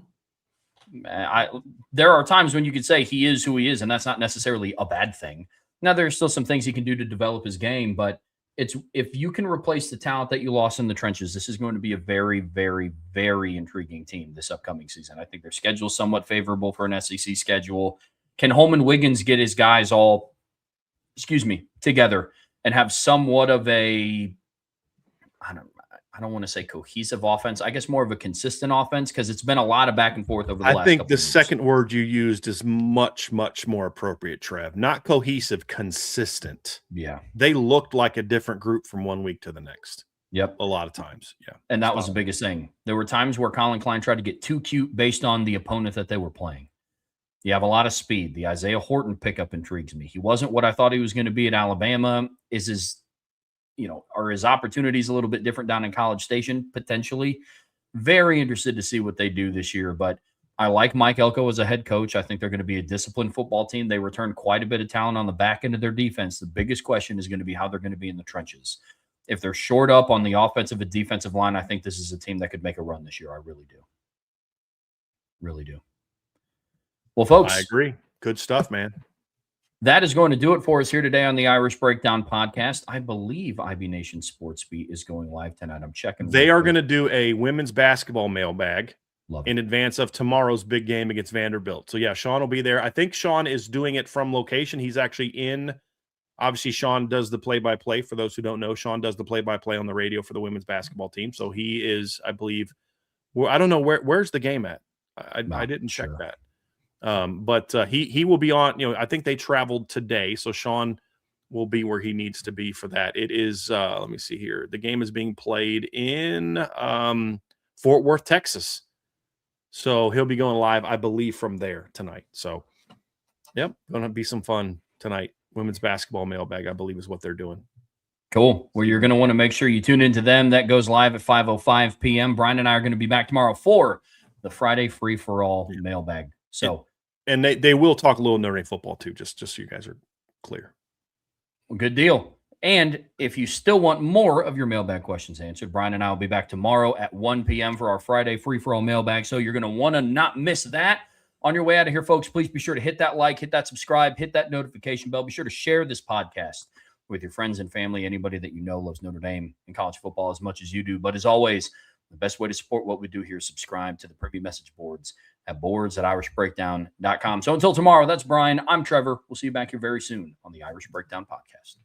There are times when you could say he is who he is, and that's not necessarily a bad thing. Now, there's still some things he can do to develop his game, but if you can replace the talent that you lost in the trenches, this is going to be a very, very, very intriguing team this upcoming season. I think their schedule is somewhat favorable for an SEC schedule. Can Holman Wiggins get his guys all, together and have somewhat of a, I don't want to say cohesive offense. I guess more of a consistent offense because it's been a lot of back and forth over the last couple of years. I think the second word you used is much, much more appropriate, Trev. Not cohesive, consistent. Yeah. They looked like a different group from one week to the next. Yep. A lot of times. Yeah. And that was the biggest thing. There were times where Colin Klein tried to get too cute based on the opponent that they were playing. You have a lot of speed. The Isaiah Horton pickup intrigues me. He wasn't what I thought he was going to be at Alabama. Are his opportunities a little bit different down in College Station? Potentially. Very interested to see what they do this year, but I like Mike Elko as a head coach. I think they're going to be a disciplined football team. They returned quite a bit of talent on the back end of their defense. The biggest question is going to be how they're going to be in the trenches. If they're short up on the offensive and defensive line, I think this is a team that could make a run this year. I really do. Really do. Well, folks. I agree. Good stuff, man. That is going to do it for us here today on the Irish Breakdown Podcast. I believe IB Nation Sports Beat is going live tonight. I'm checking. They are going to do a women's basketball mailbag in advance of tomorrow's big game against Vanderbilt. So, yeah, Sean will be there. I think Sean is doing it from location. He's actually in. Obviously, Sean does the play-by-play. For those who don't know, Sean does the play-by-play on the radio for the women's basketball team. So he is, I believe, I don't know where's the game at. I didn't check that. But he will be on, I think they traveled today. So Sean will be where he needs to be for that. It is, let me see here. The game is being played in Fort Worth, Texas. So he'll be going live, I believe, from there tonight. So, yep, going to be some fun tonight. Women's basketball mailbag, I believe, is what they're doing. Cool. Well, you're going to want to make sure you tune into them. That goes live at 5:05 p.m. Brian and I are going to be back tomorrow for the Friday free-for-all mailbag. So, and they will talk a little Notre Dame football too, just so you guys are clear. Well, good deal. And if you still want more of your mailbag questions answered, Brian and I will be back tomorrow at 1 p.m. for our Friday free-for-all mailbag. So you're going to want to not miss that. On your way out of here, folks, please be sure to hit that like, hit that subscribe, hit that notification bell. Be sure to share this podcast with your friends and family, anybody that you know loves Notre Dame and college football as much as you do. But as always, the best way to support what we do here is subscribe to the privy message boards at boards@irishbreakdown.com. So until tomorrow, that's Brian. I'm Trevor. We'll see you back here very soon on the Irish Breakdown Podcast.